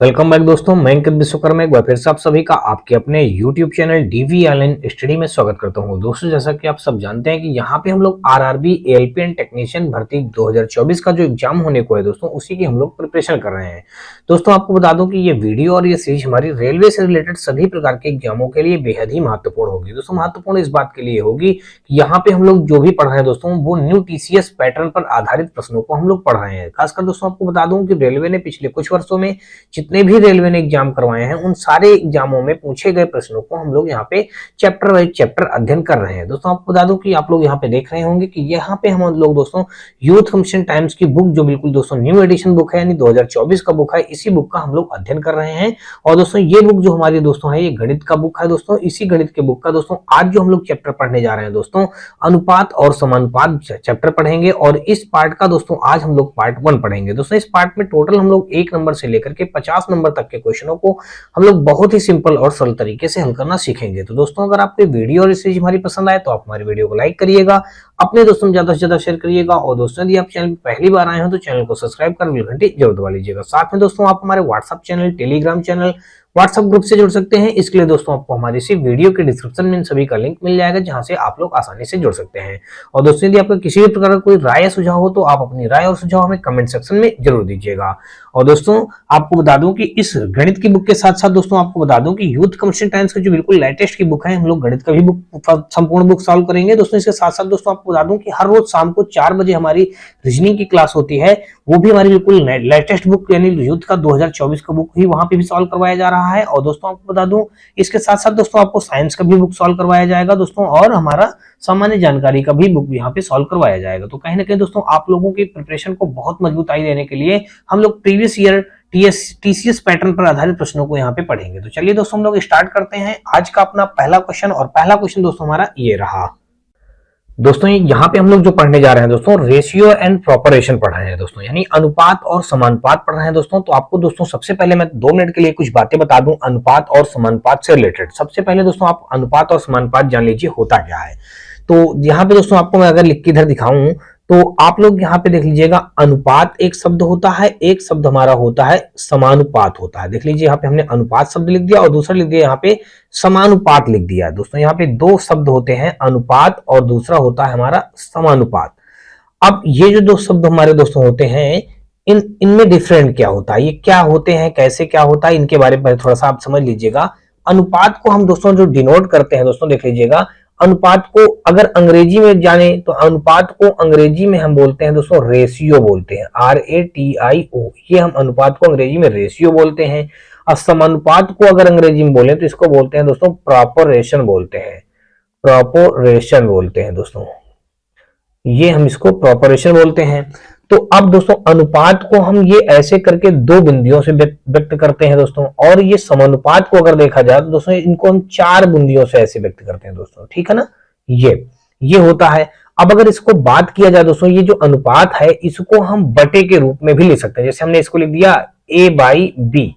Welcome back दोस्तों, मैं अंकित विश्वकर्मा एक बार फिर से आप सभी का आपके अपने YouTube channel DV online study में स्वागत करता हूं। दोस्तों, जैसा कि आप सब जानते हैं कि यहां पे हम लोग आरआरबी एएलपी एंड टेक्नीशियन भर्ती 2024 का जो एग्जाम होने को है दोस्तों, उसी की हम लोग प्रिपरेशन कर रहे हैं। दोस्तों, आपको बता दूं कि ये वीडियो और ये सीरीज हमारी रेलवे से रिलेटेड सभी प्रकार के एग्जामों के लिए बेहद ही महत्वपूर्ण होगी। दोस्तों, महत्वपूर्ण इस बात के लिए होगी कि यहाँ पे हम लोग जो भी पढ़ रहे हैं दोस्तों, वो न्यू टीसीएस पैटर्न पर आधारित प्रश्नों को हम लोग पढ़ रहे हैं। खासकर दोस्तों आपको बता दूं कि रेलवे ने पिछले कुछ वर्षों में जितने भी रेलवे ने एग्जाम करवाए हैं, उन सारे एग्जामों में पूछे गए प्रश्नों को हम लोग यहाँ पे चैप्टर वाइज चैप्टर अध्ययन कर रहे हैं। दोस्तों, आपको बता दूं कि आप लोग यहाँ पे देख रहे होंगे कि यहाँ पे हम लोग दोस्तों यूथ कमीशन टाइम्स की बुक, जो बिल्कुल दोस्तों न्यू एडिशन बुक है, यानी 2024 का बुक है, इसी बुक का हम लोग अध्ययन कर रहे हैं। और दोस्तों ये बुक जो हमारी दोस्तों है, ये गणित का बुक है दोस्तों। इसी गणित के बुक का दोस्तों आज जो हम लोग चैप्टर पढ़ने जा रहे हैं दोस्तों, अनुपात और समानुपात चैप्टर पढ़ेंगे। और इस पार्ट का दोस्तों आज हम लोग पार्ट 1 पढ़ेंगे। दोस्तों, इस पार्ट में टोटल हम लोग 1 नंबर से लेकर के 50 नंबर तक के क्वेश्चनों को हम लोग बहुत ही सिंपल और सरल तरीके से हल करना सीखेंगे। तो दोस्तों, अगर आपको वीडियो और सीरीज हमारी पसंद आए तो आप हमारी वीडियो को लाइक करिएगा, अपने दोस्तों में ज्यादा से ज्यादा शेयर करिएगा। और दोस्तों, यदि आप चैनल पर पहली बार आए हो तो चैनल को सब्सक्राइब कर बेल घंटी जरूर दबा लीजिएगा। साथ में दोस्तों आप हमारे WhatsApp channel, Telegram channel, WhatsApp group से जुड़ सकते हैं। इसके लिए दोस्तों आपको हमारी इसी वीडियो के डिस्क्रिप्शन में इन सभी का लिंक मिल जाएगा, जहां से आप लोग आसानी से जुड़ सकते हैं। और दोस्तों, यदि आपका किसी भी प्रकार का कोई राय या सुझाव हो तो आप अपनी राय और सुझाव हमें कमेंट सेक्शन में जरूर दीजिएगा। और दोस्तों, आपको बता दूं कि इस गणित की बुक के साथ साथ दोस्तों आपको बता दूं कि यूथ कमीशन टाइम्स की जो बिल्कुल लेटेस्ट की बुक है, हम लोग गणित का भी बुक संपूर्ण बुक सॉल्व करेंगे। दोस्तों, इसके साथ साथ दोस्तों आपको बता दूं कि हर रोज शाम को 4 बजे हमारी रीजनिंग की क्लास होती है, वो भी हमारी बिल्कुल लेटेस्ट बुक यानी यूथ का 2024 का बुक ही वहां पे भी सॉल्व करवाया जा रहा है। और दोस्तों आपको बता दूं, इसके साथ साथ दोस्तों आपको साइंस का भी बुक सॉल्व करवाया जाएगा दोस्तों, और हमारा सामान्य जानकारी का भी बुक यहाँ पे सॉल्व करवाया जाएगा। तो कहीं ना कहीं दोस्तों आप लोगों की प्रिपरेशन को बहुत मजबूताई देने के लिए हम लोग प्रीवियस ईयर टीसीएस पैटर्न पर आधारित प्रश्नों को यहाँ पे पढ़ेंगे। तो चलिए दोस्तों हम लोग स्टार्ट करते हैं आज का अपना पहला क्वेश्चन। और पहला क्वेश्चन दोस्तों हमारा ये रहा। दोस्तों, यहाँ पे हम लोग जो पढ़ने जा रहे हैं दोस्तों, रेशियो एंड प्रोपोर्शन पढ़ रहे हैं दोस्तों, यानी अनुपात और समानुपात पढ़ रहे हैं दोस्तों। तो आपको दोस्तों सबसे पहले मैं 2 मिनट के लिए कुछ बातें बता दूं अनुपात और समानुपात से रिलेटेड। सबसे पहले दोस्तों आप अनुपात और समानुपात जान लीजिए होता क्या है। तो यहाँ पे दोस्तों आपको मैं अगर लिख के इधर दिखाऊं तो आप लोग यहाँ पे देख लीजिएगा, अनुपात एक शब्द होता है, एक शब्द हमारा होता है समानुपात होता है। देख लीजिए यहाँ पे हमने अनुपात शब्द लिख दिया और दूसरा लिख दिया यहाँ पे समानुपात लिख दिया। दोस्तों यहाँ पे 2 शब्द होते हैं, अनुपात और दूसरा होता है हमारा समानुपात। अब ये जो 2 शब्द हमारे दोस्तों होते हैं, इनमें डिफरेंट क्या होता है, ये क्या होते हैं, कैसे क्या होता है, इनके बारे में थोड़ा सा आप समझ लीजिएगा। अनुपात को हम दोस्तों जो डिनोट करते हैं दोस्तों, देख लीजिएगा, अनुपात को अगर अंग्रेजी में जाने तो अनुपात को अंग्रेजी में हम बोलते हैं दोस्तों रेशियो बोलते हैं, RATIO। ये हम अनुपात को अंग्रेजी में रेशियो बोलते हैं। और समानुपात को अगर अंग्रेजी में बोले तो इसको बोलते हैं दोस्तों प्रोपोर्शन बोलते हैं, प्रोपोर्शन बोलते हैं दोस्तों, ये हम इसको प्रोपोर्शन बोलते हैं। तो अब दोस्तों अनुपात को हम ये ऐसे करके 2 बिंदुओं से व्यक्त करते हैं दोस्तों, और ये समानुपात को अगर देखा जाए तो दोस्तों इनको हम 4 बिंदुओं से ऐसे व्यक्त करते हैं दोस्तों, ठीक है ना। ये होता है। अब अगर इसको बात किया जाए दोस्तों, ये जो अनुपात है इसको हम बटे के रूप में भी लिख सकते हैं। जैसे हमने इसको लिख दिया A/B,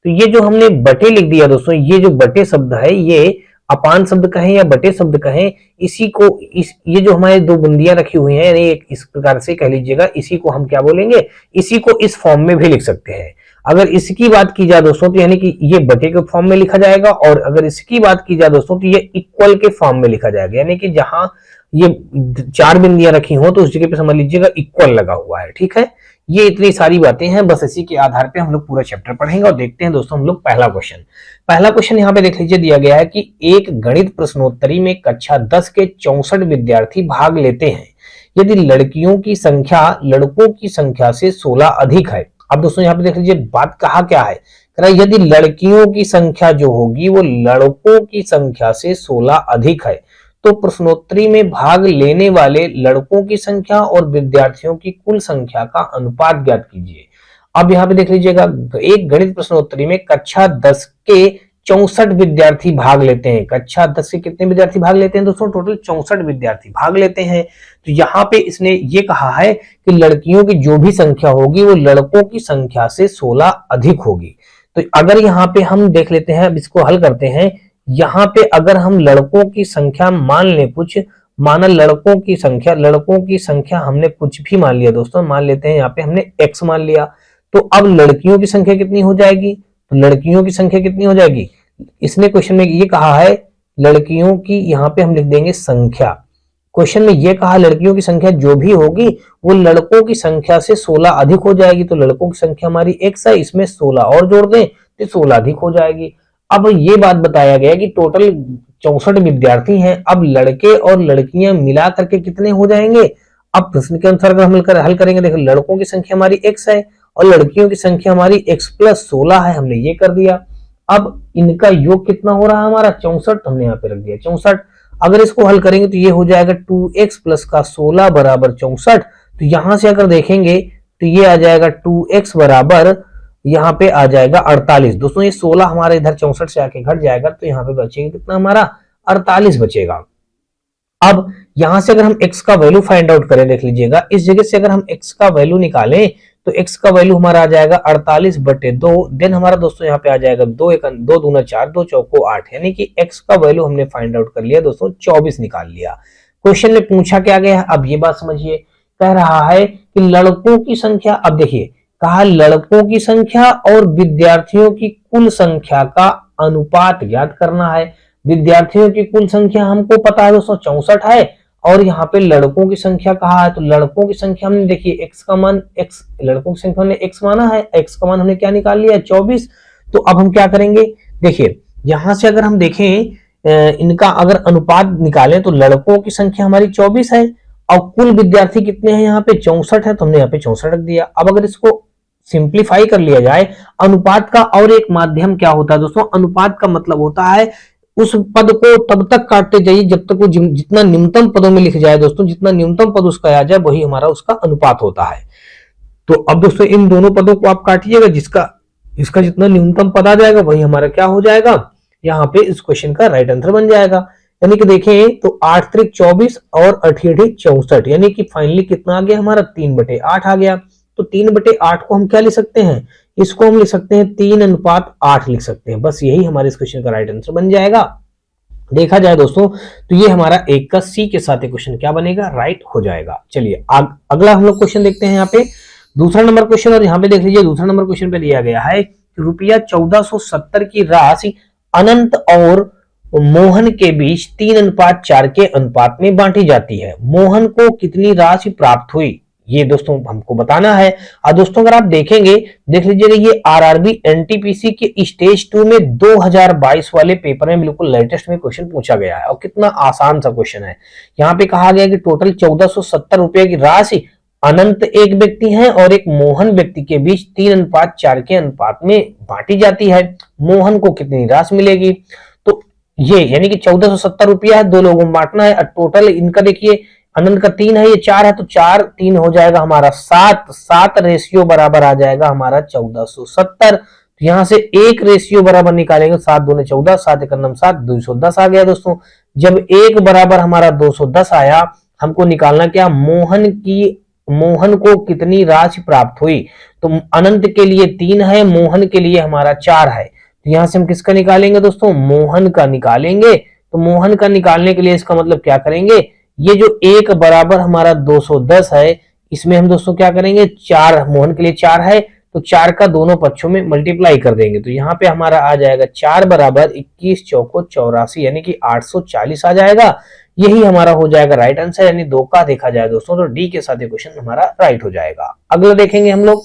तो ये जो हमने बटे लिख दिया दोस्तों, ये जो बटे शब्द है, ये अपान शब्द कहें या बटे शब्द कहें, इसी को ये जो हमारे 2 बिंदियां रखी हुई हैं, यानी एक इस प्रकार से कह लीजिएगा, इसी को हम क्या बोलेंगे, इसी को इस फॉर्म में भी लिख सकते हैं। अगर इसकी बात की जाए दोस्तों तो यानी कि ये बटे के फॉर्म में लिखा जाएगा, और अगर इसकी बात की जाए दोस्तों तो ये इक्वल के फॉर्म में लिखा जाएगा, यानी कि जहां ये 4 बिंदियां रखी हो तो उस जगह पे समझ लीजिएगा इक्वल लगा हुआ है, ठीक है। ये इतनी सारी बातें हैं, बस इसी के आधार पे हम लोग पूरा चैप्टर पढ़ेंगे। और देखते हैं दोस्तों हम लोग पहला क्वेश्चन यहाँ पे देख लीजिए, दिया गया है कि एक गणित प्रश्नोत्तरी में कक्षा 10 के 64 विद्यार्थी भाग लेते हैं यदि लड़कियों की संख्या लड़कों की संख्या से 16 अधिक है। अब दोस्तों यहाँ पे देख लीजिए बात कहा क्या है, यदि लड़कियों की संख्या जो होगी वो लड़कों की संख्या से 16 अधिक है तो प्रश्नोत्तरी में भाग लेने वाले लड़कों की संख्या और विद्यार्थियों की कुल संख्या का अनुपात ज्ञात कीजिए। अब यहाँ पे देख लीजिएगा, एक गणित प्रश्नोत्तरी में कक्षा 10 के 64 विद्यार्थी भाग लेते हैं। कक्षा 10 के कितने विद्यार्थी भाग लेते हैं दोस्तों, टोटल 64 विद्यार्थी भाग लेते हैं। तो यहाँ पे इसने ये कहा है कि लड़कियों की जो भी संख्या होगी वो लड़कों की संख्या से 16 अधिक होगी। तो अगर यहाँ पे हम देख लेते हैं, अब इसको हल करते हैं। यहाँ पे अगर हम लड़कों की संख्या मान लें, कुछ माना लड़कों की संख्या हमने कुछ भी मान लिया दोस्तों, मान लेते हैं यहाँ पे हमने x मान लिया, तो अब लड़कियों की संख्या कितनी हो जाएगी, तो लड़कियों की संख्या कितनी हो जाएगी, इसने क्वेश्चन में ये कहा है लड़कियों की, यहाँ पे हम लिख देंगे संख्या। क्वेश्चन में ये कहा लड़कियों की संख्या जो भी होगी वो लड़कों की संख्या से 16 अधिक हो जाएगी। तो लड़कों की संख्या हमारी x है, इसमें 16 और जोड़ दें तो 16 अधिक हो जाएगी। अब ये बात बताया गया कि टोटल 64 विद्यार्थी हैं, अब लड़के और लड़कियां मिला करके कितने हो जाएंगे। अब प्रश्न के अनुसार अगर हम हल करेंगे, देखो लड़कों की संख्या हमारी x है और लड़कियों की संख्या हमारी x + 16 है, हमने ये कर दिया। अब इनका योग कितना हो रहा है हमारा 64, हमने यहाँ पे रख दिया 64। अगर इसको हल करेंगे तो ये हो जाएगा 2x + का 16 बराबर 64। तो यहां से अगर देखेंगे तो ये आ जाएगा 2x बराबर, यहाँ पे आ जाएगा 48। दोस्तों ये 16 हमारे इधर 64 से आके घट जाएगा, तो यहाँ पे बचेगा कितना हमारा 48 बचेगा। अब यहां से अगर हम x का वैल्यू फाइंड आउट करें, देख लीजिएगा इस जगह से अगर हम x का वैल्यू निकालें तो x का वैल्यू हमारा आ जाएगा 48/2। देन हमारा दोस्तों यहाँ पे आ जाएगा 2 दूना 4, 2 चौको 8, यानी कि x का वैल्यू हमने फाइंड आउट कर लिया दोस्तों, 24 निकाल लिया। क्वेश्चन में पूछा क्या गया है, अब ये बात समझिए, कह रहा है कि लड़कों की संख्या, अब देखिए कहा लड़कों की संख्या और विद्यार्थियों की कुल संख्या का अनुपात ज्ञात करना है। विद्यार्थियों की कुल संख्या हमको पता है दोस्तों 64 है, और यहाँ पे लड़कों की संख्या कहा है, तो लड़कों की संख्या हमने देखिए x का मान, x लड़कों की संख्या हमने x माना है, x का मान हमने क्या निकाल लिया 24। तो अब हम क्या करेंगे, देखिए यहां से अगर हम देखें इनका अगर अनुपात निकालें तो लड़कों की संख्या हमारी 24 है और कुल विद्यार्थी कितने हैं यहाँ पे 64 है, तो हमने यहाँ पे 64 रख दिया। अब अगर इसको सिंप्लीफाई कर लिया जाए, अनुपात का और एक माध्यम क्या होता है दोस्तों, अनुपात का मतलब होता है उस पद को तब तक काटते जाइए जब तक वो जितना न्यूनतम पदों में लिख जाए दोस्तों, जितना न्यूनतम पद उसका आ जाए वही हमारा उसका अनुपात होता है। तो अब दोस्तों इन दोनों पदों को आप काटिएगा, इसका जितना न्यूनतम पद आ जाएगा वही हमारा क्या हो जाएगा, यहाँ पे इस क्वेश्चन का राइट आंसर बन जाएगा। यानी कि देखें तो 8 × 24 और 8 × 64, यानी कि फाइनली कितना आ गया हमारा 3/8 आ गया। तो 3/8 को हम क्या लिख सकते हैं, इसको हम लिख सकते हैं 3:8 लिख सकते हैं। बस यही हमारे इस क्वेश्चन का राइट आंसर बन जाएगा। देखा जाए दोस्तों तो ये हमारा एक का सी के साथ क्वेश्चन क्या बनेगा, राइट हो जाएगा। चलिए अगला हम लोग क्वेश्चन देखते हैं, यहाँ पे दूसरा नंबर क्वेश्चन, और यहाँ पे देख लीजिए दूसरा नंबर क्वेश्चन पे दिया गया है रुपया 1470 की राशि अनंत और मोहन के बीच 3:4 के अनुपात में बांटी जाती है। मोहन को कितनी राशि प्राप्त हुई, ये दोस्तों हमको बताना है। और दोस्तों अगर आप देखेंगे, देख लीजिएगा ये आरआरबी एनटीपीसी के स्टेज 2 में 2022 वाले पेपर में बिल्कुल लेटेस्ट में क्वेश्चन पूछा गया है, और कितना आसान सा क्वेश्चन है। यहाँ पे कहा गया कि टोटल 1470 रुपए की राशि अनंत एक व्यक्ति है और एक मोहन व्यक्ति के बीच 3:4 के अनुपात में बांटी जाती है। मोहन को कितनी राशि मिलेगी, तो ये यानी कि 1470 रुपया है, दो लोगों में बांटना है। टोटल इनका देखिए अनंत का 3 है, ये 4 है, तो 4 3 हो जाएगा हमारा 7 रेशियो बराबर आ जाएगा हमारा 1470। तो यहां से एक रेशियो बराबर निकालेंगे, 7 दूने 14, 7 एक 7, 210 आ गया दोस्तों। जब एक बराबर हमारा 210 आया, हमको निकालना क्या, मोहन को कितनी राशि प्राप्त हुई। तो अनंत के लिए 3 है, मोहन के लिए हमारा 4 है। तो यहां से हम किसका निकालेंगे दोस्तों, मोहन का निकालेंगे। तो मोहन का निकालने के लिए इसका मतलब क्या करेंगे, ये जो एक बराबर हमारा 210 है, इसमें हम दोस्तों क्या करेंगे, 4 मोहन के लिए 4 है, तो 4 का दोनों पक्षों में मल्टीप्लाई कर देंगे। तो यहाँ पे हमारा आ जाएगा 4 बराबर 21 चौको 84, यानी कि 840 आ जाएगा। यही हमारा हो जाएगा राइट आंसर, यानी 2 का देखा जाए दोस्तों तो डी के साथ क्वेश्चन हमारा राइट हो जाएगा। अगला देखेंगे हम लोग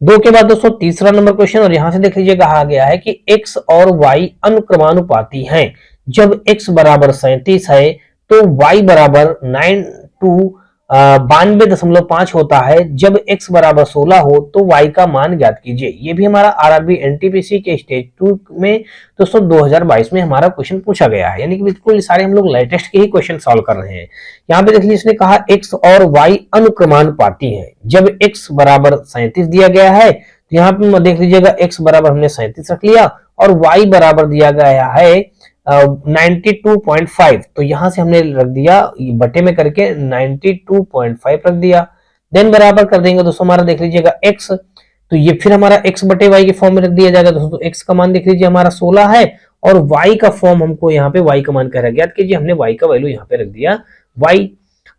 2 के बाद दोस्तों तीसरा नंबर क्वेश्चन, और यहां से देख लीजिए कहा गया है कि x और y अनुक्रमानुपाती हैं। जब x बराबर 37 है तो y बराबर 92.5 होता है। जब x बराबर 16 हो तो y का मान ज्ञात कीजिए। ये भी हमारा आरआरबी एनटीपीसी के स्टेज 2 में दोस्तों 2022 में हमारा क्वेश्चन पूछा गया है, यानी कि बिल्कुल सारे हम लोग लेटेस्ट के ही क्वेश्चन सॉल्व कर रहे हैं। यहाँ पे देख लीजिए इसने कहा x और y अनुक्रमानुपाती हैं। जब x बराबर 37 दिया गया है, तो यहाँ पे देख लीजिएगा x बराबर हमने 37 रख लिया और y बराबर दिया गया है 92.5, तो यहां से हमने रख दिया बटे में करके 92.5 रख दिया। देन बराबर कर देंगे दोस्तों हमारा देख लीजिएगा x, तो ये फिर हमारा x बटे y के फॉर्म में रख दिया जाएगा दोस्तों। x का मान देख लीजिए हमारा 16 है और y का फॉर्म हमको यहाँ पे y का मान कह रहा ज्ञात कीजिए, हमने y का वैल्यू यहाँ पे रख दिया y।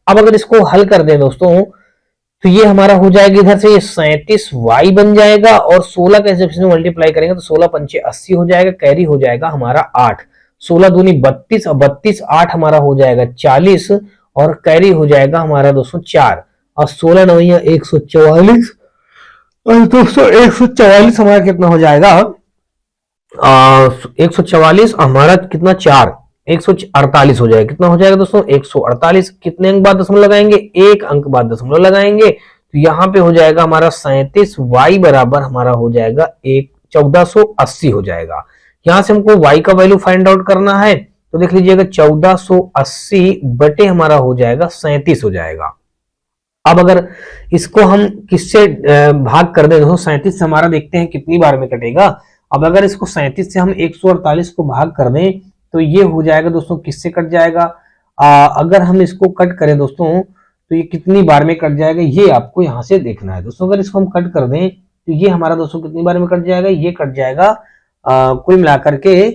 अब अगर इसको हल कर दें दोस्तों तो ये हमारा हो जाएगा इधर से ये 37y बन जाएगा और 16 का जब इसमें मल्टीप्लाई करेंगे तो 16 पंचे 80 हो जाएगा, कैरी हो जाएगा हमारा 8, 16 दूनी 32 और 32 8 हमारा हो जाएगा 40 और कैरी हो जाएगा हमारा दोस्तों 4 और 16 नवैया 144 और दोस्तों 144 हमारा कितना हो जाएगा 144 हमारा कितना 4 148 हो जाएगा। कितना हो जाएगा दोस्तों 148। कितने अंक बाद दशमलव लगाएंगे, एक अंक बाद दशमलव लगाएंगे तो यहाँ पे हो जाएगा हमारा 37y बराबर हमारा हो जाएगा 1480 हो जाएगा। यहां से हमको y का वैल्यू फाइंड आउट करना है तो देख लीजिएगा 1480 बटे हमारा हो जाएगा 37 हो जाएगा। अब अगर इसको हम किससे भाग कर दें दोस्तों 37 से हमारा देखते हैं कितनी बार में कटेगा। अब अगर इसको 37 से हम 148 को भाग कर दें तो ये हो जाएगा दोस्तों किससे कट जाएगा, अगर हम इसको कट करें दोस्तों तो ये कितनी बार में कट जाएगा ये आपको यहां से देखना है दोस्तों। अगर इसको हम कट कर दें तो ये हमारा दोस्तों कितनी बार में कट जाएगा, ये कट जाएगा कुल मिलाकर के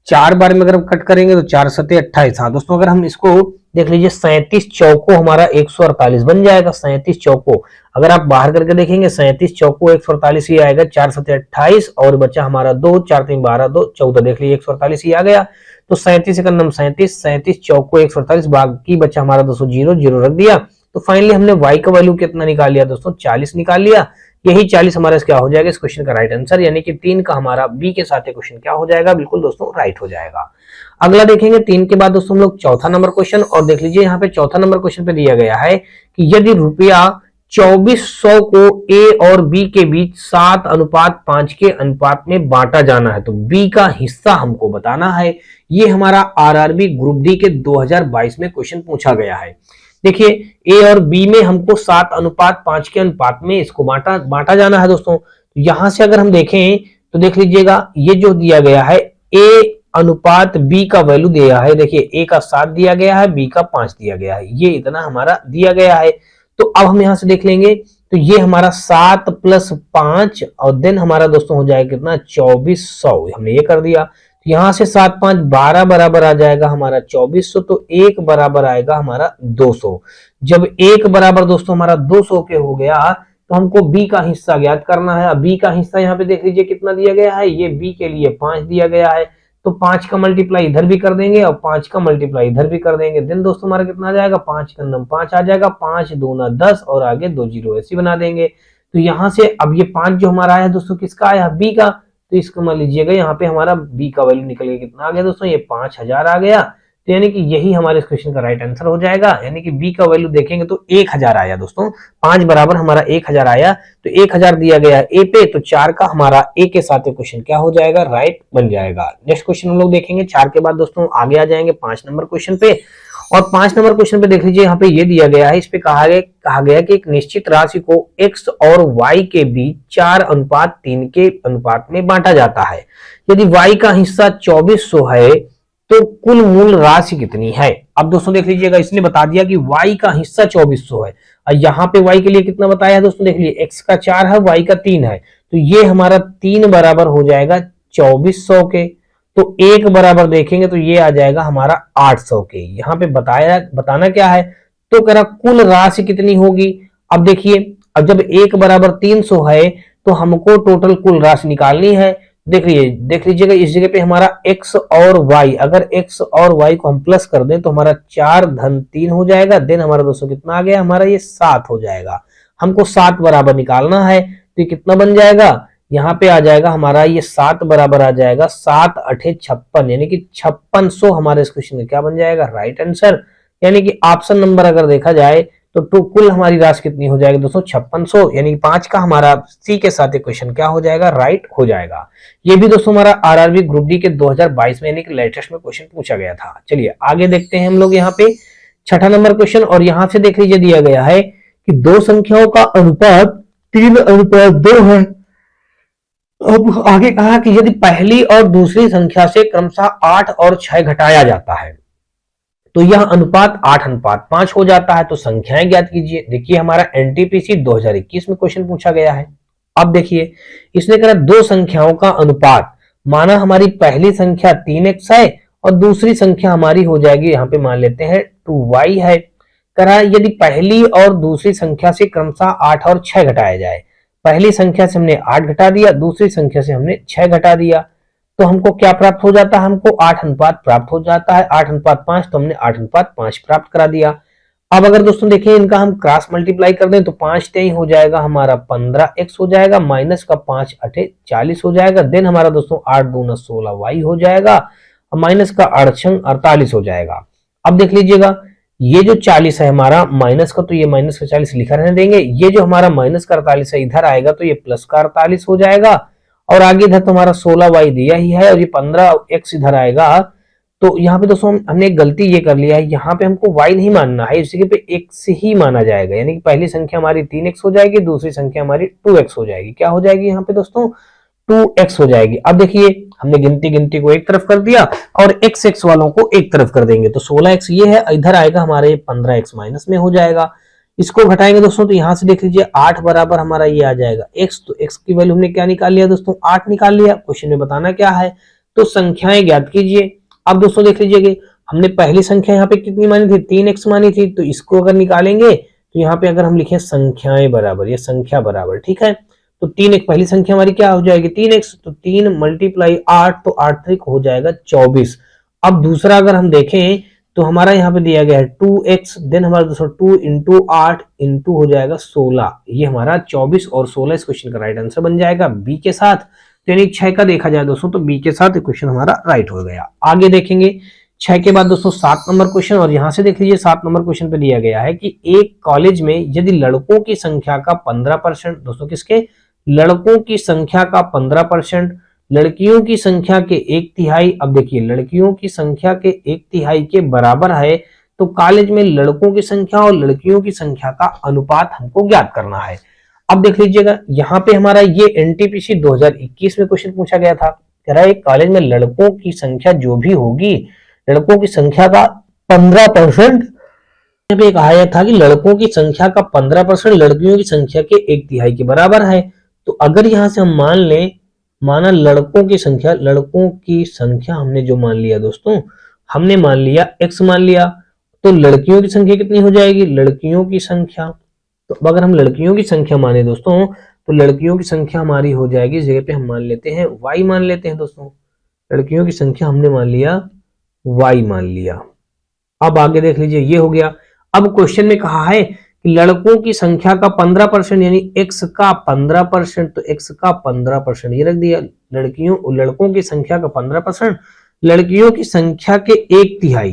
4 बार में अगर हम कट करेंगे तो 4 सते 28। हाँ दोस्तों अगर हम इसको देख लीजिए 37 चौको हमारा 148 बन जाएगा। 37 चौको अगर आप बाहर करके देखेंगे 37 चौको 148 ही आएगा, 4 सते 28 और बचा हमारा 2, 4 3 12 2 14 देख लीजिए 148 ही आ गया। तो 37 का नंबर 37 चौको 148 बाकी बचा हमारा दोस्तों 0 0 रख दिया। तो फाइनली हमने y का वैल्यू कितना निकाल लिया दोस्तों 40 निकाल लिया। यही 40 हमारा क्या हो जाएगा इस क्वेश्चन का राइट आंसर, यानी कि 3 का हमारा बी के साथ क्वेश्चन क्या हो जाएगा बिल्कुल दोस्तों राइट हो जाएगा। अगला देखेंगे 3 के बाद दोस्तों हम लोग चौथा नंबर क्वेश्चन, और देख लीजिए यहाँ पे चौथा नंबर क्वेश्चन पे दिया गया है कि यदि रुपया 2400 को ए और बी के बीच 7:5 के अनुपात में बांटा जाना है तो बी का हिस्सा हमको बताना है। ये हमारा आरआरबी ग्रुप डी के 2022 में क्वेश्चन पूछा गया है। देखिए ए और बी में हमको 7:5 के अनुपात में इसको बांटा जाना है दोस्तों। यहां से अगर हम देखें तो देख लीजिएगा ये जो दिया गया है ए अनुपात बी का वैल्यू दिया है, देखिए ए का 7 दिया गया है, बी का 5 दिया गया है, ये इतना हमारा दिया गया है। तो अब हम यहां से देख लेंगे तो ये हमारा 7 + 5 और देन हमारा दोस्तों हो जाएगा कितना 2400, हमने ये कर दिया। तो यहां से 7 5 12 बराबर आ जाएगा हमारा 2400, तो 1 बराबर आएगा हमारा 200। जब 1 बराबर दोस्तों हमारा 200 के हो गया तो हमको बी का हिस्सा ज्ञात करना है। बी का हिस्सा यहाँ पे देख लीजिए कितना दिया गया है, ये बी के लिए 5 दिया गया है, तो 5 का मल्टीप्लाई इधर भी कर देंगे और 5 का मल्टीप्लाई इधर भी कर देंगे। देन दोस्तों हमारा कितना आ जाएगा 5 का नंबर 5 आ जाएगा, 5 दूना 10 और आगे 2 जीरो ऐसे बना देंगे। तो यहाँ से अब ये 5 जो हमारा आया दोस्तों किसका आया बी का, तो इसको मान लीजिएगा यहाँ पे हमारा बी का वैल्यू निकल गया कितना आ गया दोस्तों ये 5000 आ गया। तो यानी कि यही हमारे इस क्वेश्चन का राइट आंसर हो जाएगा, यानी कि बी का वैल्यू देखेंगे तो 1000 आया दोस्तों। 5 बराबर हमारा 1000 आया, तो 1000 दिया गया ए पे, तो 4 का हमारा ए के साथ क्वेश्चन क्या हो जाएगा राइट बन जाएगा। नेक्स्ट क्वेश्चन हम लोग देखेंगे 4 के बाद दोस्तों आगे आ जाएंगे 5 नंबर क्वेश्चन पे। और 5 नंबर क्वेश्चन पे देख लीजिए यहाँ पे ये दिया गया है, इस पे कहा गया कि एक निश्चित राशि को x और y के बीच 4:3 के अनुपात में बांटा जाता है। यदि y का हिस्सा 2400 है तो कुल मूल राशि कितनी है। अब दोस्तों देख लीजिएगा इसने बता दिया कि y का हिस्सा 2400 है और यहाँ पे y के लिए कितना बताया है दोस्तों, देख लीजिए x का 4 है y का 3 है, तो ये हमारा 3 बराबर हो जाएगा 2400 के। तो 1 बराबर देखेंगे तो ये आ जाएगा हमारा 800 के। यहाँ पे बताना क्या है, तो कह रहा कुल राशि कितनी होगी। अब देखिए अब जब 1 बराबर 300 है तो हमको टोटल कुल राशि निकालनी है। देख लीजिएगा इस जगह पे हमारा x और y, अगर x और y को हम प्लस कर दें तो हमारा 4 धन 3 हो जाएगा। देन हमारा दोस्तों कितना आ गया हमारा ये 7 हो जाएगा। हमको 7 बराबर निकालना है तो ये कितना बन जाएगा, यहाँ पे आ जाएगा हमारा ये 7 बराबर आ जाएगा 7 8 56, यानी कि 5600 हमारे इस क्वेश्चन में क्या बन जाएगा राइट आंसर। यानी कि ऑप्शन नंबर अगर देखा जाए तो कुल हमारी राशि कितनी हो जाएगी दोस्तों 5600, यानी कि 5 का हमारा सी के साथ क्वेश्चन क्या हो जाएगा राइट हो जाएगा। ये भी दोस्तों हमारा आरआरबी ग्रुप डी के 2022 में यानी कि लेटेस्ट में क्वेश्चन पूछा गया था। चलिए आगे देखते हैं हम लोग यहाँ पे 6ठा नंबर क्वेश्चन, और यहाँ से देख लीजिए दिया गया है कि दो संख्याओं का अनुपात 3:2 है। अब आगे कहा कि यदि पहली और दूसरी संख्या से क्रमशः 8 और 6 घटाया जाता है तो यह अनुपात 8:5 हो जाता है। तो संख्याएं ज्ञात कीजिए। देखिए हमारा एनटीपीसी 2021 में क्वेश्चन पूछा गया है। अब देखिए इसने कहा दो संख्याओं का अनुपात, माना हमारी पहली संख्या 3x है और दूसरी संख्या हमारी हो जाएगी यहाँ पे मान लेते हैं 2y है। करा यदि पहली और दूसरी संख्या से क्रमशः 8 और 6 घटाया जाए। पहली संख्या से हमने 8 घटा दिया, दूसरी संख्या से हमने 6 घटा दिया, तो हमको क्या प्राप्त हो जाता है? हमको 8 अनुपात प्राप्त हो जाता है, 8 अनुपात 5, तो हमने 8 अनुपात 5 प्राप्त करा दिया। अब अगर दोस्तों देखें इनका हम क्रॉस मल्टीप्लाई कर दें तो 5 टे हो जाएगा हमारा 15x हो जाएगा, माइनस का 5 अठे 40 हो जाएगा, देन हमारा दोस्तों 8 दूना 16y हो जाएगा, माइनस का 8 छंग 48 हो जाएगा। अब देख लीजिएगा ये जो 40 है हमारा माइनस का, तो ये माइनस का 40 लिखा रहने देंगे, ये जो हमारा माइनस का 48 है इधर आएगा तो ये प्लस का 48 हो जाएगा, और आगे इधर तो हमारा 16y दिया ही है और ये 15x इधर आएगा। तो यहाँ पे दोस्तों हमने एक गलती ये कर लिया है, यहाँ पे हमको y नहीं मानना है, इसी पे x ही माना जाएगा, यानी कि पहली संख्या हमारी 3x हो जाएगी, दूसरी संख्या हमारी 2x हो जाएगी। क्या हो जाएगी यहाँ पे दोस्तों? 2x हो जाएगी। अब देखिए हमने गिनती को एक तरफ कर दिया और x वालों को एक तरफ कर देंगे, तो 16x ये है, इधर आएगा हमारे 15x माइनस में हो जाएगा। इसको घटाएंगे दोस्तों तो यहाँ से देख लीजिए 8 बराबर हमारा ये आ जाएगा x, तो x की वैल्यू हमने क्या निकाल लिया दोस्तों? 8 निकाल लिया। क्वेश्चन में बताना क्या है, तो संख्याएं ज्ञात कीजिए। अब दोस्तों देख लीजिए कि हमने पहली संख्या यहाँ पे कितनी मानी थी? 3x मानी थी, तो इसको अगर निकालेंगे तो यहाँ पे अगर हम लिखें संख्याएं बराबर, ये संख्या बराबर, ठीक है, तो 3x पहली संख्या हमारी क्या हो जाएगी? 3x, तो 3 मल्टीप्लाई 8, तो 8 3 हो जाएगा 24। अब दूसरा अगर हम देखें तो हमारा यहाँ पे दिया गया है 2x, देन हमारा दोस्तों 2 इंटू 8 इंटू हो जाएगा 16, ये हमारा 24 और 16 इस क्वेश्चन का राइट आंसर बन जाएगा बी के साथ। तो यानी 6 का देखा जाए दोस्तों तो बी के साथ क्वेश्चन हमारा राइट हो गया। आगे देखेंगे 6 के बाद दोस्तों 7 नंबर क्वेश्चन, और यहाँ से देख लीजिए 7 नंबर क्वेश्चन पे दिया गया है कि एक कॉलेज में यदि लड़कों की संख्या का 15%, दोस्तों किसके? लड़कों की संख्या का 15%, लड़कियों की संख्या के 1/3, अब देखिए लड़कियों की संख्या के 1/3 के बराबर है, तो कॉलेज में लड़कों की संख्या और लड़कियों की संख्या का अनुपात हमको ज्ञात करना है। अब देख लीजिएगा यहाँ पे हमारा ये एनटीपीसी 2021 में क्वेश्चन पूछा गया था, कह रहा है एक कॉलेज में लड़कों की संख्या जो भी होगी, लड़कों की संख्या का 15%, पे कहा था कि लड़कों की संख्या का 15% लड़कियों की संख्या के 1/3 के बराबर है। तो अगर यहाँ से हम मान लें, माना लड़कों की संख्या हमने जो मान लिया दोस्तों, हमने मान लिया x मान लिया, तो लड़कियों की संख्या कितनी हो जाएगी? लड़कियों की संख्या, तो अब अगर हम लड़कियों की संख्या माने दोस्तों तो लड़कियों की संख्या हमारी हो जाएगी, इस जगह पे हम मान लेते हैं y मान लेते हैं दोस्तों, लड़कियों की संख्या हमने मान लिया y मान लिया। अब आगे देख लीजिए ये हो गया। अब क्वेश्चन में कहा है कि लड़कों की संख्या का 15% यानी x का 15%, तो x का 15% ये रख दिया, लड़कों की संख्या का 15%, लड़कियों की संख्या के 1/3,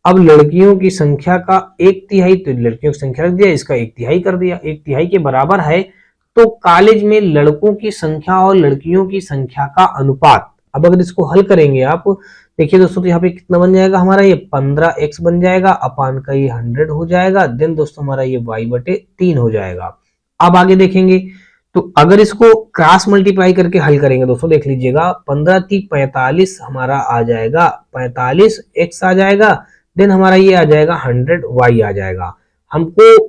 अब लड़कियों की संख्या का 1/3, तो लड़कियों की संख्या रख दिया, इसका 1/3 कर दिया, 1/3 के बराबर है, तो कॉलेज में लड़कों की संख्या और लड़कियों की संख्या का अनुपात। अब अगर इसको हल करेंगे आप देखिए दोस्तों तो यहाँ पे कितना बन जाएगा हमारा, ये 15x बन जाएगा, अपान का ये 100 हो जाएगा, देन दोस्तों हमारा ये y/3 हो जाएगा। अब आगे देखेंगे तो अगर इसको क्रॉस मल्टीप्लाई करके हल करेंगे दोस्तों, देख लीजिएगा 15 3 45 हमारा आ जाएगा, 45x आ जाएगा, देन हमारा ये आ जाएगा 100y आ जाएगा। हमको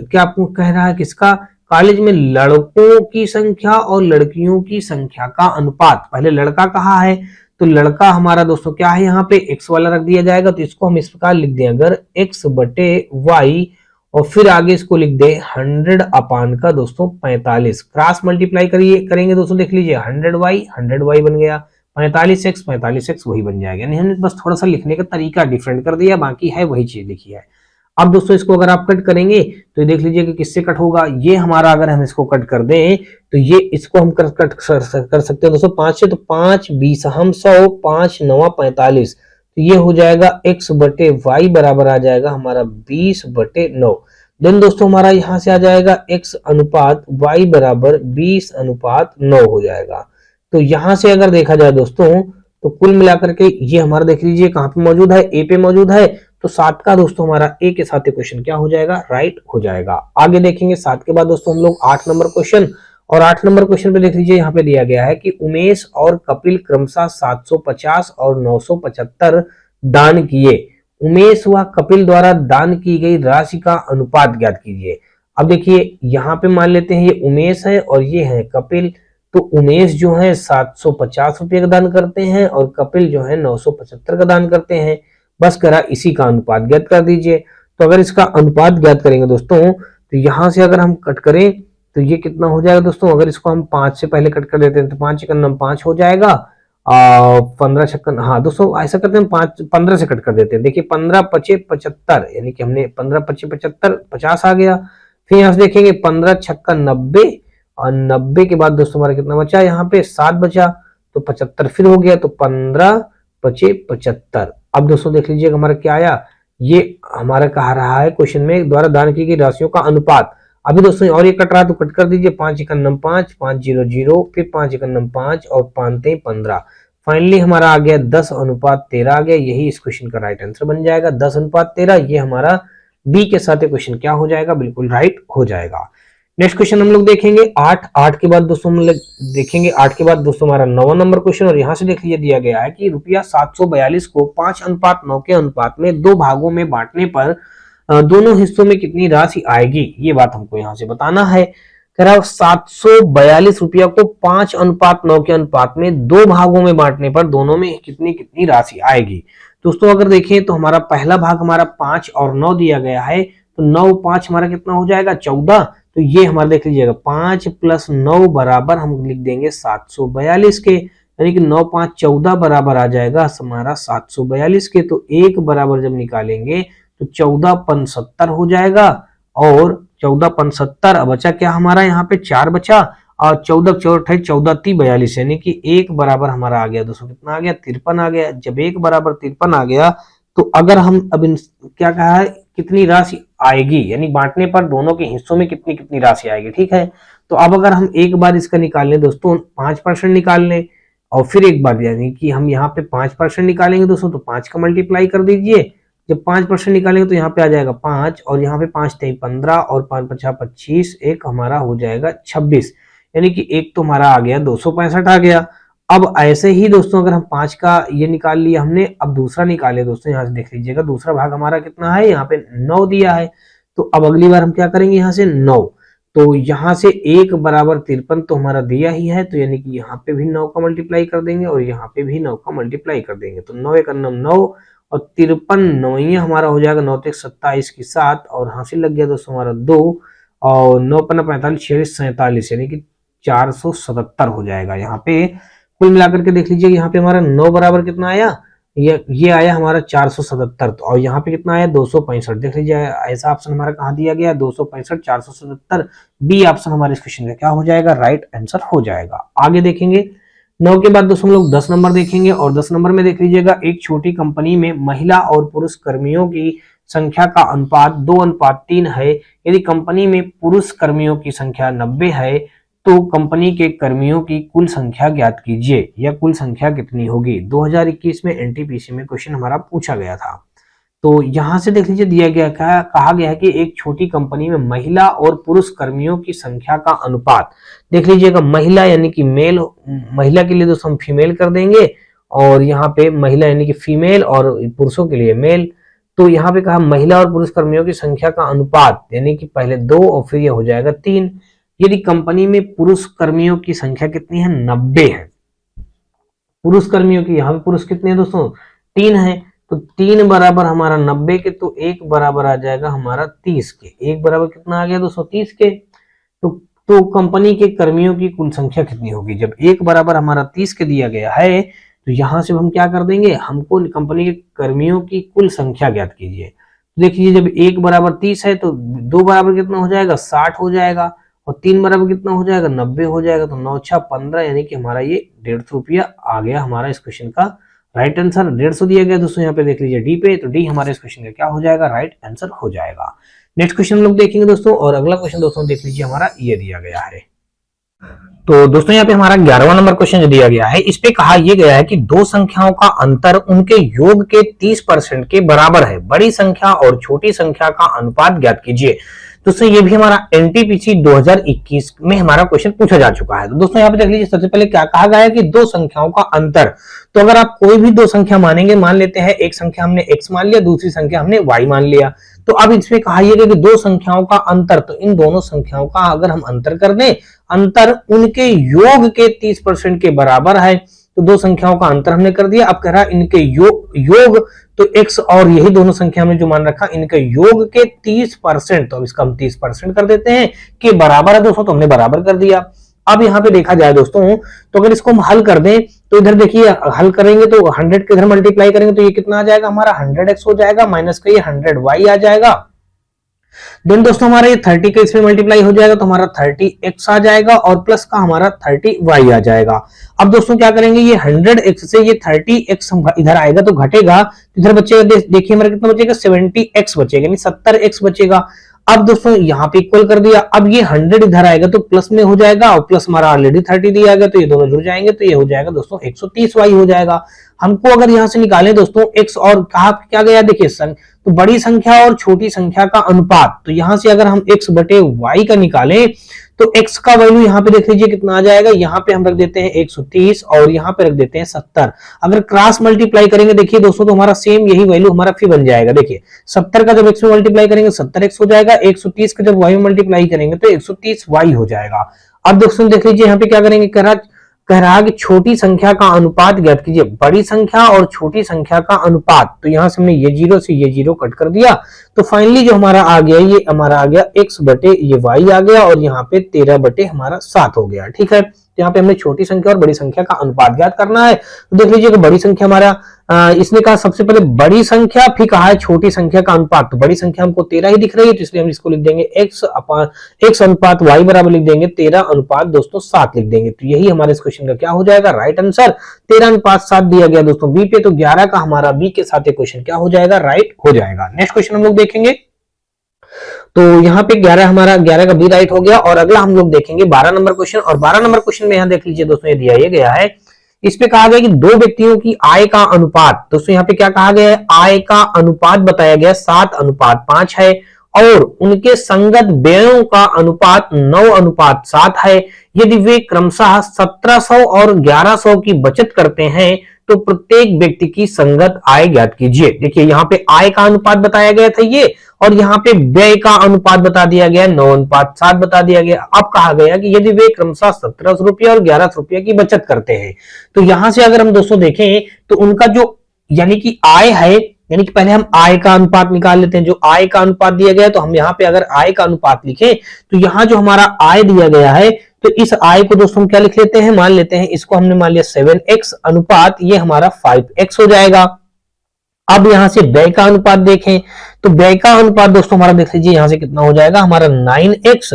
क्या आपको कह रहा है किसका? कॉलेज में लड़कों की संख्या और लड़कियों की संख्या का अनुपात, पहले लड़का कहा है तो लड़का हमारा दोस्तों क्या है, यहाँ पे x वाला रख दिया जाएगा, तो इसको हम इस प्रकार लिख दें, अगर x/y और फिर आगे इसको लिख दे 100 अपान का दोस्तों 45, क्रॉस मल्टीप्लाई करेंगे दोस्तों, देख लीजिए 100y बन गया, 45x वही बन जाएगा, यानी हमने बस थोड़ा सा लिखने का तरीका डिफरेंट कर दिया, बाकी है वही चीज लिखी है। अब दोस्तों इसको अगर आप कट करेंगे तो देख लीजिए कि किससे कट होगा, ये हमारा अगर हम इसको कट कर दें तो ये इसको हम कट कर सकते हैं दोस्तों 5 से, तो 5 20 हम 100, 5 9 45, तो ये हो जाएगा x/y बराबर आ जाएगा हमारा 20/9, देन दोस्तों हमारा यहाँ से आ जाएगा x अनुपात y बराबर 20/9 हो जाएगा। तो यहाँ से अगर देखा जाए दोस्तों तो कुल मिलाकर के ये हमारा देख लीजिए कहाँ पे मौजूद है, ए पे मौजूद है, तो 7 का दोस्तों हमारा ए के साथ क्वेश्चन क्या हो जाएगा, राइट हो जाएगा। आगे देखेंगे 7 के बाद दोस्तों हम लोग 8 नंबर क्वेश्चन, और 8 नंबर क्वेश्चन पे देख लीजिए यहाँ पे दिया गया है कि उमेश और कपिल क्रमशः 750 और 975 दान किए, उमेश व कपिल द्वारा दान की गई राशि का अनुपात ज्ञात कीजिए। अब देखिए यहाँ पे मान लेते हैं ये उमेश है और ये है कपिल, तो उमेश जो है 750 रुपये का दान करते हैं और कपिल जो है 975 का दान करते हैं, बस करा इसी का अनुपात ज्ञात कर दीजिए। तो अगर इसका अनुपात ज्ञात करेंगे दोस्तों, तो यहां से अगर हम कट करें तो ये कितना हो जाएगा दोस्तों, अगर इसको हम 5 से पहले कट कर देते हैं तो 5 एकम 5 हो जाएगा, 15 छक्कन, हाँ दोस्तों ऐसा करते हैं 15 से कट कर देते हैं। देखिए 15 पचे 75, यानी कि हमने 15 पचे 75, 50 आ गया। फिर यहाँ से देखेंगे 15 छक्कन 90, और 90 के बाद दोस्तों हमारा कितना बचा, यहाँ पे 7 बचा, तो 75 फिर हो गया, तो 15 पचे 75। अब दोस्तों देख लीजिएगा हमारा क्या आया, ये हमारा कहा रहा है क्वेश्चन में द्वारा दान की गई राशियों का अनुपात। अभी दोस्तों और ये कट रहा है तो कट कर दीजिए, 5 एकम 5, 5 0 0, फिर 5 एकम 5 और 5 3 15। फाइनली हमारा आ गया 10:13 आ गया। यही इस क्वेश्चन का राइट आंसर बन जाएगा 10:13। ये हमारा बी के साथ क्वेश्चन क्या हो जाएगा, बिल्कुल राइट हो जाएगा। नेक्स्ट क्वेश्चन हम लोग देखेंगे 8 के बाद दोस्तों हम लोग देखेंगे 8 के बाद दोस्तों हमारा 9वां नंबर क्वेश्चन, और यहाँ से देख लीजिए दिया गया है कि रुपया 742 को 5:9 के अनुपात में 2 भागों में बांटने पर दोनों हिस्सों में कितनी राशि आएगी, ये बात हमको यहाँ से बताना है। कह रहा है 742 रुपया को 5:9 के अनुपात में 2 भागों में बांटने पर दोनों में कितनी कितनी राशि आएगी। दोस्तों अगर देखें तो हमारा पहला भाग हमारा 5 और 9 दिया गया है, तो 9 5 हमारा कितना हो जाएगा 14। तो ये हमारा देख लीजिएगा 5 + 9 बराबर हम लिख देंगे 742 के, यानी कि 9 5 14 बराबर आ जाएगा हमारा 742 के। तो 1 बराबर जब निकालेंगे तो 14 70 हो जाएगा, और 14 70 बचा क्या हमारा यहाँ पे 4 बचा, और 14 4 14 3 42, यानी कि 1 बराबर हमारा आ गया दोस्तों कितना आ गया 53 आ गया। जब 1 बराबर 53 आ गया तो अगर हम अब क्या कहा है कितनी राशि आएगी, यानी बांटने पर दोनों के हिस्सों में कितनी कितनी राशि आएगी, ठीक है। तो अब अगर हम एक बार इसका निकाल लें दोस्तों 5% निकाल लें, और फिर एक बार यानी कि हम यहाँ पे 5% निकालेंगे दोस्तों, तो 5 का मल्टीप्लाई कर दीजिए। जब 5% निकालेंगे तो यहाँ पे आ जाएगा 5, और यहाँ पे 5 3 15 और 5 5 25, एक हमारा हो जाएगा 26, यानी कि एक तो हमारा आ गया 265 आ गया। अब ऐसे ही दोस्तों अगर हम 5 का ये निकाल लिया हमने, अब दूसरा निकाले दोस्तों, यहाँ से देख लीजिएगा दूसरा भाग हमारा कितना है, यहाँ पे 9 दिया है। तो अब अगली बार हम क्या करेंगे, यहाँ से 9, तो यहाँ से 1 बराबर 53 तो हमारा दिया ही है, तो यानी कि यहाँ पे भी 9 का मल्टीप्लाई कर देंगे और यहाँ पे भी 9 का मल्टीप्लाई कर देंगे। तो 9 1 9 और 53 9 हमारा हो जाएगा 9 1 27 की 7, और हासिल लग गया दोस्तों हमारा 2, और 9 5 45 46 47, यानी कि 477 हो जाएगा। यहाँ पे कुल मिलाकर के देख लीजिए यहाँ पे हमारा 9 बराबर कितना आया, ये आया हमारा 477, तो और यहाँ पे कितना आया 265। देख लीजिए ऐसा ऑप्शन हमारा कहाँ दिया गया 265 477, बी ऑप्शन हमारे इस क्वेश्चन का क्या हो जाएगा, राइट आंसर हो जाएगा। आगे देखेंगे 9 के बाद दोस्तों हम लोग 10 नंबर देखेंगे, और 10 नंबर में देख लीजिएगा एक छोटी कंपनी में महिला और पुरुष कर्मियों की संख्या का अनुपात 2:3 है। यदि कंपनी में पुरुष कर्मियों की संख्या 90 है तो कंपनी के कर्मियों की कुल संख्या ज्ञात कीजिए, या कुल संख्या कितनी होगी। 2021 में एनटीपीसी में क्वेश्चन हमारा पूछा गया था। तो यहां से देख लीजिए दिया गया कहा गया है कि एक छोटी कंपनी में महिला और पुरुष कर्मियों की संख्या का अनुपात, देख लीजिएगा महिला यानी कि मेल, महिला के लिए दोस्तों हम फीमेल कर देंगे, और यहाँ पे महिला यानी कि फीमेल और पुरुषों के लिए मेल। तो यहाँ पे कहा महिला और पुरुष कर्मियों की संख्या का अनुपात, यानी कि पहले 2 और फिर ये हो जाएगा 3। यदि कंपनी में पुरुष कर्मियों की संख्या कितनी है 90 है, पुरुष कर्मियों की, यहाँ पे पुरुष कितने हैं दोस्तों 3 है, तो 3 बराबर हमारा 90 के, तो 1 बराबर आ जाएगा हमारा 30 के। 1 बराबर कितना आ गया दोस्तों 30 के। तो कंपनी के कर्मियों की कुल संख्या कितनी होगी, जब 1 बराबर हमारा 30 के दिया गया है तो यहां से हम क्या कर देंगे, हमको कंपनी के कर्मियों की कुल संख्या ज्ञात कीजिए। तो देखिए जब 1 बराबर 30 है तो 2 बराबर कितना हो जाएगा 60 हो जाएगा, और 3 बराबर कितना हो जाएगा 90 हो जाएगा, तो 9 6 15, यानी कि हमारा ये 150 रुपया आ गया हमारा इस क्वेश्चन का राइट आंसर। 150 दिया गया दोस्तों, यहाँ पे देख लीजिए डी पे, तो डी हमारे इस क्वेश्चन का क्या हो जाएगा, राइट आंसर हो जाएगा। नेक्स्ट क्वेश्चन हम लोग देखेंगे दोस्तों, और अगला क्वेश्चन दोस्तों देख लीजिए हमारा ये दिया गया है। तो दोस्तों यहाँ पे हमारा 11वां नंबर क्वेश्चन जो दिया गया है, इस पे कहा यह गया है कि दो संख्याओं का अंतर उनके योग के 30% के बराबर है। बड़ी संख्या और छोटी संख्या का अनुपात ज्ञात कीजिए। दोस्तों ये भी हमारा एनटीपीसी 2021 में हमारा क्वेश्चन पूछा जा चुका है। तो दोस्तों यहाँ पे देख लीजिए सबसे पहले क्या कहा गया है कि दो संख्याओं का अंतर। तो अगर आप कोई भी दो संख्या मानेंगे, मान लेते हैं एक संख्या हमने x मान लिया, दूसरी संख्या हमने y मान लिया, तो अब इसमें कहा यह कि दो संख्याओं का अंतर, तो इन दोनों संख्याओं का अगर हम अंतर कर दें, अंतर उनके योग के 30% के बराबर है। तो दो संख्याओं का अंतर हमने कर दिया। अब कह रहा है इनके योग तो x और यही दोनों संख्या हमने जो मान रखा इनके योग के 30%, तो अब इसका हम 30% कर देते हैं कि बराबर है दोस्तों, तो हमने बराबर कर दिया। अब यहाँ पे देखा जाए दोस्तों, तो अगर इसको हम हल कर दें तो इधर देखिए हल करेंगे तो 100 के इधर मल्टीप्लाई करेंगे तो ये कितना आ जाएगा हमारा 100x हो जाएगा, माइनस का ये 100y आ जाएगा। देन दोस्तों हमारा ये 30 का इसमें मल्टीप्लाई हो जाएगा तो हमारा 30x आ जाएगा और प्लस का हमारा 30y आ जाएगा। अब दोस्तों क्या करेंगे, ये 100x से ये 30x इधर आएगा तो घटेगा, इधर बचेगा, देखिए हमारा कितना बचेगा 70x बचेगा, यानी 70x बचेगा। अब दोस्तों यहाँ पे इक्वल कर दिया, अब ये 100 इधर आएगा तो प्लस में हो जाएगा और प्लस हमारा ऑलरेडी 30 दिया गया तो ये दोनों जुड़ जाएंगे तो ये हो जाएगा दोस्तों 130y हो जाएगा। हमको अगर यहां से निकालें दोस्तों x और कहा क्या गया, देखिए तो बड़ी संख्या और छोटी संख्या का अनुपात, तो यहां से अगर हम x बटे y का निकालें तो x का वैल्यू यहाँ पे देख लीजिए कितना आ जाएगा, यहाँ पे हम रख देते हैं 130 और यहाँ पे रख देते हैं 70। अगर क्रॉस मल्टीप्लाई करेंगे देखिए दोस्तों तो हमारा सेम यही वैल्यू हमारा फिर बन जाएगा। देखिए 70 का जब x में मल्टीप्लाई करेंगे 70x हो जाएगा, 130 का जब y में मल्टीप्लाई करेंगे तो 130y हो जाएगा। अब दोस्तों देख लीजिए यहाँ पे क्या करेंगे, कह रहा है कि छोटी संख्या का अनुपात ज्ञात कीजिए, बड़ी संख्या और छोटी संख्या का अनुपात, तो यहां से हमने ये जीरो से ये जीरो कट कर दिया तो फाइनली जो हमारा आ गया ये हमारा आ गया x बटे ये y आ गया और यहाँ पे 13 बटे हमारा 7 हो गया। ठीक है, तो यहाँ पे हमने छोटी संख्या और बड़ी संख्या का अनुपात ज्ञात करना है। तो देख लीजिए कि बड़ी संख्या हमारा इसने कहा सबसे पहले बड़ी संख्या, फिर कहा है छोटी संख्या का अनुपात, तो बड़ी संख्या हमको 13 ही दिख रही है तो इसलिए हम इसको लिख देंगे x अनुपात y बराबर लिख देंगे 13 अनुपात दोस्तों 7 लिख देंगे। तो यही हमारे इस क्वेश्चन का क्या हो जाएगा, राइट आंसर 13 अनुपात 7 दिया गया दोस्तों बी पे, तो 11 का हमारा बी के साथ ये क्वेश्चन क्या हो जाएगा, राइट हो जाएगा। नेक्स्ट क्वेश्चन हम लोग देखेंगे, तो यहाँ पे 11 हमारा 11 का बी राइट हो गया। और अगला हम लोग देखेंगे 12 नंबर क्वेश्चन, और 12 नंबर क्वेश्चन में यहाँ देख लीजिए दोस्तों ये दिया गया है, इस पे कहा गया कि दो व्यक्तियों की आय का अनुपात, दोस्तों यहाँ पे क्या कहा गया है, आय का अनुपात बताया गया 7:5 है और उनके संगत व्ययों का अनुपात 9:7 है। यदि वे क्रमशः 1700 और 1100 की बचत करते हैं तो प्रत्येक व्यक्ति की संगत आय ज्ञात कीजिए। देखिए यहाँ पे आय का अनुपात बताया गया था ये, और यहाँ पे व्यय का अनुपात बता दिया गया 9:7 बता दिया गया। अब कहा गया कि यदि वे क्रमशः 1700 रुपया और 1100 रुपया की बचत करते हैं, तो यहां से अगर हम दोस्तों देखें तो उनका जो यानी कि आय है, यानी कि पहले हम आय का अनुपात निकाल लेते हैं, जो आय का अनुपात दिया गया तो हम यहाँ पे अगर आय का अनुपात लिखें तो यहाँ जो हमारा आय दिया गया है तो इस आय को दोस्तों हम क्या लिख लेते हैं, मान लेते हैं इसको हमने मान लिया 7x अनुपात ये हमारा 5x हो जाएगा। अब यहां से व्यय का अनुपात देखें तो व्यय का अनुपात दोस्तों हमारा देख लीजिए यहां से कितना हो जाएगा हमारा 9x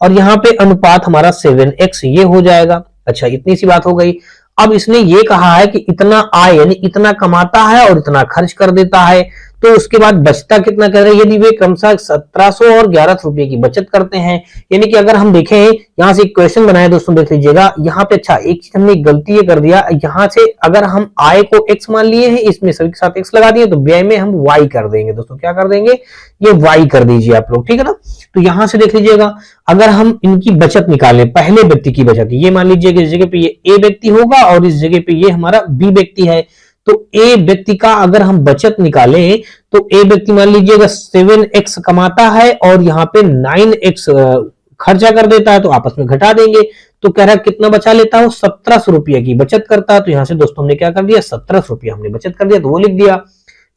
और यहाँ पे अनुपात हमारा 7x ये हो जाएगा। अच्छा इतनी सी बात हो गई। अब इसने ये कहा है कि इतना आय यानी इतना कमाता है और इतना खर्च कर देता है, तो उसके बाद बचता कितना कर रहे हैं, यदि वे क्रमशः 1700 और 1100 रुपए की बचत करते हैं। यानी कि अगर हम देखें यहां से एक क्वेश्चन बनाया दोस्तों देख लीजिएगा यहाँ पे। अच्छा एक चीज हमने गलती ये कर दिया, यहाँ से अगर हम आय को x मान लिए हैं इसमें सभी के साथ x लगा दिए तो व्यय में हम y कर देंगे दोस्तों, क्या कर देंगे ये y कर दीजिए आप लोग, ठीक है ना। तो यहां से देख लीजिएगा अगर हम इनकी बचत निकालें, पहले व्यक्ति की बचत, ये मान लीजिए कि इस जगह पे ये a व्यक्ति होगा और इस जगह पे ये हमारा b व्यक्ति है, तो ए व्यक्ति का अगर हम बचत निकालें तो ए व्यक्ति मान लीजिएगा 7x कमाता है और यहाँ पे 9x खर्चा कर देता है, तो आपस में घटा देंगे। तो कह रहा है कितना बचा लेता है, 1700 रुपया की बचत करता है, तो यहां से दोस्तों हमने क्या कर दिया 1700 रुपया हमने बचत कर दिया तो वो लिख दिया।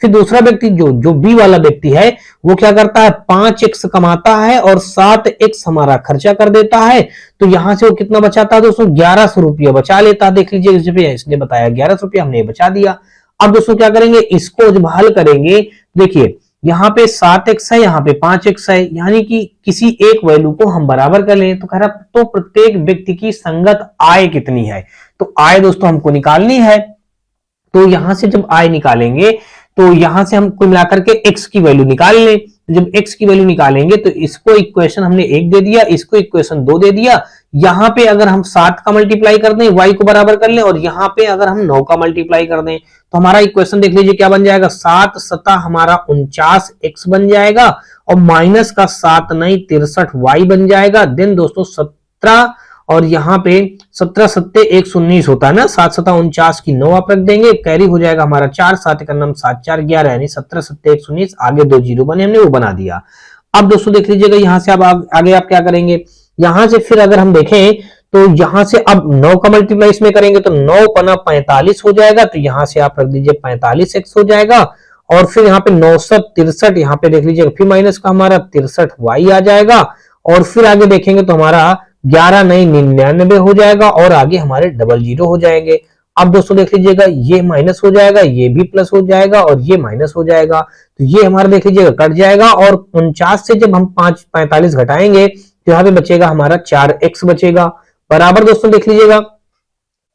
फिर दूसरा व्यक्ति जो बी वाला व्यक्ति है वो क्या करता है 5x कमाता है और 7x हमारा खर्चा कर देता है, तो यहां से वो कितना बचाता है दोस्तों 1100 रुपया बचा लेता है। देख लीजिए इसने बताया 1100 रुपया हमने बचा दिया। अब दोस्तों क्या करेंगे, इसको जब हल करेंगे देखिए यहाँ पे 7x है यहाँ पे 5x है, यानी कि किसी एक वैल्यू को हम बराबर कर लें तो कह रहा तो प्रत्येक व्यक्ति की संगत आय कितनी है, तो आय दोस्तों हमको निकालनी है। तो यहां से जब आय निकालेंगे तो यहां से हम कुल मिलाकर के x की वैल्यू निकाल लें। जब x की वैल्यू निकालेंगे तो इसको इक्वेशन हमने 1 दे दिया, इसको इक्वेशन 2 दे दिया। यहाँ पे अगर हम 7 का मल्टीप्लाई कर दें y को बराबर कर लें और यहाँ पे अगर हम 9 का मल्टीप्लाई कर दें तो हमारा इक्वेशन देख लीजिए क्या बन जाएगा, 7 सता हमारा 49x बन जाएगा और माइनस का 7 9 63y बन जाएगा। देन दोस्तों 17 और यहाँ पे 17 सत्ते 119 होता है ना, 7 सता 49 की 9 आप रख देंगे, कैरी हो जाएगा हमारा 4 7 का नाम 7 4 11 यानी 17 सत्ते 119, आगे 2 जीरो बने हमने वो बना दिया। अब दोस्तों देख लीजिएगा यहाँ से अब आगे आप क्या करेंगे, यहाँ से फिर अगर हम देखें तो यहाँ से अब 9 का मल्टीप्लाई इसमें करेंगे तो 9 पना 45 हो जाएगा, तो यहाँ से आप रख दीजिए 45x हो जाएगा और फिर यहाँ पे 963, यहाँ पे देख लीजिएगा फिर माइनस का हमारा 63y आ जाएगा, और फिर आगे देखेंगे तो हमारा 11 नहीं 99 हो जाएगा, और आगे हमारे 00 हो जाएंगे। अब दोस्तों देख लीजिएगा ये माइनस हो जाएगा, ये भी प्लस हो जाएगा, और ये माइनस हो जाएगा, तो ये हमारा देख लीजिएगा कट जाएगा, और 49 से जब हम 45 घटाएंगे तो यहाँ पे बचेगा हमारा 4x बचेगा, बराबर दोस्तों देख लीजिएगा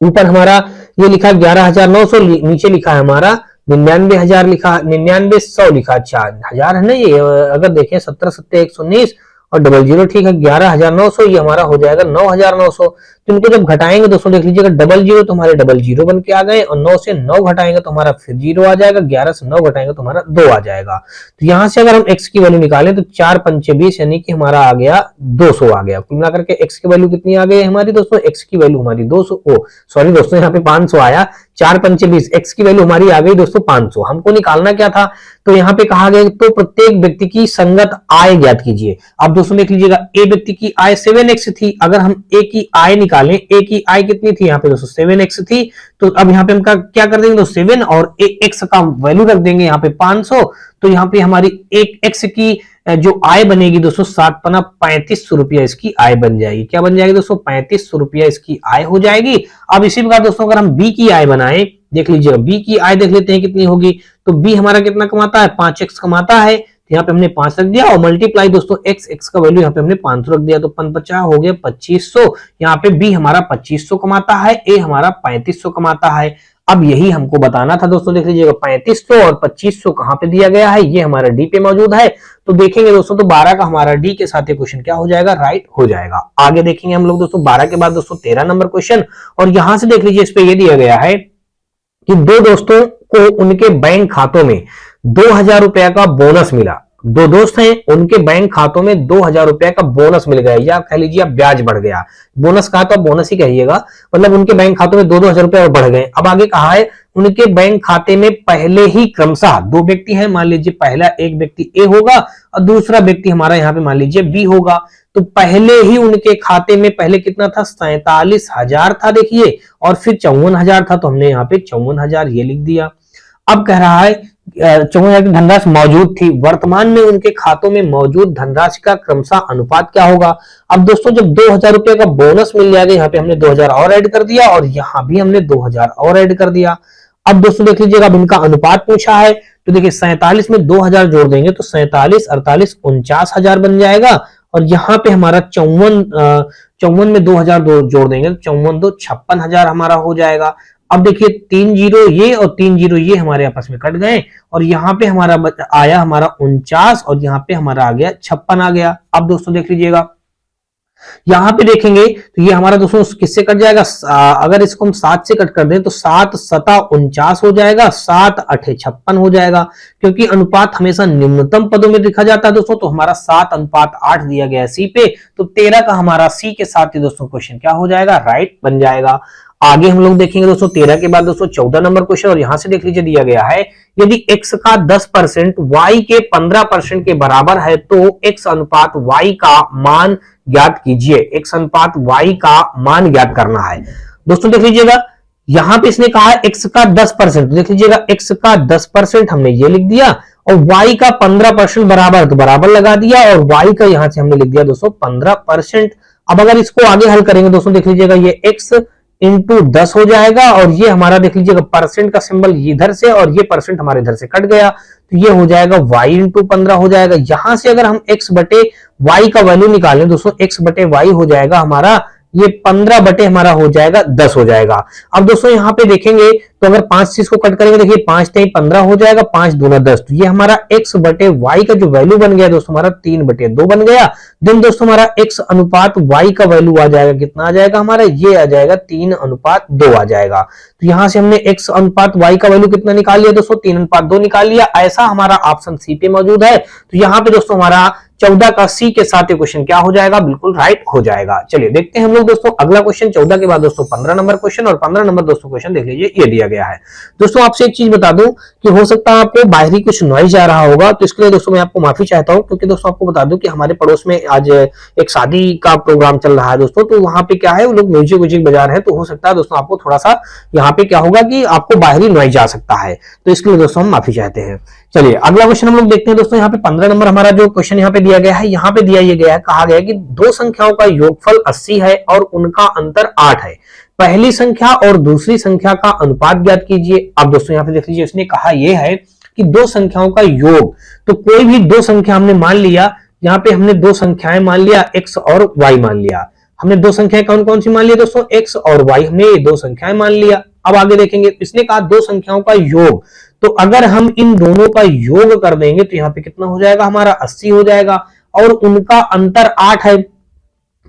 ऊपर हमारा ये लिखा 11,900, नीचे लिखा है हमारा 99,000 लिखा, 99,100 लिखा, 4,000 है ना ये, अगर देखें 17 सत्ते 119 और 00 ठीक है 11,900, ये हमारा हो जाएगा 9,900। तो इनको जब घटाएंगे दोस्तों देख लीजिएगा 00 तो हमारे 00 बन के आ गए, और 9 से 9 घटाएंगे तो हमारा फिर 0 आ जाएगा, 11 से 9 घटाएंगे तो हमारा 2 आ जाएगा। तो यहां से अगर हम x की वैल्यू निकालें तो 4 पंचे 20 यानी कि हमारा आ गया 200 आ गया। कुल मिलाकर के x की वैल्यू कितनी आ गई हमारी दोस्तों, x की वैल्यू हमारी 200, सॉरी दोस्तों यहाँ पे 500 आया, 4 पंचे 20, x की वैल्यू हमारी आ गई दोस्तों 500। हमको निकालना क्या था, तो यहाँ पे कहा गया तो प्रत्येक व्यक्ति की संगत आय ज्ञात कीजिए। अब दोस्तों देख लीजिएगा ए व्यक्ति की आय 7x थी, अगर हम ए की आय निकालें, ए की आय कितनी थी यहाँ पे दोस्तों 7x थी, तो अब यहाँ पे हम क्या कर देंगे दोस्तों 7 और x का वैल्यू रख देंगे यहाँ पे 500, तो यहाँ पे हमारी एक x की जो आय बनेगी दोस्तों 7 पना 3500 रुपया इसकी आय बन जाएगी। क्या बन जाएगी दोस्तों 3500 रुपया इसकी आय हो जाएगी। अब इसी प्रकार दोस्तों अगर हम बी की आय बनाएं, देख लीजिएगा बी की आय देख लेते हैं कितनी होगी, तो बी हमारा कितना कमाता है 5x कमाता है, तो यहाँ पे हमने 5 रख दिया, और मल्टीप्लाई दोस्तों x का वैल्यू यहाँ पे हमने 500 रख दिया, तो 5 हो गया 2500, यहाँ पे बी हमारा 2500 कमाता है, ए हमारा 3500 कमाता है। अब यही हमको बताना था दोस्तों, देख लीजिएगा 3500 और 2500 कहां पे दिया गया है, ये हमारा डी पे मौजूद है, तो देखेंगे दोस्तों तो 12 का हमारा डी के साथ क्वेश्चन क्या हो जाएगा, राइट हो जाएगा। आगे देखेंगे हम लोग दोस्तों 12 के बाद दोस्तों 13 नंबर क्वेश्चन, और यहां से देख लीजिए इस पे ये दिया गया है कि दो दोस्तों को उनके बैंक खातों में 2,000 रुपया का बोनस मिला। दो दोस्त हैं, उनके बैंक खातों में 2,000 रुपया का बोनस मिल गया, या कह लीजिए ब्याज बढ़ गया, बोनस कहा तो बोनस ही कहिएगा, मतलब उनके बैंक खातों में 2,000 रुपया बढ़ गए। अब आगे कहा है उनके बैंक खाते में पहले ही क्रमशः दो व्यक्ति हैं, मान लीजिए पहला एक व्यक्ति ए होगा और दूसरा व्यक्ति हमारा यहाँ पे मान लीजिए बी होगा, तो पहले ही उनके खाते में पहले कितना था 47,000 था देखिए, और फिर 54,000 था, तो हमने यहाँ पे 54,000 ये लिख दिया। अब कह रहा है 54,000 की धनराशि मौजूद थी, वर्तमान में उनके खातों में मौजूद धनराशि का क्रमशः अनुपात क्या होगा। अब दोस्तों जब 2,000 रुपए का बोनस मिल जाएगा, यहाँ पे हमने 2,000 और ऐड कर दिया, और यहाँ भी हमने 2,000 और ऐड कर दिया। अब दोस्तों देख लीजिएगा अब इनका अनुपात पूछा है, तो देखिए 47 में 2,000 जोड़ देंगे तो 47, 48, 49,000 बन जाएगा, और यहाँ पे हमारा 54 में 2,000 जोड़ देंगे तो 54 2 56,000 हमारा हो जाएगा। अब देखिए 3 जीरो ये और 3 जीरो ये हमारे आपस में कट गए, और यहाँ पे हमारा आया हमारा 49, और यहाँ पे हमारा आ गया 56 आ गया। अब दोस्तों देख लीजिएगा यहाँ पे देखेंगे तो ये हमारा दोस्तों किससे कट जाएगा, अगर इसको हम 7 से कट कर दें तो 7 7 49 हो जाएगा, 7 8 56 हो जाएगा, क्योंकि अनुपात हमेशा निम्नतम पदों में लिखा जाता है दोस्तों, तो हमारा 7:8 दिया गया है सी पे, तो 13 का हमारा सी के साथ ही दोस्तों क्वेश्चन क्या हो जाएगा, राइट बन जाएगा। आगे हम लोग देखेंगे दोस्तों 13 के बाद दोस्तों 14 नंबर क्वेश्चन, और यहां से देख लीजिए दिया गया है यदि x का 10% y के 15% के बराबर है तो x अनुपात y का मान ज्ञात कीजिए। x अनुपात y का मान ज्ञात करना है दोस्तों। देख लीजिएगा यहां पे इसने कहा है x का 10%, देख लीजिएगा x का 10% हमने ये लिख दिया, और y का 15% बराबर तो बराबर लगा दिया, और y का यहां से हमने लिख दिया दोस्तों 15%। अब अगर इसको आगे हल करेंगे दोस्तों देख लीजिएगा ये x इंटू 10 हो जाएगा, और ये हमारा देख लीजिएगा परसेंट का सिंबल इधर से और ये परसेंट हमारे इधर से कट गया, तो ये हो जाएगा y इंटू 15 हो जाएगा। यहां से अगर हम x बटे y का वैल्यू निकालें दोस्तों, x बटे y हो जाएगा हमारा ये 15 बटे हमारा हो जाएगा 10 हो जाएगा। अब दोस्तों यहाँ पे देखेंगे तो अगर 5 से इसको कट करेंगे देखिए 5 3 15 हो जाएगा, 5 दूना 10, तो ये हमारा x बटे y का जो वैल्यू बन गया दोस्तों हमारा 3 बटे 2 बन गया। देन दोस्तों हमारा x अनुपात y का वैल्यू आ जाएगा, कितना आ जाएगा हमारा, ये आ जाएगा 3:2 आ जाएगा। तो यहां से हमने x अनुपात y का वैल्यू कितना निकाल लिया दोस्तों, 3:2 निकाल लिया। ऐसा हमारा ऑप्शन सी पे मौजूद है, तो यहाँ पे दोस्तों हमारा 14 का सी के साथ ये क्वेश्चन क्या हो जाएगा, बिल्कुल राइट हो जाएगा। चलिए देखते हैं हम लोग दोस्तों अगला क्वेश्चन 14 के बाद दोस्तों 15 नंबर क्वेश्चन, और 15 नंबर दोस्तों क्वेश्चन देख लीजिए ये दिया गया है। दोस्तों आपसे एक चीज बता दूं कि हो सकता है आपको बाहरी कुछ नॉइज आ रहा होगा, तो इसके लिए दोस्तों मैं आपको माफी चाहता हूं, क्योंकि दोस्तों आपको बता दूं कि हमारे पड़ोस में आज एक शादी का प्रोग्राम चल रहा है दोस्तों, तो वहां पे क्या है वो लोग म्यूजिक व्यूजिक बजा रहे हैं, तो हो सकता है दोस्तों आपको थोड़ा सा यहाँ पे क्या होगा कि आपको बाहरी नॉइज आ सकता है, तो इसके लिए दोस्तों हम माफी चाहते हैं। चलिए अगला क्वेश्चन हम लोग देखते हैं दोस्तों। यहाँ पे 15 नंबर हमारा जो क्वेश्चन यहाँ पे दिया गया है, यहाँ पे दिया ये गया है, कहा गया है कि दो संख्याओं का योगफल 80 है और उनका अंतर 8 है। पहली संख्या और दूसरी संख्या का अनुपात ज्ञात कीजिए। अब दोस्तों यहाँ पे देख लीजिए, इसने कहा यह है कि दो संख्याओं का योग, तो कोई भी दो संख्या हमने मान लिया, यहाँ पे हमने दो संख्याएं मान लिया, x और y मान लिया। हमने दो संख्याएं कौन कौन सी मान लिया दोस्तों, x और y, हमने ये दो संख्याएं मान लिया। अब आगे देखेंगे, इसने कहा दो संख्याओं का योग, तो अगर हम इन दोनों का योग कर देंगे तो यहाँ पे कितना हो जाएगा हमारा 80 हो जाएगा, और उनका अंतर 8 है।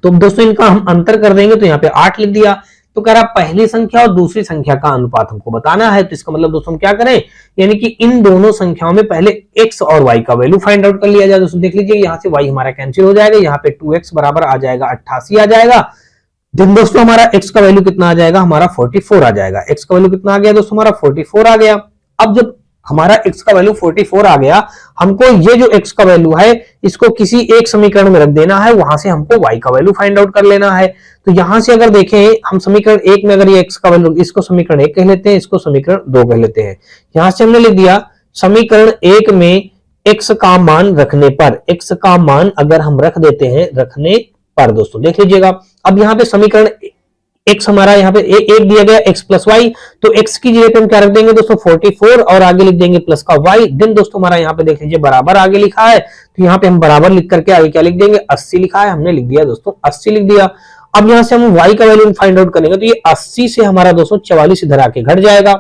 तो दोस्तों इनका हम अंतर कर देंगे तो यहाँ पे 8 लिख दिया। तो कह रहा पहली संख्या और दूसरी संख्या का अनुपात हमको बताना है। तो इसका मतलब दोस्तों हम क्या करें, यानी कि इन दोनों संख्याओं में पहले x और y का वैल्यू फाइंड आउट कर लिया जाए। दोस्तों देख लीजिए, यहाँ से y हमारा कैंसिल हो जाएगा, यहाँ पे 2x बराबर आ जाएगा 88 आ जाएगा। दिन दोस्तों हमारा x का वैल्यू कितना आ जाएगा, हमारा 44 आ जाएगा। x का वैल्यू कितना आ गया दोस्तों, हमारा 44 आ गया। अब जब हमारा x का वैल्यू 44 आ गया, हमको ये जो x का वैल्यू है इसको किसी एक समीकरण में रख देना है, वहां से हमको y का वैल्यू फाइंड आउट कर लेना है। तो यहां से अगर देखें हम समीकरण 1 में, अगर ये x का वैल्यू, इसको समीकरण 1 कह लेते हैं, इसको समीकरण 2 कह लेते हैं। यहां से हमने लिख दिया समीकरण 1 में x का मान रखने पर, x का मान अगर हम रख देते हैं रखने पर, दोस्तों देख लीजिएगा। अब यहाँ पे समीकरण x हमारा यहाँ पे एक दिया गया x प्लस वाई, तो x की जगह पे हम क्या रख देंगे दोस्तों 44, और आगे लिख देंगे प्लस का y। देन दोस्तों हमारा यहाँ पे देख लीजिए बराबर आगे लिखा है, तो यहाँ पे हम बराबर लिख करके आगे क्या लिख देंगे 80 लिखा है, हमने लिख दिया दोस्तों 80 लिख दिया। अब यहाँ से हम y का वैल्यू फाइंड आउट करेंगे, तो ये 80 से हमारा दोस्तों 44 इधर आके घट जाएगा।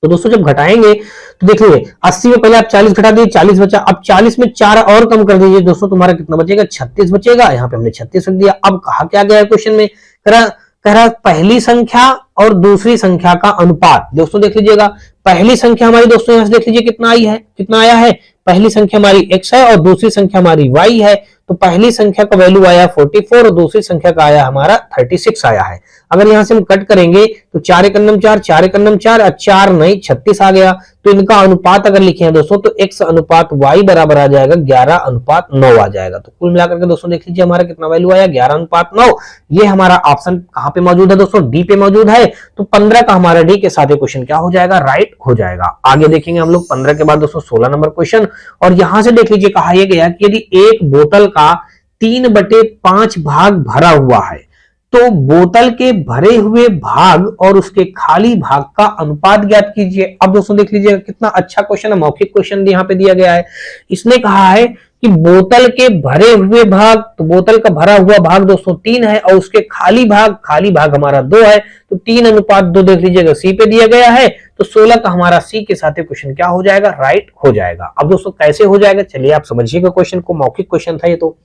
तो दोस्तों जब घटाएंगे तो देख लीजिए 80 में पहले आप 40 घटा दीजिए, 40 बचा। अब 40 में 4 और कम कर दीजिए दोस्तों, तुम्हारा कितना बचेगा 36 बचेगा। यहाँ पे हमने 36 रख दिया। अब कहा क्या गया है क्वेश्चन में, कह रहा पहली संख्या और दूसरी संख्या का अनुपात। दोस्तों देख लीजिएगा, पहली संख्या हमारी दोस्तों यहां से देख लीजिए कितना आई है, कितना आया है, पहली संख्या हमारी x है और दूसरी संख्या हमारी y है। तो पहली संख्या का वैल्यू आया 44 और दूसरी संख्या का आया हमारा 36 आया है। अगर यहां से हम कट करेंगे तो 4 एकन्नम 4, 4 एकन्नम 4, 4 नहीं 36 आ गया। तो इनका अनुपात अगर लिखे हैं दोस्तों तो x अनुपात y बराबर आ जाएगा 11 अनुपात 9 आ जाएगा। तो कुल मिलाकर के दोस्तों देख लीजिए हमारा कितना वैल्यू आया 11 अनुपात 9। ये हमारा ऑप्शन कहां पे मौजूद है दोस्तों, डी पे मौजूद है। तो 15 का हमारा डी के साथ क्वेश्चन क्या हो जाएगा, राइट हो जाएगा। आगे देखेंगे हम लोग 15 के बाद दोस्तों 16 नंबर क्वेश्चन, और यहां से देख लीजिए कहा यह गया कि यदि एक बोतल का 3/5 भाग भरा हुआ है तो बोतल के भरे हुए भाग और उसके खाली भाग का अनुपात ज्ञात कीजिए। अब दोस्तों देख लीजिए कितना अच्छा क्वेश्चन है, मौखिक क्वेश्चन यहाँ पे दिया गया है। इसने कहा है कि बोतल के भरे हुए भाग, तो बोतल का भरा हुआ भाग दोस्तों 3 है और उसके खाली भाग हमारा 2 है। तो 3 अनुपात 2 देख लीजिएगा सी पे दिया गया है। तो 16 का हमारा सी के साथ क्वेश्चन क्या हो जाएगा, राइट हो जाएगा। अब दोस्तों कैसे हो जाएगा, चलिए आप समझिएगा क्वेश्चन को, मौखिक क्वेश्चन था ये। तो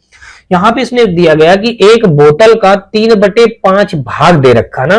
यहां पे इसने दिया गया कि एक बोतल का 3/5 भाग दे रखा ना,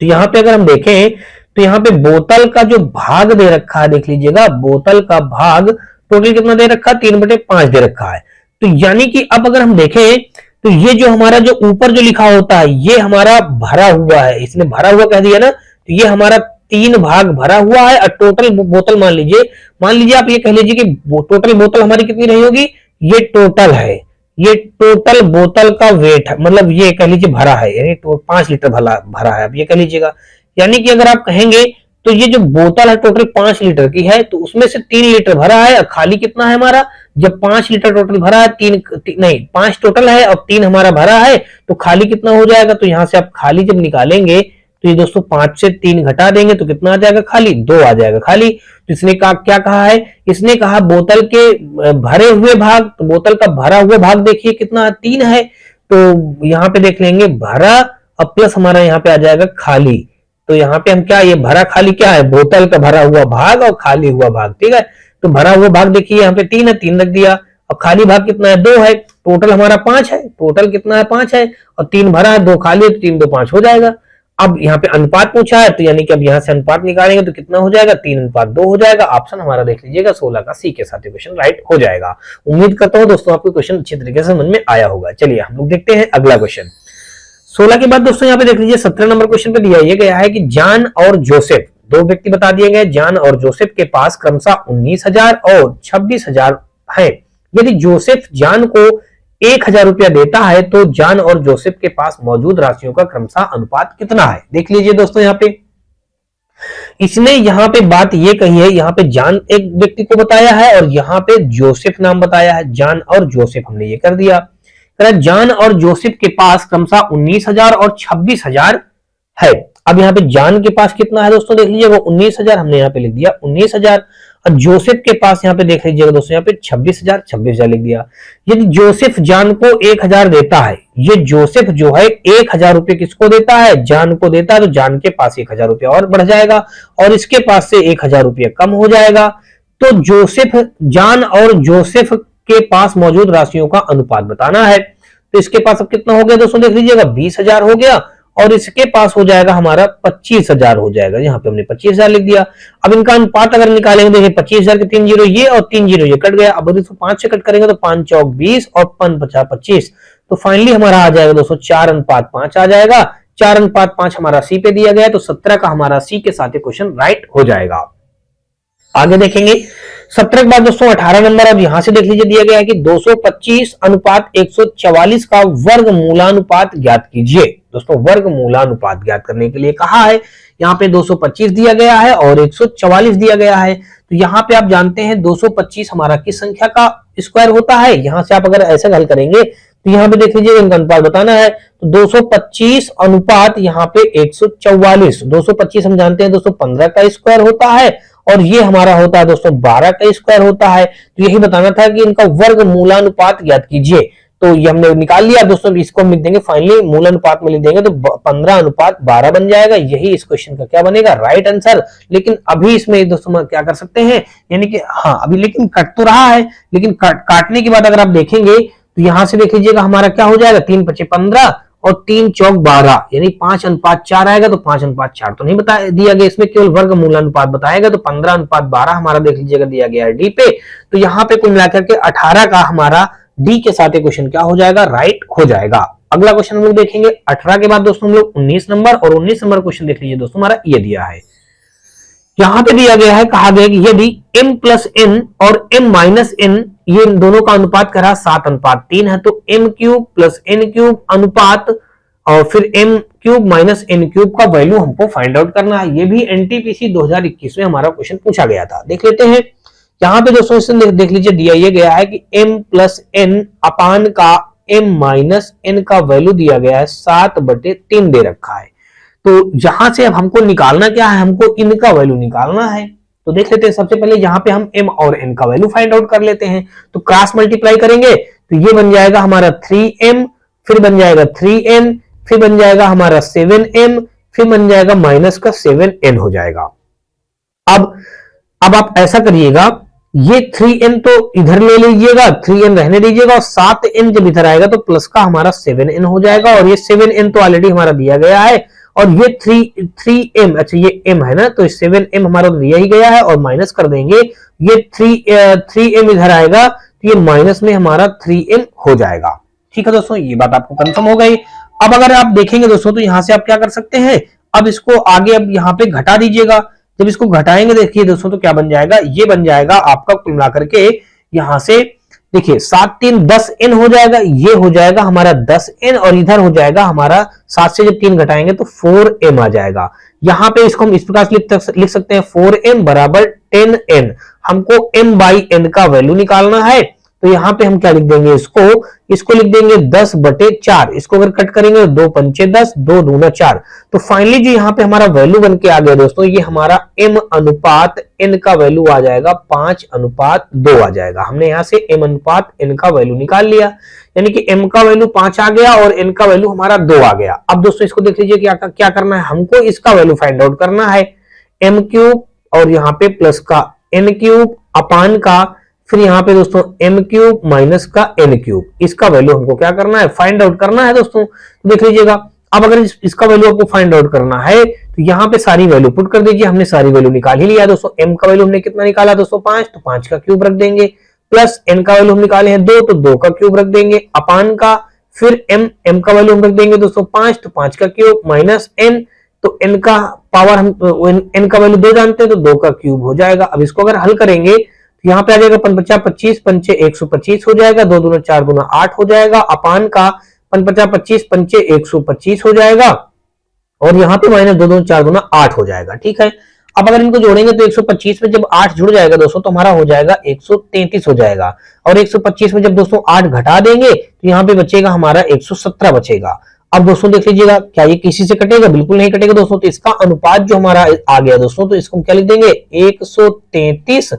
तो यहां पे अगर हम देखें तो यहाँ पे बोतल का जो भाग दे रखा है, देख लीजिएगा बोतल का भाग टोटल कितना दे रखा है 3/5 दे रखा है। तो यानी कि अब अगर हम देखें तो ये जो हमारा जो ऊपर जो लिखा होता है ये हमारा भरा हुआ है, इसने भरा हुआ कह दिया ना, तो ये हमारा 3 भाग भरा हुआ है और टोटल बोतल मान लीजिए आप ये कह लीजिए कि टोटल बोतल हमारी कितनी रही होगी, ये टोटल है, ये टोटल बोतल का वेट है, मतलब ये कह लीजिए भरा है, यानी 5 लीटर भरा है। अब ये कह लीजिएगा, यानी कि अगर आप कहेंगे तो ये जो बोतल है टोटल 5 लीटर की है, तो उसमें से 3 लीटर भरा है और खाली कितना है हमारा, जब 5 लीटर टोटल भरा है, 5 टोटल है और 3 हमारा भरा है, तो खाली कितना हो जाएगा। तो यहां से आप खाली जब निकालेंगे तो ये दोस्तों 5 से 3 घटा देंगे तो कितना आ जाएगा, खाली 2 आ जाएगा खाली। तो इसने कहा क्या कहा है, इसने कहा बोतल के भरे हुए भाग, तो बोतल का भरा हुआ भाग देखिए कितना 3 है, तो यहाँ पे देख लेंगे भरा और प्लस हमारा यहाँ पे आ जाएगा खाली। तो यहाँ पे हम क्या, ये भरा खाली क्या है, बोतल का भरा हुआ भाग और खाली हुआ भाग, ठीक है। तो भरा हुआ भाग देखिए यहाँ पे 3 है, 3 रख दिया, और खाली भाग कितना है 2 है, टोटल हमारा 5 है, टोटल कितना है 5 है, और 3 भरा है 2 खाली है, तो 3 2 5 हो जाएगा। अब यहाँ पे अनुपात पूछा है, तो यानी कि अब यहाँ से अनुपात निकालेंगे तो कितना हो जाएगा, 3 अनुपात 2 हो जाएगा। ऑप्शन हमारा देख लीजिएगा 16 का सी के साथ क्वेश्चन राइट हो जाएगा। उम्मीद करता हूं दोस्तों आपको क्वेश्चन अच्छी तरीके से समझ में आया होगा। चलिए हम लोग देखते हैं अगला क्वेश्चन 16 के बाद दोस्तों यहाँ पे देख लीजिए 17 नंबर क्वेश्चन पे दिया ये गया है कि जान और जोसेफ, 2 व्यक्ति बता दिए गए, जान और जोसेफ के पास क्रमशः 19,000 और 26,000 है। यदि जोसेफ जान को 1,000 रुपया देता है तो जान और जोसेफ के पास मौजूद राशियों का क्रमशः अनुपात कितना है। देख लीजिए दोस्तों यहाँ पे इसने यहाँ पे बात ये कही है, यहाँ पे जान एक व्यक्ति को बताया है और यहाँ पे जोसेफ नाम बताया है, जान और जोसेफ हमने ये कर दिया। जान और जोसेफ के पास क्रमशः 19,000 और 26,000 है। अब यहाँ पे जान के पास कितना है दोस्तों, देख लीजिएगा 19,000 हमने यहाँ पे लिख दिया 19,000, और जोसेफ के पास यहाँ पे देख लीजिएगा दोस्तों यहाँ पे 26,000 लिख दिया। यदि जोसेफ जान को 1,000 देता है, ये जोसेफ जो है 1,000 रुपए किसको देता है, जान को देता है, तो जान के पास 1,000 रुपया और बढ़ जाएगा और इसके पास से 1,000 रुपया कम हो जाएगा। तो जोसेफ, जान और जोसेफ के पास मौजूद राशियों का अनुपात बताना है। तो इसके पास अब कितना हो गया दोस्तों, देख लीजिएगा 20,000 हो गया और इसके पास हो जाएगा हमारा 25,000 हो जाएगा। यहाँ पे हमने 25,000 लिख दिया। अब इनका अनुपात अगर निकालेंगे, देखिए 25,000 के 3 जीरो ये और 3 जीरो ये कट गया। अब इसको 5 से कट करेंगे तो 5 चौक 20 और 5 50 25, तो फाइनली हमारा आ जाएगा दोस्तों 4:5 आ जाएगा। 4:5 हमारा सी पे दिया गया है, तो 17 का हमारा सी के साथ क्वेश्चन राइट हो जाएगा। आगे देखेंगे 17 के बाद दोस्तों 18 नंबर। अब यहां से देख लीजिए दिया गया है कि 225 अनुपात 144 का वर्ग मूलानुपात ज्ञात कीजिए। दोस्तों वर्ग मूलानुपात ज्ञात करने के लिए कहा है, यहाँ पे 225 दिया गया है और 144 दिया गया है। तो यहाँ पे आप जानते हैं 225 हमारा किस संख्या का स्क्वायर होता है। यहां से आप अगर ऐसा हल करेंगे तो यहाँ पे देख लीजिए इनका अनुपात बताना है, तो 225 अनुपात यहाँ पे 144। 225 हम जानते हैं दोस्तों 15 का स्क्वायर होता है और ये हमारा होता है दोस्तों 12 का स्क्वायर होता है। तो यही बताना था कि इनका वर्ग मूलानुपात ज्ञात कीजिए। तो ये हमने निकाल लिया दोस्तों, इसको हम लिख देंगे फाइनली मूलानुपात में लिख देंगे तो 15:12 बन जाएगा। यही इस क्वेश्चन का क्या बनेगा, राइट आंसर। लेकिन अभी इसमें दोस्तों क्या कर सकते हैं, यानी कि हाँ अभी लेकिन कट तो रहा है, लेकिन काटने के बाद अगर आप देखेंगे तो यहां से देख लीजिएगा हमारा क्या हो जाएगा, 3 × 5 = 15 और 3 चौक 12, यानी 5:4 आएगा। तो 5:4 तो नहीं बता दिया गया, इसमें केवल वर्ग मूलानुपात बताएगा। तो 15:12 हमारा देख लीजिएगा दिया गया है डी पे। तो यहाँ पे कुल मिलाकर के 18 का हमारा डी के साथ क्वेश्चन क्या हो जाएगा, राइट हो जाएगा। अगला क्वेश्चन हम लोग देखेंगे 18 के बाद दोस्तों हम लोग 19 नंबर, और 19 नंबर क्वेश्चन देख लीजिए दोस्तों हमारा ये दिया है। यहां पे दिया गया है, कहा गया कि यदि m + n और m - n ये दोनों का अनुपात करा 7:3 है, तो m³ + n³ अनुपात और फिर m³ - n³ का वैल्यू हमको फाइंड आउट करना है। ये भी एनटीपीसी 2021 में हमारा क्वेश्चन पूछा गया था। देख लेते हैं यहाँ पे दोस्तों देख लीजिए दिया ये गया है कि m + n अपान का m - n का वैल्यू दिया गया है 7/3 दे रखा है। तो यहां से अब हमको निकालना क्या है, हमको इनका वैल्यू निकालना है। तो देख लेते हैं, सबसे पहले यहाँ पे हम m और n का वैल्यू फाइंड आउट कर लेते हैं। तो क्रॉस मल्टीप्लाई करेंगे तो ये बन जाएगा हमारा 3m, फिर बन जाएगा 3n, फिर बन जाएगा हमारा 7m, फिर बन जाएगा माइनस का 7n हो जाएगा। अब आप ऐसा करिएगा, ये 3n तो इधर ले लीजिएगा, 3n रहने दीजिएगा, और 7n जब इधर आएगा तो प्लस का हमारा 7n हो जाएगा। और ये 7n तो ऑलरेडी हमारा दिया गया है, और ये 3m, अच्छा ये m है ना, तो 7m हमारा दिया ही गया है और माइनस कर देंगे। ये 3m इधर आएगा तो ये माइनस में हमारा 3n हो जाएगा। ठीक है दोस्तों, ये बात आपको कंफर्म हो गई। अब अगर आप देखेंगे दोस्तों तो यहां से आप क्या कर सकते हैं, अब इसको आगे अब यहाँ पे घटा दीजिएगा। जब इसको घटाएंगे देखिए दोस्तों तो क्या बन जाएगा, ये बन जाएगा आपका कुल मिलाकर के यहां से देखिए 7 3 10n हो जाएगा, ये हो जाएगा हमारा 10n, और इधर हो जाएगा हमारा 7 से जब 3 घटाएंगे तो 4m आ जाएगा। यहाँ पे इसको हम इस प्रकार से लिख सकते हैं 4m = 10n। हमको m/n का वैल्यू निकालना है। तो यहाँ पे हम क्या लिख देंगे, इसको लिख देंगे 10/4। इसको अगर कट करेंगे 2 × 5 = 10, 2 दूना 4। तो फाइनली जो यहाँ पे हमारा वैल्यू बन के आ गया दोस्तों, ये हमारा m/n का वैल्यू आ जाएगा 5:2 आ जाएगा। हमने यहाँ से m/n का वैल्यू निकाल लिया, यानी कि m का वैल्यू 5 आ गया और n का वैल्यू हमारा 2 आ गया। अब दोस्तों इसको देख लीजिए क्या करना है, हमको इसका वैल्यू फाइंड आउट करना है। m³ और यहाँ पे प्लस का n³ अपान का, फिर यहाँ पे दोस्तों m³ माइनस का n³, इसका वैल्यू हमको क्या करना है, फाइंड आउट करना है दोस्तों। तो देख लीजिएगा, अब अगर इसका वैल्यू आपको फाइंड आउट करना है तो यहाँ पे सारी वैल्यू पुट कर दीजिए। हमने सारी वैल्यू निकाल ही लिया दोस्तों। m का वैल्यू हमने कितना निकाला दोस्तों, 5, तो 5 का क्यूब रख देंगे, प्लस n का वैल्यू हम निकाले हैं 2, तो 2 का क्यूब रख देंगे, अपान का फिर m का वैल्यू हम रख देंगे दोस्तों 5, तो 5 का क्यूब माइनस n, तो n का पावर हम n का वैल्यू 2 जानते हैं तो 2 का क्यूब हो जाएगा। अब इसको अगर हल करेंगे तो यहाँ पे आ जाएगा 5 × 5 = 25, 5 × 125 हो जाएगा, 2 दूना 4 दूना 8 हो जाएगा, अपान का 5 × 5 = 25, 5 × 125 हो जाएगा, और यहाँ पे -2 दूना 4 दूना 8 हो जाएगा। ठीक है, अब अगर इनको जोड़ेंगे तो 125 में जब 8 जुड़ जाएगा दोस्तों तो हमारा हो जाएगा 133 हो जाएगा, और 125 में जब दोस्तों 8 घटा देंगे तो यहाँ पे बचेगा हमारा 117 बचेगा। अब दोस्तों देख लीजिएगा, क्या ये किसी से कटेगा? बिल्कुल नहीं कटेगा दोस्तों। तो इसका अनुपात जो हमारा आ गया दोस्तों, तो इसको हम क्या लिख देंगे? 133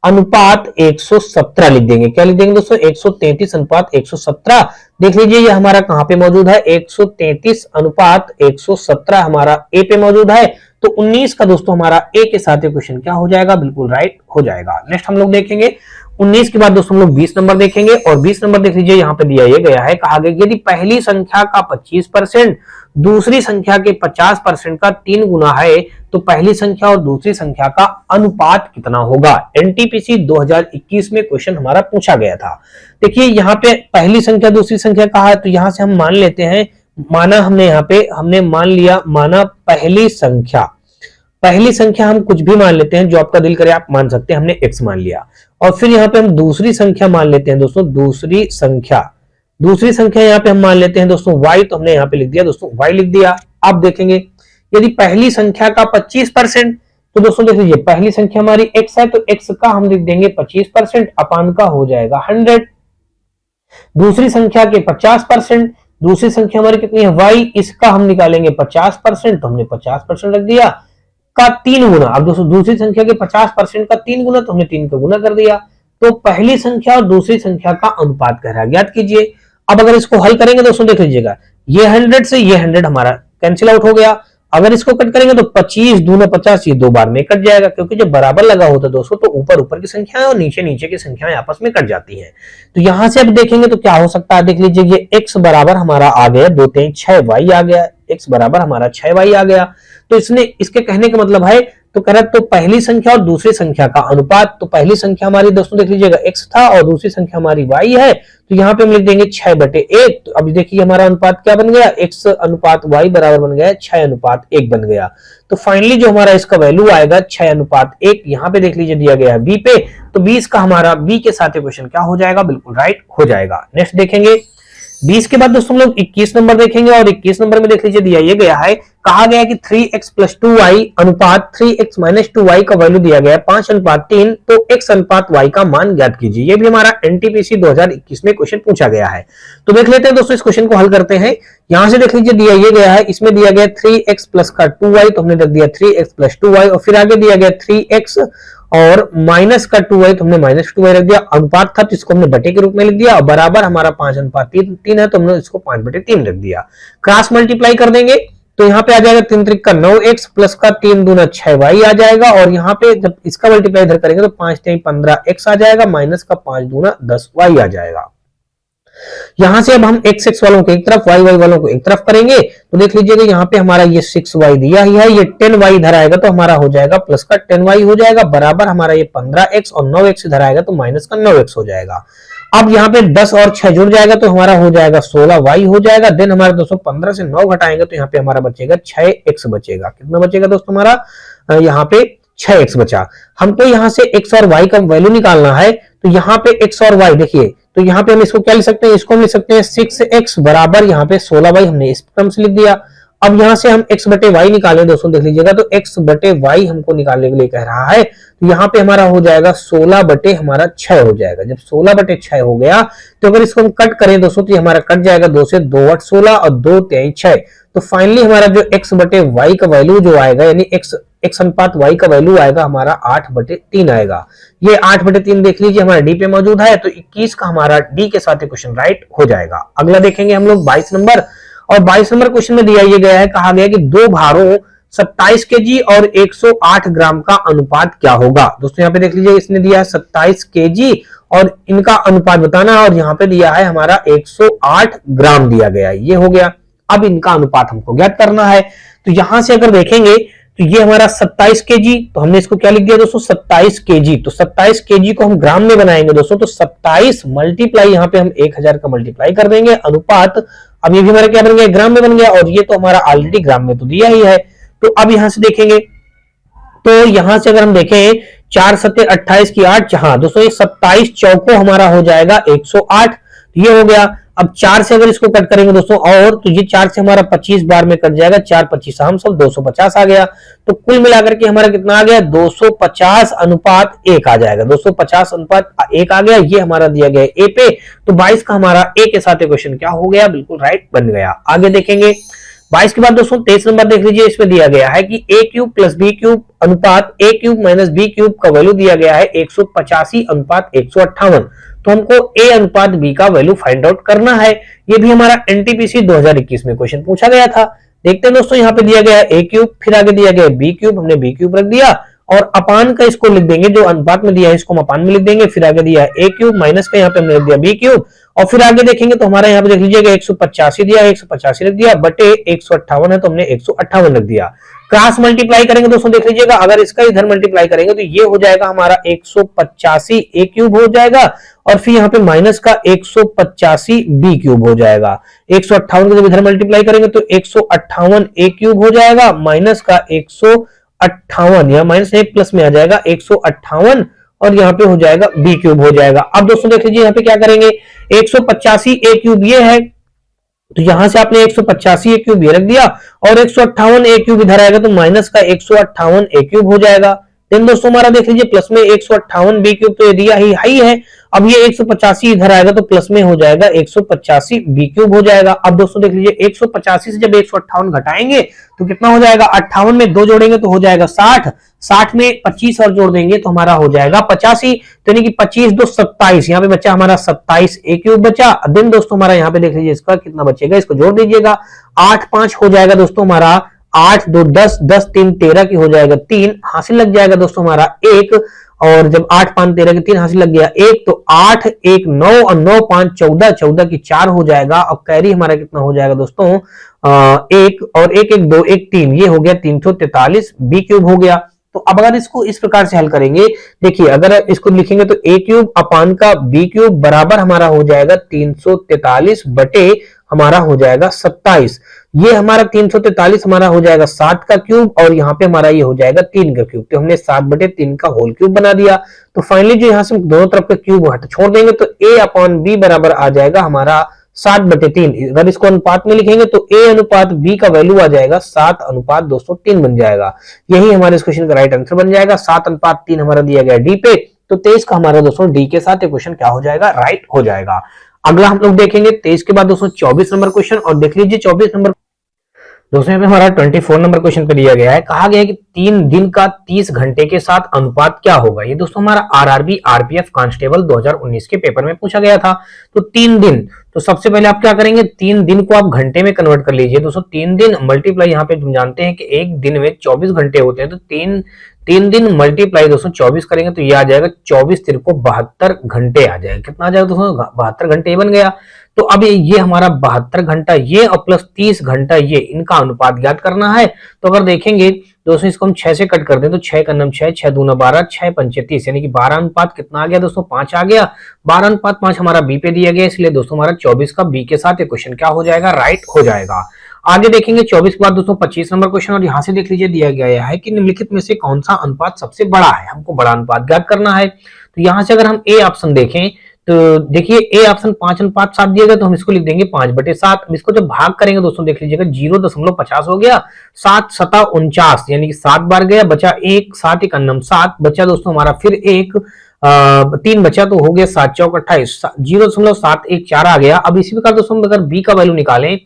अनुपात 117 लिख देंगे। क्या लिख देंगे दोस्तों? 133 अनुपात 117। देख लीजिए ये हमारा कहां पे मौजूद है? 133 अनुपात 117 हमारा ए पे मौजूद है। तो 19 का दोस्तों हमारा ए के साथ क्वेश्चन क्या हो जाएगा? बिल्कुल राइट हो जाएगा। नेक्स्ट हम लोग देखेंगे 19 के बाद दोस्तों हम लोग 20 नंबर देखेंगे, और 20 नंबर देख लीजिए यहाँ पे दिया ये गया है, कहा गया यदि पहली संख्या का 25% दूसरी संख्या के 50% का 3 गुना है तो पहली संख्या और दूसरी संख्या का अनुपात कितना होगा? एनटीपीसी 2021 में क्वेश्चन हमारा पूछा गया था। देखिए यहाँ पे पहली संख्या दूसरी संख्या कहा है, तो यहां से हम मान लेते हैं, माना हमने यहाँ पे हमने मान लिया, माना पहली संख्या हम कुछ भी मान लेते हैं, जो आपका दिल करे आप मान सकते हैं, हमने x मान लिया। और फिर यहाँ पे हम दूसरी संख्या मान लेते हैं दोस्तों, दूसरी संख्या यहाँ पे हम मान लेते हैं दोस्तों y, तो हमने यहाँ पे लिख दिया दोस्तों y लिख दिया। अब देखेंगे यदि पहली संख्या का 25%, तो दोस्तों देख लीजिए पहली संख्या हमारी x है, तो x का हम लिख देंगे 25%, अपान का हो जाएगा 100। दूसरी संख्या के 50%, दूसरी संख्या हमारी कितनी है? y, इसका हम निकालेंगे 50%, तो हमने 50% रख दिया, का 3 गुना। अब दोस्तों दूसरी संख्या के 50% का 3 गुना, तो हमने 3 का गुना कर दिया। तो पहली संख्या और दूसरी संख्या का अनुपात कह रहा है, ज्ञात कीजिए। अब अगर इसको हल करेंगे दोस्तों देख लीजिएगा, ये 100 से ये 100 हमारा कैंसिल आउट हो गया। अगर इसको कट करेंगे तो 25 दूना 50, ये 2 बार में कट जाएगा, क्योंकि जब बराबर लगा होता है दोस्तों तो ऊपर ऊपर की संख्याएं और नीचे नीचे की संख्याएं आपस में कट जाती हैं। तो यहां से अब देखेंगे तो क्या हो सकता है, देख लीजिए ये x बराबर हमारा आ गया 2 3 6y आ गया, x बराबर हमारा 6y आ गया। तो इसके कहने का मतलब है, तो कह रहा तो पहली संख्या और दूसरी संख्या का अनुपात, तो पहली संख्या हमारी दोस्तों देख लीजिएगा x था और दूसरी संख्या हमारी y है, तो यहाँ पे हम लिख देंगे 6/1। तो अभी देखिए हमारा अनुपात क्या बन गया? x अनुपात y बराबर बन गया 6:1 बन गया। तो फाइनली जो हमारा इसका वैल्यू आएगा 6:1, यहाँ पे देख लीजिए दिया गया है b पे, तो 20 का हमारा b के साथ क्वेश्चन क्या हो जाएगा? बिल्कुल राइट हो जाएगा। नेक्स्ट देखेंगे 20 के बाद दोस्तों हम लोग 21 नंबर देखेंगे, और 21 नंबर में देख लीजिए दिया ये गया है, कहा गया कि 3x + 2y अनुपात 3x - 2y का वैल्यू दिया गया है 5:3, तो x अनुपात y का मान ज्ञात कीजिए। ये भी हमारा एनटीपीसी 2021 में क्वेश्चन पूछा गया है। तो देख लेते हैं दोस्तों, इस क्वेश्चन को हल करते हैं। यहां से देख लीजिए दिया ये गया है, इसमें दिया गया 3x + का 2y, तो हमने रख दिया 3x + 2y, और फिर आगे दिया गया 3x और माइनस का 2y, तो हमने -2y रख दिया। अनुपात था तो इसको हमने बटे के रूप में लिख दिया, और बराबर हमारा 5:3 है, तो हमने इसको 5/3 रख दिया। क्रॉस मल्टीप्लाई कर देंगे तो यहाँ पे आ जाएगा 3 त्रिक का 9x प्लस का 3 दूना 6y आ जाएगा, और यहाँ पे जब इसका मल्टीप्लाई इधर करेंगे तो 5 3 15x आ जाएगा, माइनस का 5 दूना 10y आ जाएगा। यहां से अब हम x वालों को एक तरफ, y वालों को एक तरफ करेंगे, तो देख लीजिएगा यहाँ पे हमारा ये 6y दिया ही है, ये 10y इधर आएगा तो हमारा हो जाएगा प्लस का 10y हो जाएगा, बराबर हमारा ये 15x, और 9x इधर आएगा तो माइनस का 9x हो जाएगा। अब यहाँ पे 10 और 6 जुड़ जाएगा तो हमारा हो जाएगा 16y हो जाएगा। देन हमारे दोस्तों 15 से 9 घटाएंगे तो यहाँ पे हमारा बचेगा 6x बचेगा। कितना बचेगा दोस्तों? हमारा यहाँ पे 6x बचा। हमको यहाँ से x और y का वैल्यू निकालना है, तो यहाँ पे x और y देखिए, तो यहाँ पे हम इसको क्या लिख सकते हैं? इसको हम लिख सकते हैं 6x बराबर यहाँ पे 16y, हमने इस क्रम से लिख दिया। अब यहाँ से हम x/y निकालें दोस्तों, देख लीजिएगा तो x/y हमको निकालने के लिए कह रहा है, तो यहाँ पे हमारा हो जाएगा 16/6 हो जाएगा। जब 16/6 हो गया तो अगर इसको हम कट करें दोस्तों तो हमारा कट जाएगा 2 से 2 8 16 और 2 3 6, तो फाइनली हमारा जो x/y का वैल्यू जो आएगा, यानी x अनुपात y का वैल्यू आएगा हमारा 8/3 आएगा। ये 8/3 देख लीजिए हमारा डी पे मौजूद है, तो 21 का हमारा डी के साथ क्वेश्चन राइट हो जाएगा। अगला देखेंगे हम लोग 22 नंबर, और 22 नंबर क्वेश्चन में दिया ये गया है, कहा गया कि दो भारों 27 केजी और 108 ग्राम का अनुपात क्या होगा? दोस्तों यहाँ पे देख लीजिए, इसने दिया है 27 केजी और इनका अनुपात बताना है, और यहाँ पे दिया है हमारा 108 ग्राम दिया गया है, ये हो गया। अब इनका अनुपात हमको ज्ञात करना है, तो यहां से अगर देखेंगे तो ये हमारा 27 केजी, तो हमने इसको क्या लिख दिया दोस्तों? 27 केजी। तो 27 केजी को हम ग्राम में बनाएंगे दोस्तों, तो 27 मल्टीप्लाई यहाँ पे हम 1000 का मल्टीप्लाई कर देंगे, अनुपात अब ये भी हमारा क्या बन गया? ग्राम में बन गया, और ये तो हमारा ऑलरेडी ग्राम में तो दिया ही है। तो अब यहां से देखेंगे, तो यहां से अगर हम देखें 4 7 28 की 8, जहां दोस्तों ये 27 चौको हमारा हो जाएगा 108, ये हो गया। अब 4 से अगर इसको कट करेंगे दोस्तों और तो ये 4 से हमारा 25 बार में कट जाएगा, 4 25 हम सब 250 आ गया। तो कुल मिलाकर के हमारा कितना आ गया, 250 अनुपात 1 आ जाएगा, 250 अनुपात 1 आ गया। ये हमारा दिया गया ए पे, तो 22 का हमारा ए के साथ क्वेश्चन क्या हो गया, बिल्कुल राइट बन गया। आगे देखेंगे 22 के बाद दोस्तों 23 नंबर देख लीजिए, इसमें दिया गया है कि ए क्यूब प्लस बी क्यूब अनुपात ए क्यूब माइनस बी क्यूब का वैल्यू दिया गया है 185 अनुपात 158। तो हमको ए अनुपात बी का वैल्यू फाइंड आउट करना है। ये भी हमारा एनटीपीसी 2021 में क्वेश्चन पूछा गया था। देखते हैं दोस्तों, यहाँ पे दिया गया है ए क्यूब, फिर आगे दिया गया है बी क्यूब, हमने बी क्यूब रख दिया और अपान का इसको लिख देंगे, जो अनुपात में दिया है इसको हम अपान में लिख देंगे। फिर आगे दिया है ए क्यूब माइनस का यहाँ पे हमने लिख दिया बी क्यूब, और फिर आगे देखेंगे तो हमारा यहाँ पे देख लीजिएगा 185 दिया है, 185 रख दिया, बटे 158 है तो हमने 158 रख दिया। क्रॉस मल्टीप्लाई करेंगे दोस्तों, देख लीजिएगा अगर इसका इधर मल्टीप्लाई करेंगे तो ये हो जाएगा हमारा 185 ए क्यूब हो जाएगा, और फिर यहाँ पे माइनस का 185 बी क्यूब हो जाएगा। 158 को जब इधर मल्टीप्लाई करेंगे तो 158 ए क्यूब हो जाएगा, माइनस का 158, यहाँ माइनस एक प्लस में आ जाएगा 158, और यहाँ पे हो जाएगा बी क्यूब हो जाएगा। अब दोस्तों देख लीजिए यहाँ पे क्या करेंगे, 185 ए क्यूब ये है, तो यहां से आपने 185 ए क्यूब ये रख दिया, और 158 ए क्यूब इधर आएगा तो माइनस का 158 ए क्यूब हो जाएगा। देन दोस्तों हमारा देख लीजिए प्लस में 158 बी क्यूब तो ये दिया ही हाई है, अब ये 185 इधर आएगा तो प्लस में हो जाएगा 185 बी क्यूब हो जाएगा। अब दोस्तों देख लीजिए 185 से जब 158 घटाएंगे तो कितना हो जाएगा, 58 में 2 जोड़ेंगे तो हो जाएगा 60, 60 में 25 और जोड़ देंगे तो हमारा हो जाएगा 85, तो यानी कि 25 2 27, यहाँ पे बचा हमारा 27 ए क्यूब बचा। देन दोस्तों हमारा यहाँ पे देख लीजिए इसका कितना बचेगा, इसको जोड़ दीजिएगा, 8 5 हो जाएगा दोस्तों हमारा 8 2 10, 10 3 13 की हो जाएगा 3, हासिल लग जाएगा दोस्तों हमारा 1, और जब 8 5 13 के 3 हासिल लग गया 1, तो 8 1 9 और 9 5 14, 14 की 4 हो जाएगा। अब कैरी हमारा कितना हो जाएगा दोस्तों, 1 और 1 1 2 1 3, ये हो गया 343 बी क्यूब हो गया। तो अब अगर इसको इस प्रकार से हल करेंगे, देखिए अगर इसको लिखेंगे तो ए क्यूब अपान का बी क्यूब बराबर हमारा हो जाएगा 343 बटे हमारा हो जाएगा 27। ये हमारा 343 हमारा हो जाएगा 7 का क्यूब, और यहाँ पे हमारा ये हो जाएगा 3 का क्यूब, तो हमने 7 बटे 3 का होल क्यूब बना दिया। तो फाइनली जो यहाँ से दोनों तरफ का क्यूब हट छोड़ देंगे तो ए अपॉन बी बराबर आ जाएगा हमारा 7 बटे 3। अगर इसको अनुपात में लिखेंगे तो ए अनुपात बी का वैल्यू आ जाएगा 7 अनुपात 203 बन जाएगा। यही हमारे इस क्वेश्चन का राइट आंसर बन जाएगा। 7 अनुपात 3 हमारा दिया गया डी पे, तो 23 का हमारा दोस्तों डी के साथ ये क्वेश्चन क्या हो जाएगा, राइट हो जाएगा। अगला हम लोग देखेंगे 23 के बाद दोस्तों 24 नंबर क्वेश्चन, और देख लीजिए 24 नंबर दोस्तों यहाँ पे हमारा 24 नंबर क्वेश्चन पे दिया गया है, कहा गया है कि 3 दिन का 30 घंटे के साथ अनुपात क्या होगा। ये दोस्तों हमारा आरआरबी आरपीएफ कांस्टेबल 2019 के पेपर में पूछा गया था। तो 3 दिन, तो सबसे पहले आप क्या करेंगे, 3 दिन को आप घंटे में कन्वर्ट कर लीजिए दोस्तों। 3 दिन मल्टीप्लाई, यहाँ पे तुम जानते हैं कि एक दिन में 24 घंटे होते हैं, तो 3 दिन मल्टीप्लाई दोस्तों 24 करेंगे तो ये आ जाएगा 24 तिरको 72 घंटे आ जाएगा। कितना आ जाएगा दोस्तों, 72 घंटे बन गया। तो अब ये हमारा 72 घंटा ये और प्लस 30 घंटा ये, इनका अनुपात ज्ञात करना है। तो अगर देखेंगे दोस्तों इसको हम 6 से कट कर दें तो 6 का 9 6, 6 दूना 12, 6 पंचे 30, यानी कि 12 अनुपात कितना आ गया दोस्तों, 5 आ गया। 12 अनुपात 5 हमारा बी पे दिया गया, इसलिए दोस्तों हमारा 24 का बी के साथ ये क्वेश्चन क्या हो जाएगा, राइट हो जाएगा। आगे देखेंगे 24 के बाद दोस्तों 25 नंबर क्वेश्चन, और यहाँ से देख लीजिए दिया गया है कि निम्नलिखित में से कौन सा अनुपात सबसे बड़ा है, हमको बड़ा अनुपात ज्ञात करना है। तो यहाँ से अगर हम ए ऑप्शन देखें तो देखिए ए ऑप्शन 5 अनुपात 7 दिया गया, तो हम इसको लिख देंगे 5 बटे 7। इसको जब भाग करेंगे दोस्तों देख लीजिएगा 0.50 हो गया, 7 7 49, यानी कि 7 बार गया, बचा 1, 7 1 अन्नम 7 बचा दोस्तों हमारा, फिर 1 3 बचा तो हो गया 7 चौक 28, 0.714 आ गया। अब इसी प्रकार दोस्तों अगर बी का वैल्यू निकालें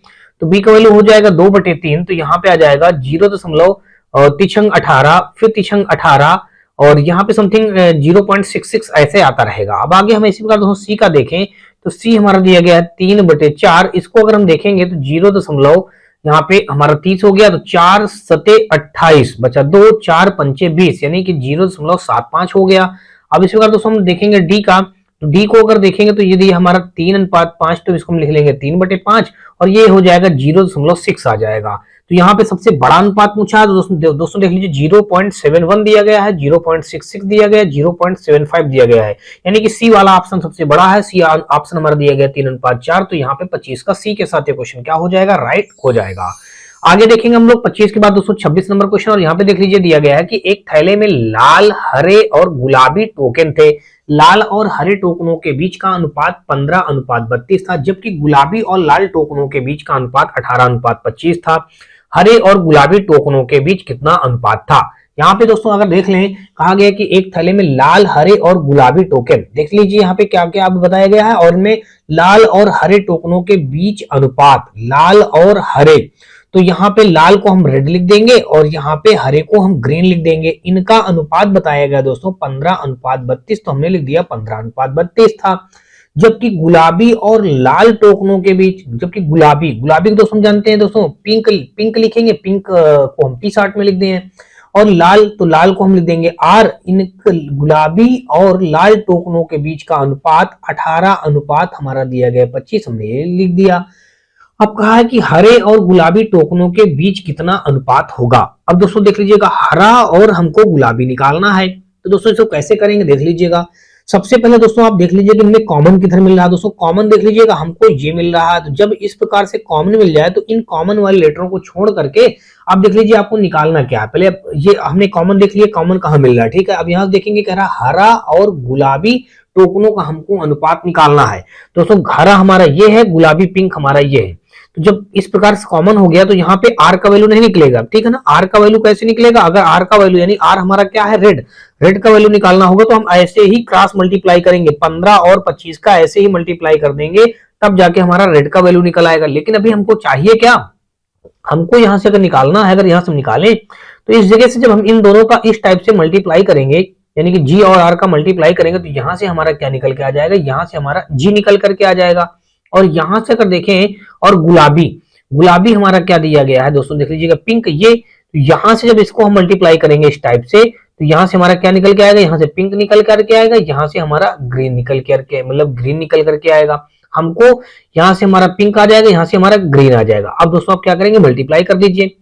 तो बी का वैल्यू हो जाएगा 2 बटे 3, तो यहाँ पे आ जाएगा 0.18, फिर 18, और यहाँ पे समथिंग 0.66 ऐसे आता रहेगा। अब आगे हम इसी प्रकार दोस्तों सी का देखें तो सी हमारा दिया गया है 3 बटे 4, इसको अगर हम देखेंगे तो 0. यहाँ पे हमारा 30 हो गया, तो 4 सते 28 बचा 2, 4 पंचे 20, यानी कि 0.75 हो गया। अब इसी प्रकार दोस्तों हम देखेंगे डी का, तो डी को अगर देखेंगे तो ये हमारा 3 अनुपात 5, तो इसको हम लिख लेंगे 3 बटे 5, और ये हो जाएगा 0.6 आ जाएगा। तो यहाँ पे सबसे बड़ा अनुपात पूछा है, तो दोस्तों देख लीजिए 0.71 दिया गया है, 0.66 दिया गया है, 0.75 दिया गया है, यानी कि सी वाला ऑप्शन सबसे बड़ा है। सी ऑप्शन हमारा दिया गया 3 अनुपात 4, तो यहाँ पे 25 का सी के साथ ये क्वेश्चन क्या हो जाएगा, राइट हो जाएगा। आगे देखेंगे हम लोग 25 के बाद दोस्तों 26 नंबर क्वेश्चन, और यहाँ पे देख लीजिए दिया गया है कि एक थैले में लाल, हरे और गुलाबी टोकन थे। लाल और हरे टोकनों के बीच का अनुपात 15:32 था, जबकि गुलाबी और लाल टोकनों के बीच का अनुपात 18:25 था। हरे और गुलाबी टोकनों के बीच कितना अनुपात था? यहाँ पे दोस्तों अगर देख लें, कहा गया कि एक थैले में लाल, हरे और गुलाबी टोकन, देख लीजिए यहाँ पे क्या क्या अब बताया गया है, और इनमें लाल और हरे टोकनों के बीच अनुपात, लाल और हरे, तो यहाँ पे लाल को हम रेड लिख देंगे और यहाँ पे हरे को हम ग्रीन लिख देंगे। इनका अनुपात बताया गया दोस्तों 15:32, तो हमने लिख दिया 15:32 था। जबकि गुलाबी और लाल टोकनों के बीच, जबकि गुलाबी को दोस्तों हम जानते हैं दोस्तों पिंक लिखेंगे, पिंक को हम P60 में लिख दें, और लाल, तो लाल को हम लिख देंगे R। इन गुलाबी और लाल टोकनों के बीच का अनुपात 18 अनुपात हमारा दिया गया 25, हमने ये लिख दिया। अब कहा है कि हरे और गुलाबी टोकनों के बीच कितना अनुपात होगा। अब दोस्तों देख लीजिएगा, हरा और हमको गुलाबी निकालना है, तो दोस्तों इसको कैसे करेंगे देख लीजिएगा। सबसे पहले दोस्तों आप देख लीजिए कि इनमें कॉमन किधर मिल रहा है। दोस्तों कॉमन देख लीजिएगा, हमको ये मिल रहा है, तो जब इस प्रकार से कॉमन मिल जाए तो इन कॉमन वाले लेटरों को छोड़ करके आप देख लीजिए आपको निकालना क्या है। पहले ये हमने कॉमन देख लिया, कॉमन कहाँ मिल रहा है, ठीक है। अब यहाँ देखेंगे कह रहा हरा और गुलाबी टोकनों का हमको अनुपात निकालना है। दोस्तों हरा हमारा ये है, गुलाबी पिंक हमारा ये है, तो जब इस प्रकार से कॉमन हो गया तो यहाँ पे आर का वैल्यू नहीं निकलेगा, ठीक है ना। आर का वैल्यू कैसे निकलेगा? अगर आर का वैल्यू यानी आर हमारा क्या है, रेड का वैल्यू निकालना होगा तो हम ऐसे ही क्रॉस मल्टीप्लाई करेंगे, 15 और 25 का ऐसे ही मल्टीप्लाई कर देंगे, तब जाके हमारा रेड का वैल्यू निकल आएगा। लेकिन अभी हमको चाहिए क्या, हमको यहां से अगर निकालना है, अगर यहां से निकालें तो इस जगह से जब हम इन दोनों का इस टाइप से मल्टीप्लाई करेंगे, यानी कि जी और आर का मल्टीप्लाई करेंगे, तो यहां से हमारा क्या निकल के आ जाएगा, यहां से हमारा जी निकल करके आ जाएगा। और यहां से अगर देखें, और गुलाबी हमारा क्या दिया गया है दोस्तों, देख लीजिएगा पिंक, ये यहां से जब इसको हम मल्टीप्लाई करेंगे इस टाइप से, तो यहां से हमारा क्या निकल के आएगा, यहां से पिंक निकल करके आएगा, यहां से हमारा ग्रीन निकल करके, मतलब ग्रीन निकल करके आएगा। हमको यहां से हमारा पिंक आ जाएगा, यहां से हमारा ग्रीन आ जाएगा। अब दोस्तों आप क्या करेंगे, मल्टीप्लाई कर दीजिए,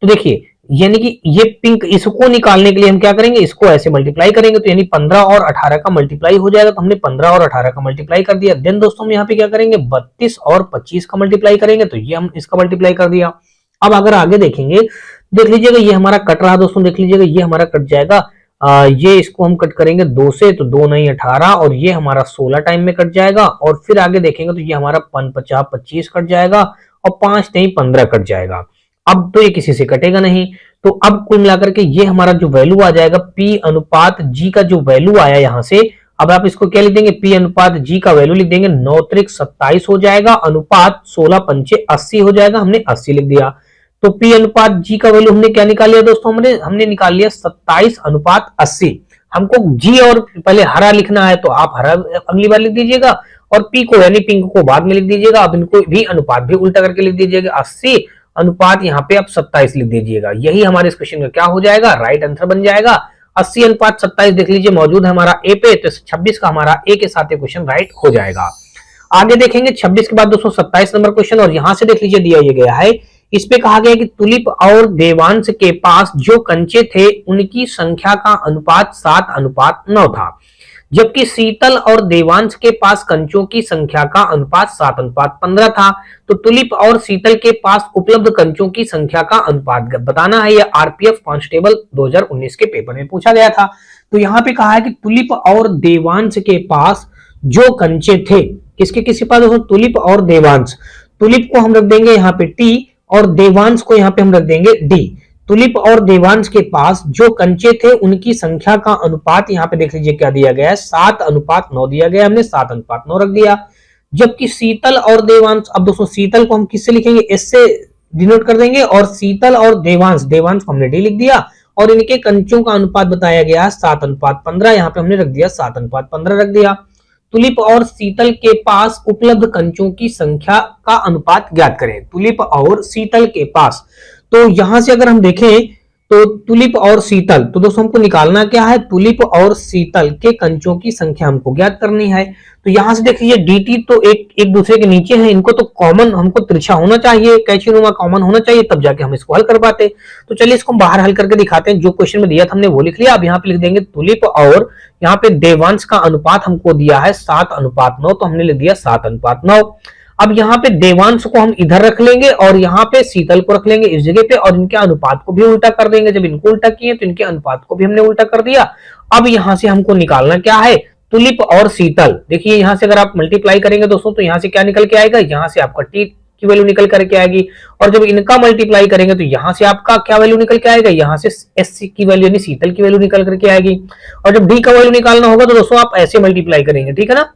तो देखिए यानी कि ये पिंक, इसको निकालने के लिए हम क्या करेंगे, इसको ऐसे मल्टीप्लाई करेंगे, तो यानी 15 और 18 का मल्टीप्लाई हो जाएगा, तो हमने 15 और 18 का मल्टीप्लाई कर दिया। देन दोस्तों हम यहाँ पे क्या करेंगे, 32 और 25 का मल्टीप्लाई करेंगे, तो ये हम इसका मल्टीप्लाई कर दिया। अब अगर आगे देखेंगे, देख लीजिएगा ये हमारा कट रहा दोस्तों, देख लीजिएगा ये हमारा कट जाएगा, ये इसको हम कट करेंगे 2 से, तो 2 नहीं 18, और ये हमारा 16 टाइम में कट जाएगा। और फिर आगे देखेंगे तो ये हमारा 50 25 कट जाएगा, और 5 नहीं 15 कट जाएगा। अब तो ये किसी से कटेगा नहीं, तो अब कुल मिलाकर के ये हमारा जो वैल्यू आ जाएगा, P अनुपात G का जो वैल्यू आया यहां से, अब आप इसको क्या लिख देंगे, P अनुपात G का वैल्यू लिख देंगे, 9 त्रिक 27 हो जाएगा, अनुपात 16 पंचे 80 हो जाएगा, हमने 80 लिख दिया। तो P अनुपात G का वैल्यू हमने क्या निकाल लिया दोस्तों, हमने निकाल लिया 27 अनुपात 80। हमको G और पहले हरा लिखना है, तो आप हरा अगली बार लिख दीजिएगा, और P को यानी पिंक को बाद में लिख दीजिएगा। अब इनको भी अनुपात भी उल्टा करके लिख दीजिएगा, 80 अनुपात यहाँ पे आप 27 लिख दीजिएगा। यही हमारे इस क्वेश्चन का क्या हो जाएगा, राइट आंसर बन जाएगा। 80 अनुपात 27 देख लीजिए मौजूद है हमारा ए पे, तो 26 का हमारा ए के साथ क्वेश्चन राइट हो जाएगा। आगे देखेंगे 26 के बाद दोस्तों 27 नंबर क्वेश्चन, और यहां से देख लीजिए दिया ये गया है, इस पे कहा गया कि तुलिप और देवांश के पास जो कंचे थे उनकी संख्या का अनुपात 7:9 था, जबकि शीतल और देवांश के पास कंचों की संख्या का अनुपात 7:15 था। तो तुलिप और शीतल के पास उपलब्ध कंचों की संख्या का अनुपात बताना है। यह आरपीएफ कांस्टेबल 2019 के पेपर में पूछा गया था। तो यहाँ पे कहा है कि तुलिप और देवांश के पास जो कंचे थे, किसके पास दोस्तों, तुलिप और देवांश। तुलिप को हम रख देंगे यहाँ पे T, और देवांश को यहाँ पे हम रख देंगे D। तुलिप और देवांश के पास जो कंचे थे उनकी संख्या का अनुपात यहाँ पे देख लीजिए क्या दिया गया है, 7:9 दिया गया, हमने 7:9 रख दिया। जबकि शीतल और देवांश, अब दोस्तों शीतल को हम किससे लिखेंगे, S से डिनोट कर देंगे, और शीतल और देवांश को हमने D लिख दिया, और इनके कंचों का अनुपात बताया गया 7:15, यहाँ पे हमने रख दिया 7:15 रख दिया। तुलिप और शीतल के पास उपलब्ध कंचों की संख्या का अनुपात ज्ञात करें। तुलिप और शीतल के पास, तो यहां से अगर हम देखें तो तुलिप और शीतल, तो दोस्तों हमको निकालना क्या है, तुलिप और शीतल के कंचों की संख्या हमको ज्ञात करनी है। तो यहां से देखिए dt तो एक दूसरे के नीचे है, इनको तो कॉमन हमको तिरछा होना चाहिए, कैचीनुमा कॉमन होना चाहिए, तब जाके हम इसको हल कर पाते। तो चलिए इसको हम बाहर हल करके दिखाते हैं। जो क्वेश्चन में दिया था हमने वो लिख लिया। अब यहाँ पे लिख देंगे तुलिप और यहाँ पे देवांश का अनुपात हमको दिया है 7:9, तो हमने लिख दिया 7:9। अब यहाँ पे देवांश को हम इधर रख लेंगे और यहाँ पे शीतल को रख लेंगे इस जगह पे, और इनके अनुपात को भी उल्टा कर देंगे। जब इनको उल्टा किए तो इनके अनुपात को भी हमने उल्टा कर दिया। अब यहाँ से हमको निकालना क्या है, तुलिप और शीतल। देखिए यहाँ से अगर आप मल्टीप्लाई करेंगे दोस्तों तो यहाँ से क्या निकल के आएगा, यहाँ से आपका टी की वैल्यू निकल करके आएगी, और जब इनका मल्टीप्लाई करेंगे तो यहाँ से आपका क्या वैल्यू निकल के आएगा, यहाँ से एस की वैल्यू यानी शीतल की वैल्यू निकल करके आएगी। और जब डी का वैल्यू निकालना होगा तो दोस्तों आप ऐसे मल्टीप्लाई करेंगे, ठीक है ना।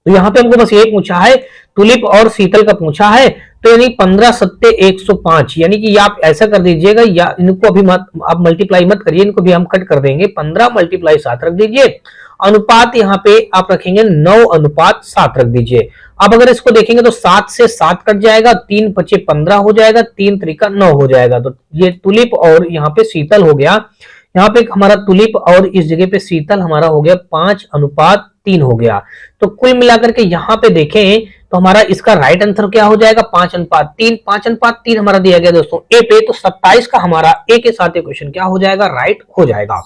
तो यहाँ पे हमको बस ये पूछा है, तुलिप और शीतल का पूछा है, तो यानी 15 सत्ते 105, यानी कि आप ऐसा कर दीजिएगा, या इनको अभी मत आप मल्टीप्लाई मत करिए, इनको भी हम कट कर देंगे। 15 × 7 रख दीजिए, अनुपात यहाँ पे आप रखेंगे 9:7 रख दीजिए। अब अगर इसको देखेंगे तो 7 से 7 कट जाएगा, 3 × 5 = 15 हो जाएगा, 3 × 3 = 9 हो जाएगा। तो ये तुलिप और यहाँ पे शीतल हो गया। यहाँ पे हमारा तुलिप और इस जगह पे शीतल हमारा हो गया 5:3 हो गया। तो कुल मिलाकर के यहाँ पे देखें तो हमारा इसका राइट आंसर क्या हो जाएगा, 5:3। 5:3 हमारा दिया गया दोस्तों ए पे, तो 27 का हमारा ए के साथ क्वेश्चन क्या हो जाएगा, राइट हो जाएगा।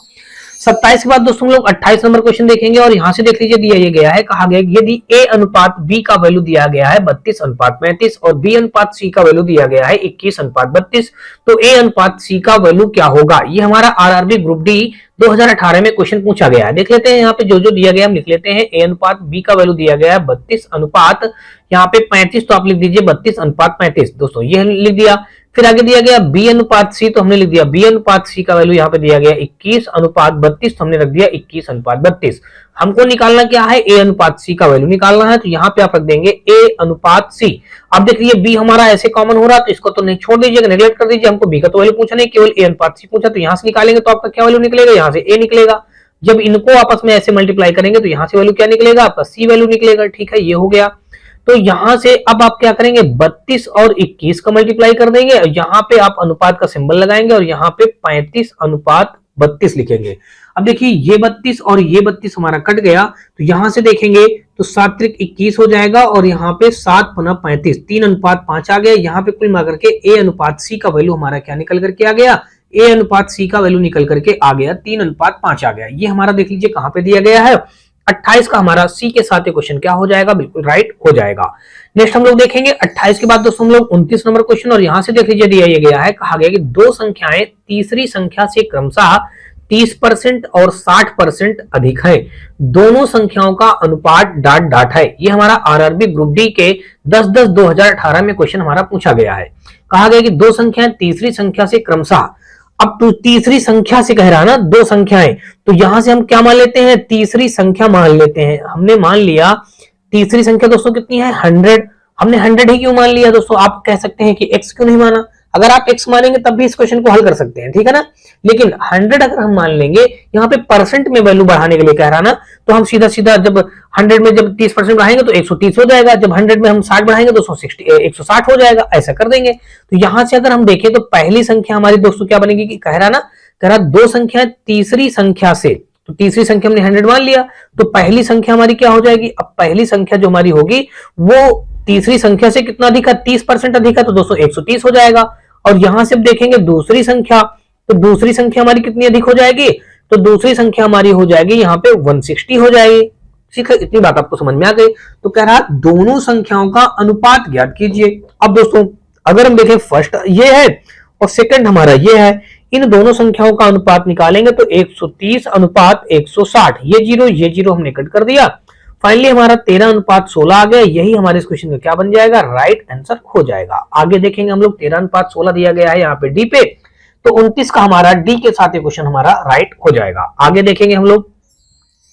27 के बाद दोस्तों हम लोग 28 नंबर क्वेश्चन देखेंगे, और यहां से देख लीजिए दिया ये गया है, कहा गया यदि ए अनुपात बी का वैल्यू दिया गया है 32:35 और बी अनुपात सी का वैल्यू दिया गया है 21:32, तो ए अनुपात सी का वैल्यू क्या होगा। ये हमारा आरआरबी ग्रुप डी 2018 में क्वेश्चन पूछा गया है। देख लेते हैं यहाँ पे जो जो दिया गया हम लिख लेते हैं। ए अनुपात बी का वैल्यू दिया गया है 32 अनुपात यहाँ पे 35, तो आप लिख दीजिए 32:35 दोस्तों, ये लिख दिया। फिर आगे दिया गया बी अनुपात सी, तो हमने लिख दिया बी अनुपात सी का वैल्यू यहाँ पे दिया गया 21:32, तो हमने रख दिया 21:32। हमको निकालना क्या है, ए अनुपात सी का वैल्यू निकालना है, तो यहाँ पे आप रख देंगे ए अनुपात सी। अब देख लीजिए बी हमारा ऐसे कॉमन हो रहा, तो इसको तो नहीं छोड़ दीजिएगा, नेगलेक्ट कर दीजिए, हमको बी का तो वैल्यू पूछा नहीं, केवल ए अनुपात सी पूछा। तो यहाँ से निकालेंगे तो आपका क्या वैल्यू निकलेगा, यहाँ से ए निकलेगा। जब इनको आपस में ऐसे मल्टीप्लाई करेंगे तो यहाँ से वैल्यू क्या निकलेगा, आपका सी वैल्यू निकलेगा, ठीक है, ये हो गया। तो यहां से अब आप क्या करेंगे, 32 और 21 का मल्टीप्लाई कर देंगे, और यहां पे आप अनुपात का सिंबल लगाएंगे और यहां पे 35:32 लिखेंगे। अब देखिए ये 32 और ये 32 हमारा कट गया, तो यहां से देखेंगे तो 7 × 21 हो जाएगा, और यहाँ पे 7×35 3:5 आ गया। यहाँ पे कुल मिलाकर के ए अनुपात सी का वैल्यू हमारा क्या निकल करके आ गया, ए अनुपात सी का वैल्यू निकल करके आ गया 3:5 आ गया। ये हमारा देख लीजिए कहां पे दिया गया है, 28 का हमारा सी के साथ क्वेश्चन क्या हो जाएगा, बिल्कुल राइट हो जाएगा। नेक्स्ट हम लोग देखेंगे 28 के बाद दोस्तों हम लोग 29 नंबर क्वेश्चन, और यहां से देख लीजिए दिया गया है, कहा गया कि दो संख्याएं तीसरी संख्या से क्रमशः 30% और 60% अधिक है, दोनों संख्याओं का अनुपात डॉट डॉट है। ये हमारा आरआरबी ग्रुप डी के 10/10/2018 में क्वेश्चन हमारा पूछा गया है। कहा गया कि दो संख्याएं तीसरी संख्या से क्रमशः, अब तो तीसरी संख्या से कह रहा है ना, दो संख्याएं, तो यहां से हम क्या मान लेते हैं, तीसरी संख्या मान लेते हैं। हमने मान लिया तीसरी संख्या दोस्तों कितनी है, 100। हमने 100 ही क्यों मान लिया दोस्तों, आप कह सकते हैं कि x क्यों नहीं माना। अगर आप x मानेंगे तब भी इस क्वेश्चन को हल कर सकते हैं, ठीक है ना। लेकिन 100 अगर हम मान लेंगे, यहाँ पे परसेंट में वैल्यू बढ़ाने के लिए कह रहा ना, तो हम सीधा सीधा जब 100 में जब 30% बढ़ाएंगे तो 130 हो जाएगा, जब 100 में हम 60 बढ़ाएंगे तो 160 हो जाएगा, ऐसा कर देंगे। तो यहां से अगर हम देखें तो पहली संख्या हमारी दोस्तों क्या बनेगी, कि कह रहा ना, कह रहा दो संख्या तीसरी संख्या से, तो तीसरी संख्या हमने 100 मान लिया, तो पहली संख्या हमारी क्या हो जाएगी, अब पहली संख्या जो हमारी होगी वो तीसरी संख्या से कितना अधिक है, 30% अधिक है, तो दोस्तों 130 हो जाएगा। और यहां से देखेंगे दूसरी संख्या, तो दूसरी संख्या हमारी कितनी अधिक हो जाएगी, तो दूसरी संख्या हमारी हो जाएगी यहाँ पे 160 हो जाएगी। ठीक है, इतनी बात आपको समझ में आ गई। तो कह रहा दोनों संख्याओं का अनुपात ज्ञात कीजिए। अब दोस्तों अगर हम देखें फर्स्ट ये है और सेकंड हमारा ये है, इन दोनों संख्याओं का अनुपात निकालेंगे तो 130:160, ये जीरो हमने कट कर दिया। फाइनली हमारा 13:16 आ गया। यही हमारे इस क्वेश्चन का क्या बन जाएगा, राइट आंसर हो जाएगा। आगे देखेंगे हम लोग 13:16 दिया गया है यहाँ पे डी पे, तो 29 का हमारा डी के साथ क्वेश्चन हमारा राइट हो जाएगा। आगे देखेंगे हम लोग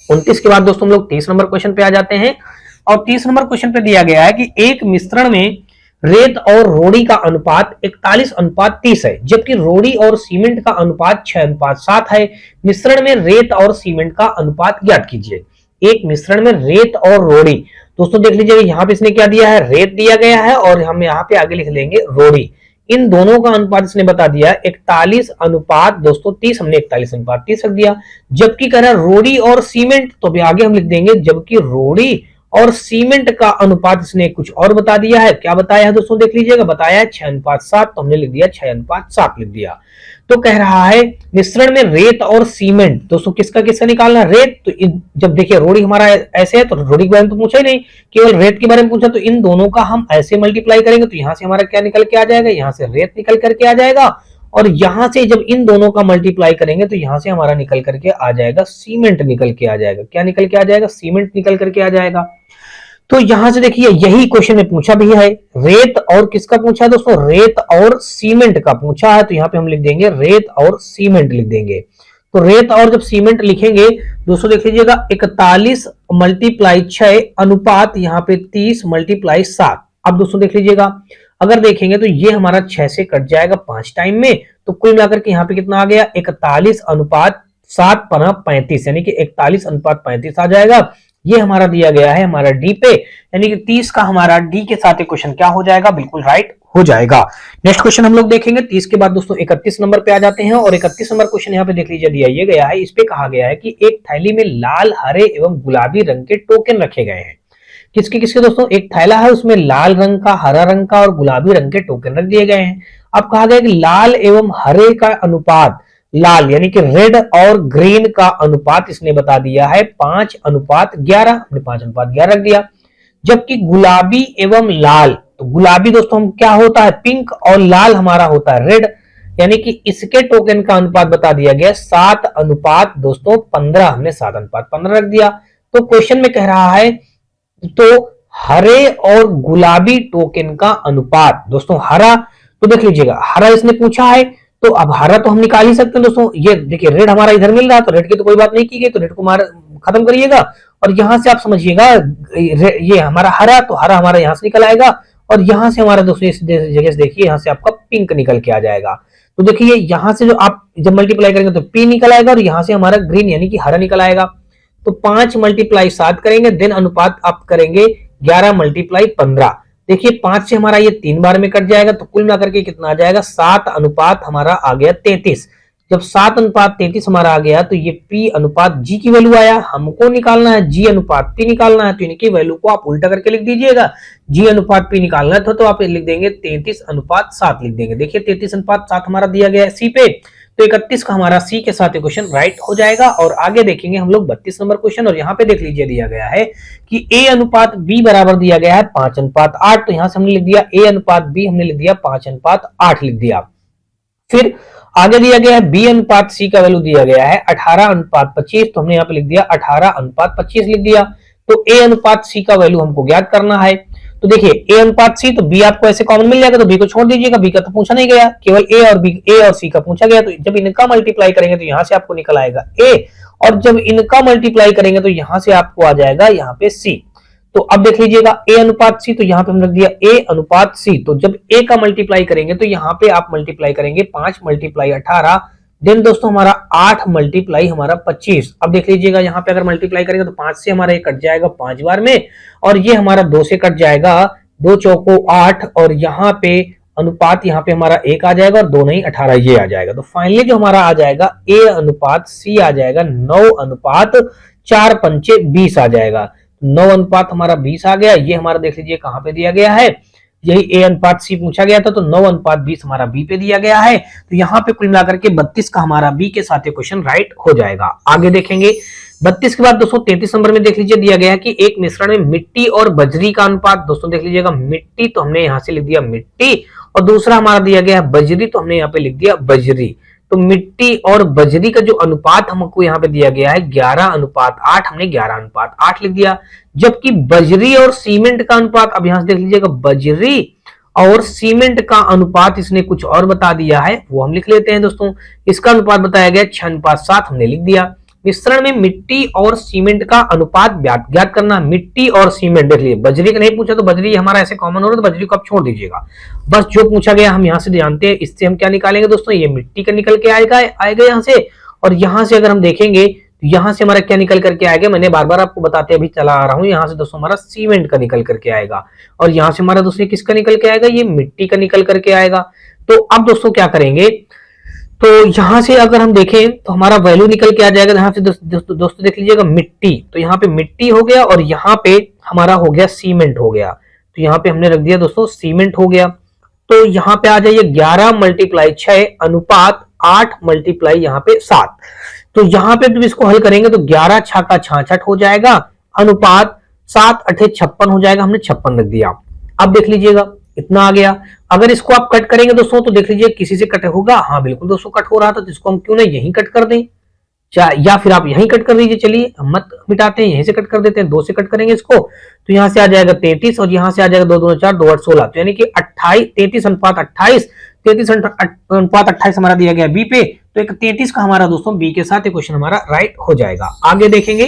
29 के बाद दोस्तों हम लोग 30 नंबर क्वेश्चन पे आ जाते हैं, और 30 नंबर क्वेश्चन पे दिया गया है कि एक मिश्रण में रेत और रोड़ी का अनुपात 41:30 है, जबकि रोड़ी और सीमेंट का अनुपात 6:7 है। मिश्रण में रेत और सीमेंट का अनुपात ज्ञात कीजिए। एक मिश्रण में रेत और रोड़ी, दोस्तों देख लीजिए यहाँ पे इसने क्या दिया है, रेत दिया गया है, और हम यहाँ पे आगे लिख लेंगे रोड़ी। इन दोनों का अनुपात इसने बता दिया 41:30 हमने 41:30 रख दिया। जबकि कह रहा है रोड़ी और सीमेंट, तो भी आगे हम लिख देंगे जबकि रोड़ी और सीमेंट का अनुपात इसने कुछ और बता दिया है। क्या बताया है दोस्तों, देख लीजिएगा, बताया है 6:7, तो हमने लिख दिया 6:7 लिख दिया। तो कह रहा है मिश्रण में रेत और सीमेंट, दोस्तों किसका किसका निकालना, रेत। तो जब देखिए रोड़ी हमारा ऐसे है तो रोड़ी के बारे में तो पूछा ही नहीं, केवल रेत के बारे में पूछा, तो इन दोनों का हम ऐसे मल्टीप्लाई करेंगे तो यहां से हमारा क्या निकल के आ जाएगा, यहां से रेत निकल करके आ जाएगा, और यहां से जब इन दोनों का मल्टीप्लाई करेंगे तो यहां से हमारा निकल करके आ जाएगा सीमेंट निकल के आ जाएगा। क्या निकल के आ जाएगा, सीमेंट निकल करके आ जाएगा। तो यहां से देखिए यही क्वेश्चन में पूछा भी है, रेत और किसका पूछा है दोस्तों, रेत और सीमेंट का पूछा है, तो यहां पे हम लिख देंगे रेत और सीमेंट लिख देंगे। तो रेत और जब सीमेंट लिखेंगे दोस्तों देख लीजिएगा 41 × 6 अनुपात यहाँ पे 30 × 7। अब दोस्तों देख लीजिएगा अगर देखेंगे तो ये हमारा 6 से कट जाएगा 5 टाइम में, तो कुल मिलाकर के यहाँ पे कितना आ गया 41:7 = 35, यानी कि 41:35 आ जाएगा। ये हमारा दिया गया है हमारा डी पे, यानी कि 30 का हमारा डी के साथ क्वेश्चन क्या हो जाएगा, बिल्कुल राइट हो जाएगा। नेक्स्ट क्वेश्चन हम लोग देखेंगे 30 के बाद दोस्तों 31 नंबर पे आ जाते हैं, और 31 नंबर क्वेश्चन यहाँ पे देख लीजिए दिया ये गया है। इस पे कहा गया है कि एक थैली में लाल, हरे एवं गुलाबी रंग के टोकन रखे गए हैं। किसके किसके दोस्तों, एक थैला है उसमें लाल रंग का, हरा रंग का और गुलाबी रंग के टोकन रख दिए गए हैं। अब कहा गया कि लाल एवं हरे का अनुपात, लाल यानी कि रेड और ग्रीन का अनुपात इसने बता दिया है 5:11, हमने 5:11 रख दिया। जबकि गुलाबी एवं लाल, तो गुलाबी दोस्तों हम क्या होता है पिंक, और लाल हमारा होता है रेड, यानी कि इसके टोकन का अनुपात बता दिया गया 7:15, हमने 7:15 रख दिया। तो क्वेश्चन में कह रहा है तो हरे और गुलाबी टोकन का अनुपात, दोस्तों हरा, तो देख लीजिएगा हरा इसने पूछा है, तो अब हरा तो हम निकाल ही सकते हैं दोस्तों। ये देखिए रेड हमारा इधर मिल रहा है, तो रेड की तो कोई बात नहीं की गई, तो रेड को खत्म करिएगा, और यहां से आप समझिएगा ये हमारा हरा, तो हरा हमारा यहां से निकल आएगा, और यहां से हमारा दोस्तों इस जगह से देखिए यहां से आपका पिंक निकल के आ जाएगा। तो देखिए यहां से जो आप जब मल्टीप्लाई करेंगे तो पी निकल आएगा, और यहां से हमारा ग्रीन यानी कि हरा निकल आएगा। तो 5 × 7 करेंगे, देन अनुपात आप करेंगे 11 × 15। देखिए 5 से हमारा ये 3 बार में कट जाएगा, तो कुल मिलाकर के कितना आ जाएगा 7 अनुपात हमारा आ गया 33। जब 7:33 हमारा आ गया, तो ये P अनुपात G की वैल्यू आया, हमको निकालना है G अनुपात P निकालना है, तो इनकी वैल्यू को आप उल्टा करके लिख दीजिएगा। G अनुपात P निकालना है तो आप लिख देंगे 33:7 लिख देंगे। देखिए 33:7 हमारा दिया गया है C पे, तो 31 का हमारा C के साथ क्वेश्चन राइट हो जाएगा। और आगे देखेंगे हम लोग 32 नंबर क्वेश्चन, और यहाँ पे देख लीजिए दिया गया है कि A अनुपात B बराबर दिया गया है 5:8, तो यहां से हमने लिख दिया A अनुपात B, हमने लिख दिया 5:8 लिख दिया। फिर आगे दिया गया है B अनुपात C का वैल्यू दिया गया है 18:25, तो हमने यहाँ पे लिख दिया 18:25 लिख दिया। तो A अनुपात C का वैल्यू हमको ज्ञात करना है। तो देखिए A अनुपात C, तो B आपको ऐसे कॉमन मिल जाएगा, तो B को छोड़ दीजिएगा, B का तो पूछा नहीं गया, केवल A और C का पूछा गया। तो जब इनका मल्टीप्लाई करेंगे तो यहां से आपको निकल आएगा A, और जब इनका मल्टीप्लाई करेंगे तो यहां से आपको आ जाएगा यहाँ पे C। तो अब देख लीजिएगा A अनुपात C, तो यहाँ पे हम रख दिया A अनुपात C। तो जब A का मल्टीप्लाई करेंगे तो यहाँ पे आप मल्टीप्लाई करेंगे 5 × 18, देन दोस्तों हमारा 8 × हमारा 25। अब देख लीजिएगा यहाँ पे अगर मल्टीप्लाई करेंगे तो 5 से हमारा ये कट जाएगा 5 बार में, और ये हमारा 2 से कट जाएगा, 2 चौको 8, और यहाँ पे अनुपात यहाँ पे हमारा 1 आ जाएगा, और 2 नहीं 18 ये आ जाएगा। तो फाइनली जो हमारा आ जाएगा A अनुपात C आ जाएगा 9:4 × 20 आ जाएगा। 9 अनुपात हमारा 20 आ गया। ये हमारा देख लीजिए कहां पे दिया गया है, यही A अनुपात C पूछा गया था, तो 9:20 हमारा B पे दिया गया है। तो यहाँ पे कुल मिलाकर के 32 का हमारा B के साथ क्वेश्चन राइट हो जाएगा। आगे देखेंगे 32 के बाद दोस्तों 33 नंबर में देख लीजिए दिया गया है कि एक मिश्रण में मिट्टी और बजरी का अनुपात, दोस्तों देख लीजिएगा मिट्टी, तो हमने यहाँ से लिख दिया मिट्टी, और दूसरा हमारा दिया गया है बजरी, तो हमने यहाँ पे लिख दिया बजरी। तो मिट्टी और बजरी का जो अनुपात हमको यहाँ पे दिया गया है 11:8, हमने 11:8 लिख दिया। जबकि बजरी और सीमेंट का अनुपात, अब यहां से देख लीजिएगा बजरी और सीमेंट का अनुपात इसने कुछ और बता दिया है, वो हम लिख लेते हैं दोस्तों। इसका अनुपात बताया गया 6:7, हमने लिख दिया। मिश्रण में मिट्टी और सीमेंट का अनुपात ज्ञात करना। मिट्टी और सीमेंट देख लीजिए, बजरी का नहीं पूछा तो बजरी हमारा ऐसे कॉमन हो रहा है, तो बजरी को आप छोड़ दीजिएगा, बस जो पूछा गया हम यहाँ से जानते हैं। इससे हम क्या निकालेंगे दोस्तों, ये मिट्टी का निकल के आएगा यहाँ से, और यहाँ से अगर हम देखेंगे तो यहाँ से हमारा क्या निकल करके आएगा, मैंने बार बार आपको बताते अभी चला आ रहा हूँ। यहाँ से दोस्तों हमारा सीमेंट का निकल करके आएगा, और यहाँ से हमारा दोस्तों किसका निकल के आएगा, ये मिट्टी का निकल करके आएगा। तो अब दोस्तों क्या करेंगे, तो यहां से अगर हम देखें तो हमारा वैल्यू निकल के आ जाएगा। यहाँ से दोस्तों देख लीजिएगा मिट्टी, तो यहाँ पे मिट्टी हो गया, और यहाँ पे हमारा हो गया सीमेंट हो गया, तो यहाँ पे हमने रख दिया दोस्तों सीमेंट हो गया। तो यहाँ पे आ जाइए 11 मल्टीप्लाई 6 अनुपात 8 मल्टीप्लाई यहाँ पे 7। तो यहाँ पे जब इसको हल करेंगे तो 11 छाका 66 हो जाएगा, अनुपात 7 अठे 56 हो जाएगा, हमने 56 रख दिया। अब देख लीजिएगा इतना आ गया। अगर इसको आप कट करेंगे दोस्तों तो देख लीजिए किसी से कट होगा, हाँ बिल्कुल दोस्तों कट हो रहा था, तो इसको हम क्यों ना यहीं कट कर दें, या फिर आप यहीं कट कर दीजिए। चलिए हम मत मिटाते हैं, यहीं से कट कर देते हैं, 2 से कट करेंगे इसको, तो यहां से आ जाएगा 33 और यहां से आ जाएगा 2 2 4 2 8 16, तो यानी कि 28 33 अनुपात 28, 33 अनुपात 28 हमारा दिया गया बी पे, तो एक 33 का हमारा दोस्तों बी के साथ क्वेश्चन हमारा राइट हो जाएगा। आगे देखेंगे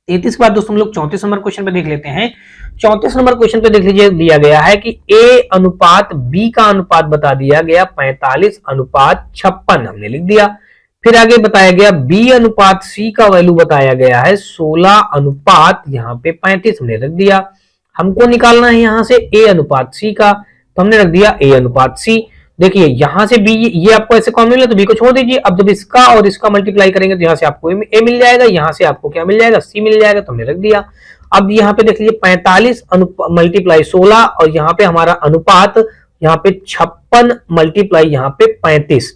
33 के बाद दोस्तों हम लोग 34 नंबर क्वेश्चन पे देख लेते हैं। 34 नंबर क्वेश्चन पे देख लीजिए दिया गया है कि ए अनुपात बी का अनुपात बता दिया गया 45 अनुपात 56 हमने लिख दिया। फिर आगे बताया गया बी अनुपात सी का वैल्यू बताया गया है 16 अनुपात यहाँ पे 35 हमने रख दिया। हमको निकालना है यहाँ से ए अनुपात सी का, तो हमने रख दिया ए अनुपात सी। देखिए यहां से बी ये आपको ऐसे कॉमन मिला तो बी को छोड़ दीजिए। अब जब इसका और इसका मल्टीप्लाई करेंगे तो यहाँ से आपको ए मिल जाएगा, यहाँ से आपको क्या मिल जाएगा सी मिल जाएगा, तो हमने रख दिया। अब यहाँ पे देख लीजिए 45 मल्टीप्लाई 16 और यहाँ पे हमारा अनुपात यहाँ पे 56 मल्टीप्लाई यहाँ पे 35,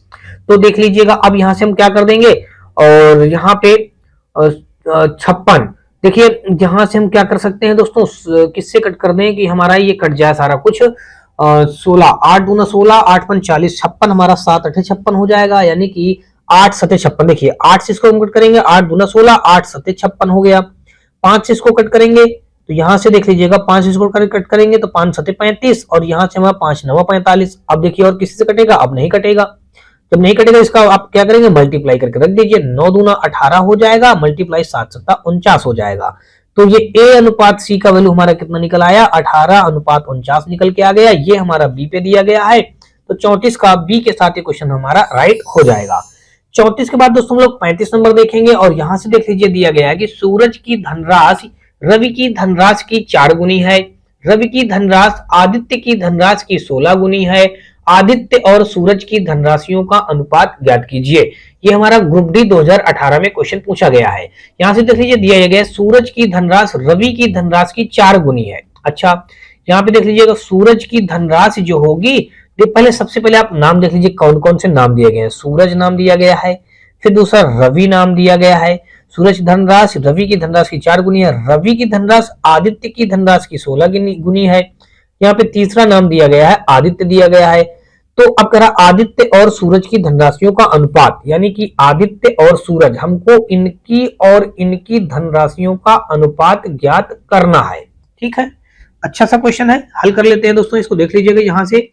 तो देख लीजिएगा। अब यहाँ से हम क्या कर देंगे और यहाँ पे 56, देखिए यहां से हम क्या कर सकते हैं दोस्तों, किससे कट कर दें कि हमारा ये कट जाए सारा कुछ। 16 8 दूना 16 8 5 40 56 हमारा 7 8 56 हो जाएगा, यानी कि 8 7 56। देखिए 8 से इसको हम कट करेंगे, 8 दूना 16 8 7 56 हो गया। 5 से इसको कट करेंगे तो यहां से देख लीजिएगा 5 से इसको कट करेंगे तो 5 7 35 और यहां से हमारा 5 9 45। अब देखिए और किसी से कटेगा, अब नहीं कटेगा। जब नहीं कटेगा इसका आप क्या करेंगे मल्टीप्लाई करके रख दीजिए, 9 दूना 18 हो जाएगा, मल्टीप्लाई 7 7 49 हो जाएगा। तो ये ए अनुपात सी का वैल्यू हमारा कितना निकल आया 18 अनुपात 49 निकल के आ गया। ये हमारा बी पे दिया गया है, तो 34 का बी के साथ ये क्वेश्चन हमारा राइट हो जाएगा। 34 के बाद दोस्तों हम लोग 35 नंबर देखेंगे और यहां से देख लीजिए दिया गया है कि सूरज की धनराशि रवि की धनराशि की 4 गुनी है, रवि की धनराशि आदित्य की धनराशि की 16 गुनी है, आदित्य और सूरज की धनराशियों का अनुपात ज्ञात कीजिए। ये हमारा ग्रुप डी 2018 में क्वेश्चन पूछा गया है। यहां से देख लीजिए दिया गया है सूरज की धनराशि रवि की धनराशि की 4 गुनी है। अच्छा यहाँ पे देख लीजिएगा सूरज की धनराशि जो होगी, पहले सबसे पहले आप नाम देख लीजिए कौन कौन से नाम दिए गए हैं। सूरज नाम दिया गया है, फिर दूसरा रवि नाम दिया गया है। सूरज धनराशि रवि की धनराशि की 4 गुनी है, रवि की धनराशि आदित्य की धनराशि की 16 गुनी है। यहाँ पे तीसरा नाम दिया गया है आदित्य दिया गया है। तो अब कह रहा आदित्य और सूरज की धनराशियों का अनुपात, यानी कि आदित्य और सूरज हमको इनकी और इनकी धनराशियों का अनुपात ज्ञात करना है। ठीक है, अच्छा सा क्वेश्चन है, हल कर लेते हैं दोस्तों। इसको देख लीजिएगा यहां से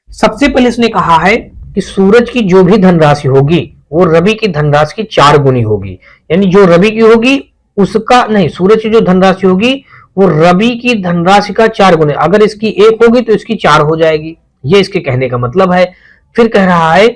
सबसे पहले इसने कहा है कि सूरज की जो भी धनराशि होगी वो रवि की धनराशि की 4 गुनी होगी, यानी जो रवि की होगी उसका नहीं, सूरज की जो धनराशि होगी वो रवि की धनराशि का 4 गुना। अगर इसकी 1 होगी तो इसकी 4 हो जाएगी, ये इसके कहने का मतलब है। फिर कह रहा है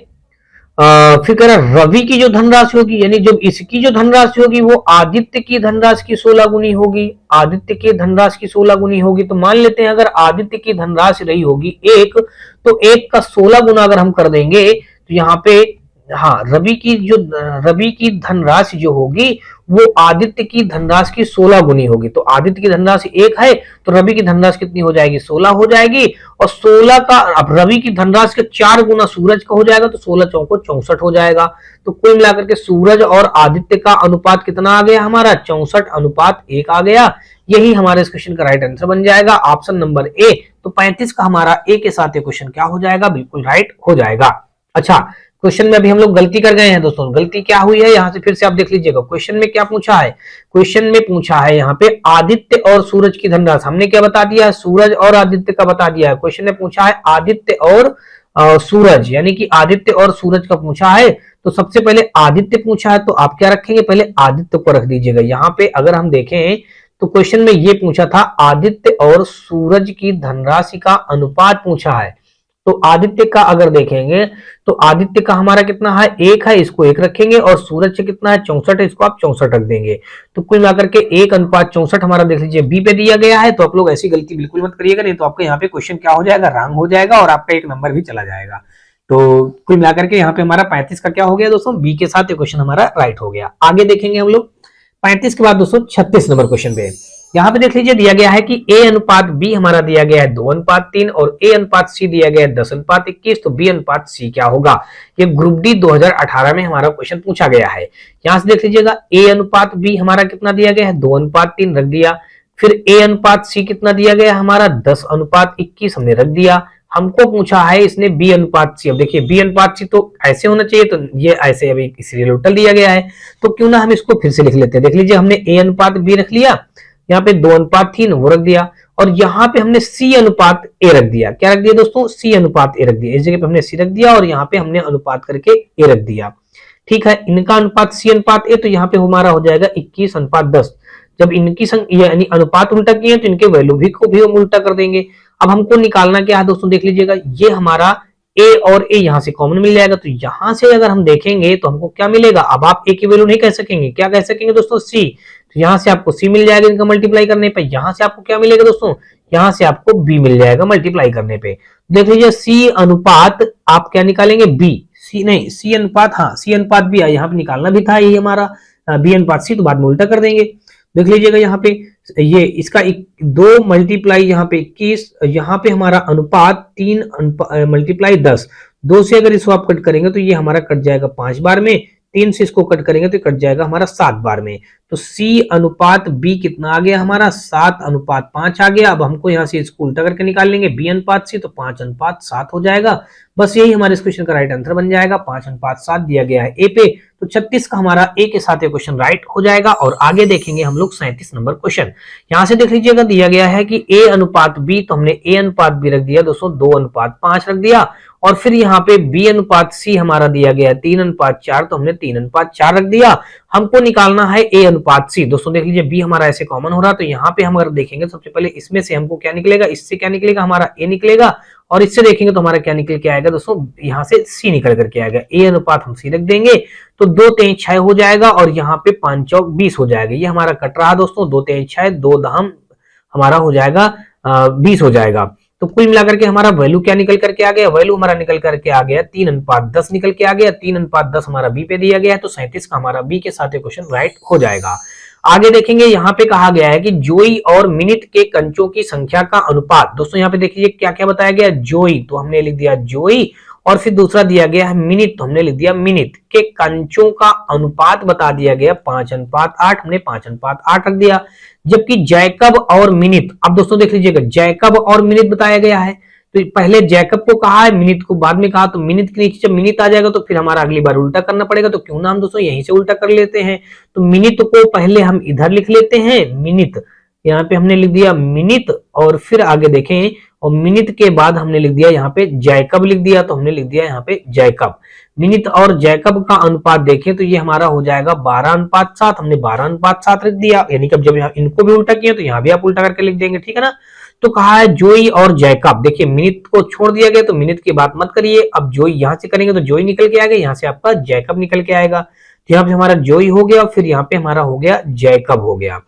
रवि की जो धनराशि होगी, यानी जब इसकी जो धनराशि होगी वो आदित्य की धनराशि की 16 गुनी होगी, आदित्य की धनराशि की 16 गुनी होगी। तो मान लेते हैं अगर आदित्य की धनराशि रही होगी 1, तो 1 का 16 गुना अगर हम कर देंगे तो यहाँ पे हाँ रवि की धनराशि जो होगी वो आदित्य की धनराशि की 16 गुनी होगी। तो आदित्य की धनराशि 1 है तो रवि की धनराशि कितनी हो जाएगी 16 हो जाएगी, और 16 का अब रवि की धनराशि के 4 गुना सूरज का हो जाएगा, तो 16 चौको 64 हो जाएगा। तो कुल मिलाकर के सूरज और आदित्य का अनुपात कितना आ गया हमारा 64 अनुपात 1 आ गया। यही हमारे इस क्वेश्चन का राइट आंसर बन जाएगा, ऑप्शन नंबर ए। तो 35 का हमारा ए के साथ ये क्वेश्चन क्या हो जाएगा, बिल्कुल राइट हो जाएगा। अच्छा क्वेश्चन में अभी हम लोग गलती कर गए हैं दोस्तों, गलती क्या हुई है यहां से फिर से आप देख लीजिएगा। क्वेश्चन में क्या पूछा है, क्वेश्चन में पूछा है यहाँ पे आदित्य और सूरज की धनराशि, हमने क्या बता दिया है सूरज और आदित्य का बता दिया है। क्वेश्चन में पूछा है आदित्य और सूरज, यानी कि आदित्य और सूरज का पूछा है। तो सबसे पहले आदित्य पूछा है तो आप क्या रखेंगे, पहले आदित्य को रख दीजिएगा। यहाँ पे अगर हम देखें तो क्वेश्चन में ये पूछा था आदित्य और सूरज की धनराशि का अनुपात पूछा है। तो आदित्य का अगर देखेंगे तो आदित्य का हमारा कितना है 1 है, इसको 1 रखेंगे, और सूरज से कितना है 64 है, इसको आप 64 रख देंगे। तो कुल मिलाकर के 1 अनुपात 64 हमारा देख लीजिए बी पे दिया गया है। तो आप लोग ऐसी गलती बिल्कुल मत करिएगा, नहीं तो आपका यहाँ पे क्वेश्चन क्या हो जाएगा रॉन्ग हो जाएगा और आपका 1 नंबर भी चला जाएगा। तो कुल मिलाकर के यहाँ पे हमारा 35 का क्या हो गया दोस्तों, बी के साथ ये क्वेश्चन हमारा राइट हो गया। आगे देखेंगे हम लोग 35 के बाद दोस्तों 36 नंबर क्वेश्चन पे। यहाँ पे देख लीजिए दिया गया है कि A अनुपात B हमारा दिया गया है 2:3 और A अनुपात C दिया गया है 10:21, तो B अनुपात C क्या होगा? ये ग्रुप डी 2018 में हमारा क्वेश्चन पूछा गया है। यहाँ से देख लीजिएगा A अनुपात B हमारा कितना दिया गया है 2:3 रख दिया, फिर A अनुपात C कितना दिया गया हमारा 10:21 हमने रख दिया। हमको पूछा है इसने B अनुपात C। अब देखिए B अनुपात C तो ऐसे होना चाहिए, तो ये ऐसे अभी इसलिए उल्टा दिया गया है, तो क्यों ना हम इसको फिर से लिख लेते हैं। देख लीजिए हमने A अनुपात B रख लिया, यहाँ पे 2:3 वो रख दिया, और यहाँ पे हमने C अनुपात A रख दिया। क्या रख दिया दोस्तों? C अनुपात A रख दिया। इस जगह पे हमने C रख दिया और यहाँ पे हमने अनुपात करके A रख दिया। ठीक है, इनका अनुपात C अनुपात A, तो यहाँ पे हमारा हो जाएगा 21:10। जब इनकी यानी अनुपात उल्टा किए तो इनके वैल्यू भी को भी हम उल्टा कर देंगे। अब हमको निकालना क्या है दोस्तों, देख लीजिएगा ये हमारा A और A यहाँ से कॉमन मिल जाएगा, तो यहाँ से अगर हम देखेंगे तो हमको क्या मिलेगा? अब आप A की वैल्यू नहीं कह सकेंगे, क्या कह सकेंगे दोस्तों? C। तो यहाँ से आपको C मिल जाएगा इनका मल्टीप्लाई करने पे। यहाँ से आपको क्या मिलेगा दोस्तों? यहाँ से आपको B मिल जाएगा मल्टीप्लाई करने पे। देख लीजिए C अनुपात आप क्या निकालेंगे? B। C नहीं, C अनुपात, हाँ C अनुपात B यहाँ पे निकालना भी था, यही हमारा B अनुपात C, तो बाद में उल्टा कर देंगे। देख लीजिएगा यहाँ पे ये इसका 2 मल्टीप्लाई यहाँ पे 21, यहाँ पे हमारा अनुपात 3 मल्टीप्लाई 10। 2 से अगर इसको आप कट करेंगे तो ये हमारा कट जाएगा 5 बार में, 3 से इसको कट करेंगे तो कट जाएगा हमारा 7 बार में। तो C अनुपात B कितना आ गया हमारा? 7:5 आ गया। अब हमको यहाँ से इसको उल्टा करके निकाल लेंगे B अनुपात C, तो 5:7 हो जाएगा। बस यही हमारे इस क्वेश्चन का राइट आंसर बन जाएगा। 5:7 दिया गया है A पे, तो 36 का हमारा A के साथ ये क्वेश्चन राइट हो जाएगा। और आगे देखेंगे हम लोग 37 नंबर क्वेश्चन। यहाँ से देख लीजिएगा दिया गया है कि A अनुपात B, तो हमने A अनुपात B रख दिया दोस्तों 2:5 रख दिया, और फिर यहाँ पे B अनुपात C हमारा दिया गया है 3:4, तो हमने 3:4 रख दिया। हमको निकालना है A अनुपात C। दोस्तों देख लीजिए B हमारा ऐसे कॉमन हो रहा, तो यहाँ पे हम अगर देखेंगे सबसे पहले इसमें से हमको क्या निकलेगा? इससे क्या निकलेगा? हमारा A निकलेगा, और इससे देखेंगे तो हमारा क्या निकल के आएगा दोस्तों? यहाँ से C निकल करके आएगा। A अनुपात हम C रख देंगे, तो 2 3 6 हो जाएगा, और यहाँ पे 5 चौक 20 हो जाएगा। ये हमारा कट रहा दोस्तों, 2 3 6, 2 दहम हमारा हो जाएगा 20 हो जाएगा। तो कुल मिलाकर के हमारा वैल्यू क्या निकल करके आ गया? वैल्यू हमारा निकल करके आ गया 3:10 निकल के आ गया। 3:10 हमारा बी पे दिया गया है, तो 37 का हमारा बी के साथ क्वेश्चन राइट हो जाएगा। आगे देखेंगे, यहाँ पे कहा गया है कि जोई और मिनट के कंचों की संख्या का अनुपात। दोस्तों यहाँ पे देखिए क्या क्या बताया गया? जोई, तो हमने लिख दिया जोई, और फिर दूसरा दिया गया है मिनट, तो हमने लिख दिया मिनट के कंचों का अनुपात बता दिया गया 5:8, हमने 5:8 रख दिया। जबकि जैकब और मिनट, अब दोस्तों देख लीजिएगा जैकब और मिनट बताया गया है, तो पहले जैकब को कहा है, मिनट को बाद में कहा, तो मिनट के नीचे जब मिनट आ जाएगा तो फिर हमारा अगली बार उल्टा करना पड़ेगा, तो क्यों ना हम दोस्तों यहीं से उल्टा कर लेते हैं। तो मिनट को पहले हम इधर लिख लेते हैं मिनट, यहाँ पे हमने लिख दिया मिनट, और फिर आगे देखें, और मिनट के बाद हमने लिख दिया यहाँ पे जैकब लिख दिया, तो हमने लिख दिया यहाँ पे जैकब। मिनट और जैकब का अनुपात देखें तो ये हमारा हो जाएगा 12:7, हमने 12:7 लिख दिया, यानी कि जब इनको भी उल्टा किया तो यहाँ भी आप उल्टा करके लिख देंगे, ठीक है ना। तो कहा है जोई और जैकब, देखिए मिनट को छोड़ दिया गया तो मिनट की बात मत करिए, अब जोई यहाँ से करेंगे तो जोई निकल के आएगा, यहाँ से आपका जैकब निकल के आएगा, तो यहाँ पे हमारा जोई हो गया, फिर यहाँ पे हमारा हो गया जैकब हो गया।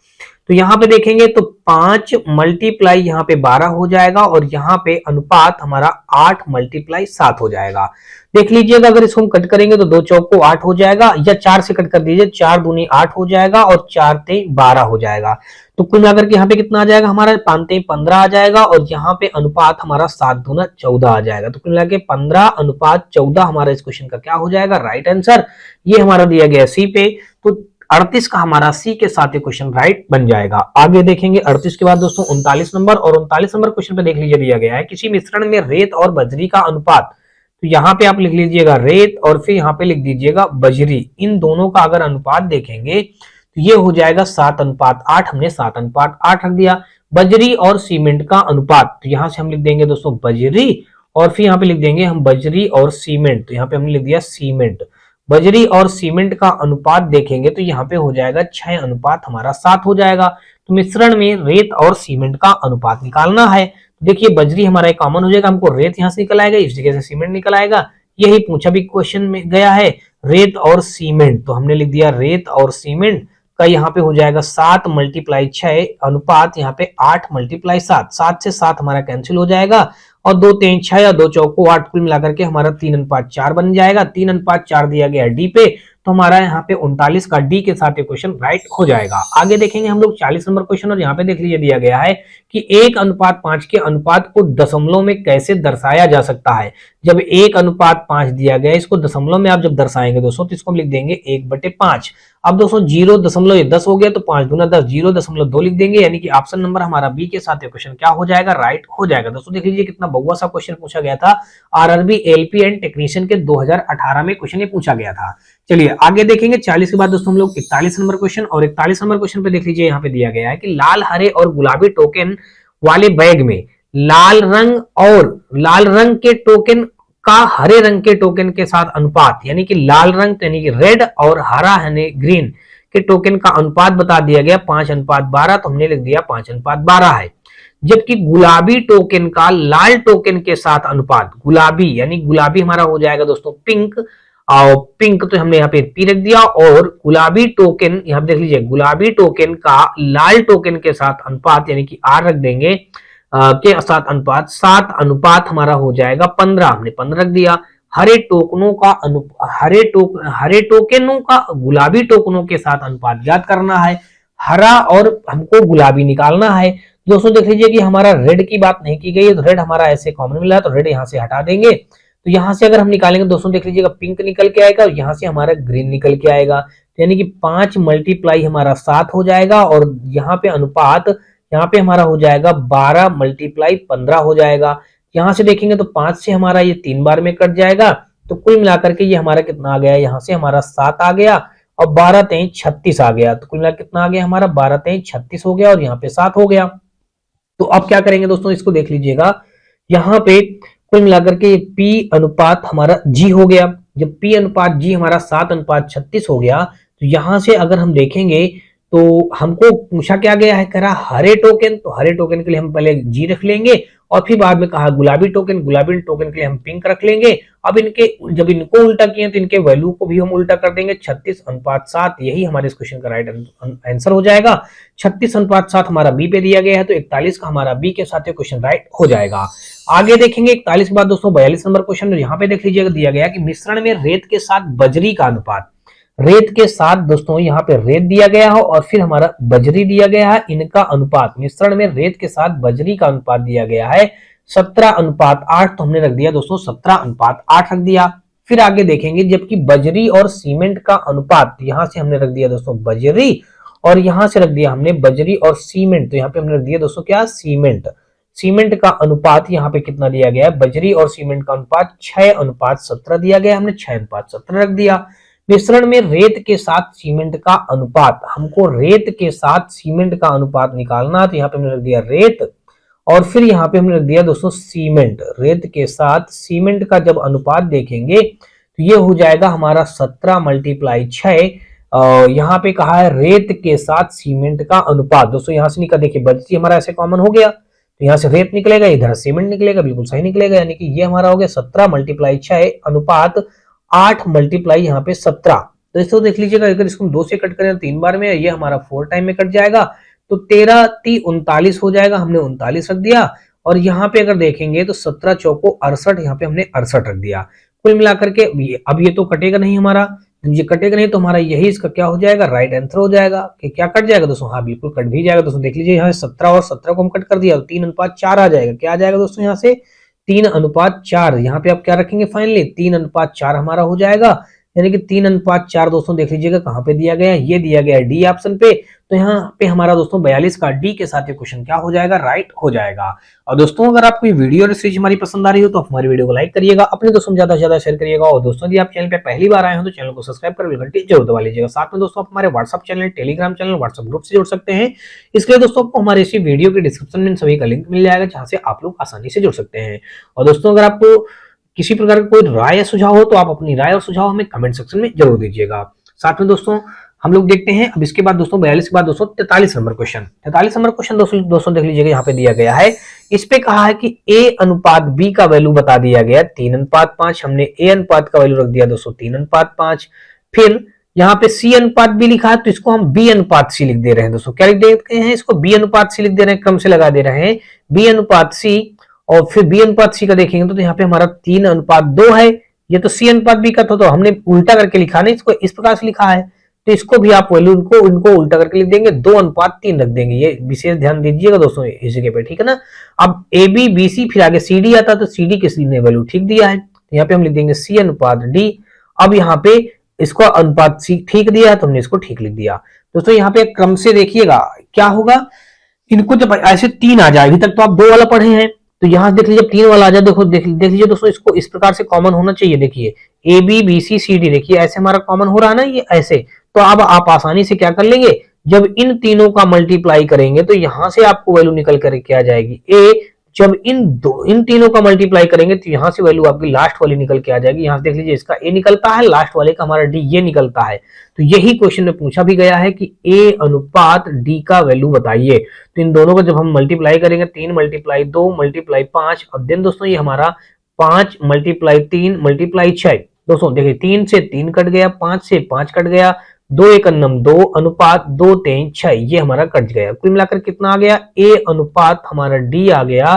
तो यहाँ पे देखेंगे तो 5 मल्टीप्लाई यहाँ पे 12 हो जाएगा, और यहाँ पे अनुपात हमारा 8 मल्टीप्लाई 7 हो जाएगा। देख लीजिएगा अगर इसको हम कट करेंगे तो 2 चौक को 8 हो जाएगा, या 4 से कट कर दीजिए, 4 दूनी 8 हो जाएगा, और 4 तेई 12 हो जाएगा। तो कुल मिलाकर के यहाँ पे कितना आ जाएगा हमारा? 5 तेई 15 आ जाएगा, और यहाँ पे अनुपात हमारा 7 दूना 14 आ जाएगा। तो कुल मिला के 15:14 हमारा इस क्वेश्चन का क्या हो जाएगा? Right answer. ये हमारा दिया गया सी पे, तो 38 का हमारा सी के साथ ये क्वेश्चन राइट बन जाएगा। आगे देखेंगे 38 के बाद दोस्तों 39 नंबर, और 39 नंबर क्वेश्चन पे देख लीजिए दिया गया है किसी मिश्रण में रेत और बजरी का अनुपात। तो यहाँ पे आप लिख लीजिएगा रेत, और फिर यहाँ पे लिख दीजिएगा बजरी, इन दोनों का अगर अनुपात देखेंगे तो ये हो जाएगा 7:8, हमने 7:8 रख दिया। बजरी और सीमेंट का अनुपात, तो यहाँ से हम लिख देंगे दोस्तों बजरी, और फिर यहाँ पे लिख देंगे हम बजरी और सीमेंट, तो यहाँ पे हमने लिख दिया सीमेंट। बजरी और सीमेंट का अनुपात देखेंगे तो यहाँ पे हो जाएगा 6:7 हमारा 7 हो जाएगा। तो मिश्रण में रेत और सीमेंट का अनुपात निकालना है। तो देखिए बजरी हमारा एक कॉमन हो जाएगा, हमको रेत यहाँ से निकल आएगा, इस जगह से सीमेंट निकल आएगा, यही पूछा भी क्वेश्चन में गया है, रेत और सीमेंट। तो हमने लिख दिया रेत और सीमेंट का यहाँ पे हो जाएगा 7 मल्टीप्लाई 6 अनुपात यहाँ पे 8 मल्टीप्लाई 7, 7 से 7 हमारा कैंसिल हो जाएगा, और 2 3 6 या 2 चौको 8, कुल मिलाकर के हमारा 3:4 बन जाएगा। 3:4 दिया गया डी पे, तो हमारा यहाँ पे 39 का डी के साथ ये क्वेश्चन राइट हो जाएगा। आगे देखेंगे हम लोग 40 नंबर क्वेश्चन, और यहाँ पे देख लीजिए दिया गया है कि 1:5 के अनुपात को दशमलव में कैसे दर्शाया जा सकता है। जब 1:5 दिया गया, इसको दशमलव में आप जब दर्शाएंगे दोस्तों तो इसको हम लिख देंगे 1/5। अब दोस्तों 0.10 हो गया तो 5 दूना 10, 0.2 लिख देंगे, यानी कि ऑप्शन नंबर हमारा बी के साथ ये क्वेश्चन क्या हो जाएगा, राइट हो जाएगा। दोस्तों देख लीजिए कितना बहुआ सा क्वेश्चन पूछा गया था, आरआरबी एलपी एंड टेक्नीशियन के 2018 में क्वेश्चन ये पूछा गया था। चलिए आगे देखेंगे 40 के बाद दोस्तों हम लोग 41 नंबर क्वेश्चन, और 41 नंबर क्वेश्चन पे देख लीजिए यहाँ पे दिया गया है कि लाल, हरे और गुलाबी टोकन वाले बैग में लाल रंग के टोकन का हरे रंग के टोकन के साथ अनुपात, यानी कि लाल रंग यानी कि रेड और हरा यानी ग्रीन के टोकन का अनुपात बता दिया गया 5:12, तो हमने लिख दिया 5:12 है। जबकि गुलाबी टोकन का लाल टोकन के साथ अनुपात, गुलाबी यानी गुलाबी हमारा हो जाएगा दोस्तों पिंक, और पिंक तो हमने यहाँ पे पी रख दिया, और गुलाबी टोकन यहाँ पे देख लीजिए गुलाबी टोकन का लाल टोकन के साथ अनुपात यानी कि आर रख देंगे के साथ अनुपात 7 हमारा हो जाएगा 15, हमने 15 रख दिया। हरे टोकनों का गुलाबी टोकनों के साथ अनुपात ज्ञात करना है, हरा और हमको गुलाबी निकालना है। दोस्तों देख लीजिए कि हमारा रेड की बात नहीं की गई है, तो रेड हमारा ऐसे कॉमन मिला है, तो रेड यहाँ से हटा देंगे। तो यहाँ से अगर हम निकालेंगे दोस्तों देख लीजिएगा पिंक निकल के आएगा, और यहाँ से हमारा ग्रीन निकल के आएगा, यानी कि 5 मल्टीप्लाई हमारा 7 हो जाएगा, और यहाँ पे अनुपात यहाँ पे हमारा हो जाएगा 12 मल्टीप्लाई 15 हो जाएगा। यहाँ से देखेंगे तो 5 से हमारा ये 3 बार में कट जाएगा, तो कुल मिलाकर के ये हमारा कितना आ गया, यहाँ से हमारा 7 आ गया, और 12 3 36 आ गया, तो कुल मिलाकर कितना आ गया हमारा 12 3 36 हो गया, और यहाँ पे 7 हो गया। तो अब क्या करेंगे दोस्तों, इसको देख लीजिएगा, यहाँ पे कुल मिलाकर के P अनुपात हमारा G हो गया। जब P अनुपात G हमारा 7:36 हो गया, तो यहाँ से अगर हम देखेंगे तो हमको पूछा क्या गया है, कह रहा हरे टोकन, तो हरे टोकन के लिए हम पहले G रख लेंगे, और फिर बाद में कहा गुलाबी टोकन के लिए हम पिंक रख लेंगे। अब जब इनको उल्टा किए तो इनके वैल्यू को भी हम उल्टा कर देंगे, 36:7, यही हमारे इस क्वेश्चन का राइट आंसर हो जाएगा। 36:7 हमारा बी पे दिया गया है, तो 41 का हमारा बी के साथ क्वेश्चन राइट हो जाएगा। आगे देखेंगे 41 के बाद दोस्तों 42 नंबर क्वेश्चन, यहाँ पे देख लीजिएगा दिया गया कि मिश्रण में रेत के साथ बजरी का अनुपात, रेत के साथ दोस्तों यहाँ पे रेत दिया गया है और फिर हमारा बजरी दिया गया है, इनका अनुपात, मिश्रण में रेत के साथ बजरी का अनुपात दिया गया है 17:8, तो हमने रख दिया दोस्तों 17:8 रख दिया। फिर आगे देखेंगे जबकि बजरी और सीमेंट का अनुपात, यहां से हमने रख दिया दोस्तों बजरी, और यहां से रख दिया हमने बजरी और सीमेंट, तो यहाँ पे हमने रख दिया दोस्तों क्या, सीमेंट का अनुपात यहाँ पे कितना दिया गया है, बजरी और सीमेंट का अनुपात 6:17 दिया गया, हमने 6:17 रख दिया। मिश्रण में रेत के साथ सीमेंट का अनुपात, हमको रेत के साथ सीमेंट का अनुपात निकालना, तो यहाँ पे हमने रख दिया रेत, और फिर यहाँ पे हमने रख दिया दोस्तों सीमेंट। रेत के साथ सीमेंट का जब अनुपात देखेंगे तो ये हो जाएगा हमारा 17×6। यहाँ पे कहा है रेत के साथ सीमेंट का अनुपात, दोस्तों यहाँ से निकल, देखिए बजरी हमारा ऐसे कॉमन हो गया, तो यहाँ से रेत निकलेगा, इधर सीमेंट निकलेगा, बिल्कुल सही निकलेगा, यानी कि ये हमारा हो गया 17×6 अनुपात 8 यहाँ पे 17। तो इसको देख लीजिएगा, अगर इसको हम 2 से कट करें 3 बार में, ये हमारा 4 टाइम में कट जाएगा, तो 13 3 39 हो जाएगा, हमने 39 रख दिया। और यहाँ पे अगर देखेंगे तो 17 चौको 68, यहाँ पे हमने 68 रख दिया। कुल मिलाकर के अब ये तो कटेगा नहीं हमारा, ये कटेगा नहीं तो हमारा यही इसका क्या हो जाएगा, राइट आंसर हो जाएगा। कि क्या कट जाएगा दोस्तों, हाँ बिल्कुल कट भी जाएगा दोस्तों। देख लीजिए यहाँ 17 और 17 को हम कट कर दिया, तो 3:4 आ जाएगा। क्या आ जाएगा दोस्तों, यहाँ से 3:4, यहाँ पे आप क्या रखेंगे फाइनली 3:4 हमारा हो जाएगा, यानी कि 3:4 दोस्तों देख लीजिएगा कहाँ पे दिया गया है, ये दिया गया है डी ऑप्शन पे। तो यहाँ पे हमारा दोस्तों 42 का डी के साथ ये क्वेश्चन क्या हो जाएगा, राइट हो जाएगा। और दोस्तों अगर आपको ये वीडियो और सीरीज हमारी पसंद आ रही हो तो हमारी वीडियो को लाइक करिएगा, अपने दोस्तों में ज्यादा से ज्यादा शेयर करिएगा, और दोस्तों यदि आप चैनल पे पहली बार आए हो तो चैनल को सब्सक्राइब कर बेल घंटी जरूर दबा लीजिएगा। साथ में दोस्तों आप हमारे WhatsApp channel, Telegram channel, WhatsApp group से जुड़ सकते हैं। इसके लिए दोस्तों आपको हमारे इसी वीडियो के डिस्क्रिप्शन में सभी का लिंक मिल जाएगा, जहां से आप लोग आसानी से जुड़ सकते हैं। और दोस्तों अगर आपको किसी प्रकार का कोई राय या सुझाव हो तो आप अपनी राय और सुझाव हमें कमेंट सेक्शन में जरूर दीजिएगा। साथ में दोस्तों हम लोग देखते हैं अब इसके बाद दोस्तों 42 के बाद दोस्तों 43 नंबर क्वेश्चन। 43 नंबर क्वेश्चन दोस्तों देख लीजिएगा, यहाँ पे दिया गया है, इस पे कहा है कि A अनुपात B का वैल्यू बता दिया गया 3:5, हमने A अनुपात का वैल्यू रख दिया दोस्तों 3:5। फिर यहाँ पे C अनुपात B लिखा है, तो इसको हम B अनुपात C लिख दे रहे हैं दोस्तों। क्या लिख देते हैं, इसको B अनुपात C लिख दे रहे हैं, क्रम से लगा दे रहे हैं B अनुपात C। और फिर B अनुपात C का देखेंगे तो यहाँ पे हमारा 3:2 है, ये तो सी अनुपात बी का था, तो हमने उल्टा करके लिखा ना, इसको इस प्रकार से लिखा है, तो इसको भी आप वैल्यू इनको उल्टा करके लिख देंगे, 2:3 रख देंगे। ये विशेष ध्यान दीजिएगा दोस्तों इस जगह पे, ठीक है ना। अब ए बी बी सी फिर आगे सी डी आता, तो सी डी किस ने वैल्यू ठीक दिया है, तो यहाँ पे हम लिख देंगे सी अनुपात डी। अब यहाँ पे इसको अनुपात सी ठीक दिया है, तो हमने इसको ठीक लिख दिया। दोस्तों यहाँ पे क्रम से देखिएगा क्या होगा, इनको जब ऐसे 3 आ जाए, अभी तक तो आप 2 वाला पढ़े हैं, तो यहां देख लीजिए 3 वाला आ जाए, देखो देख लीजिए दोस्तों, इसको इस प्रकार से कॉमन होना चाहिए। देखिए A B B C C D, देखिए ऐसे हमारा कॉमन हो रहा है ना, ये ऐसे। तो अब आप आसानी से क्या कर लेंगे, जब इन तीनों का मल्टीप्लाई करेंगे तो यहां से आपको वैल्यू निकल कर क्या जाएगी ए, जब इन तीनों का मल्टीप्लाई करेंगे तो यहां से वैल्यू आपकी लास्ट वाली निकल के आ जाएगी। यहां से देख लीजिए इसका ए निकलता है, लास्ट वाले का हमारा डी ये निकलता है। तो यही क्वेश्चन में पूछा भी गया है कि ए अनुपात डी का वैल्यू बताइए। तो इन दोनों को जब हम मल्टीप्लाई करेंगे, 3 मल्टीप्लाई 2 मल्टीप्लाई 5, अब देन दोस्तों ये हमारा 5 मल्टीप्लाई 3 मल्टीप्लाई 6। दोस्तों देखिए 3 से 3 कट गया, 5 से 5 कट गया, 2 1 2 अनुपात 2 3 6, ये हमारा कट गया। कुल मिलाकर कितना आ गया, ए अनुपात हमारा डी आ गया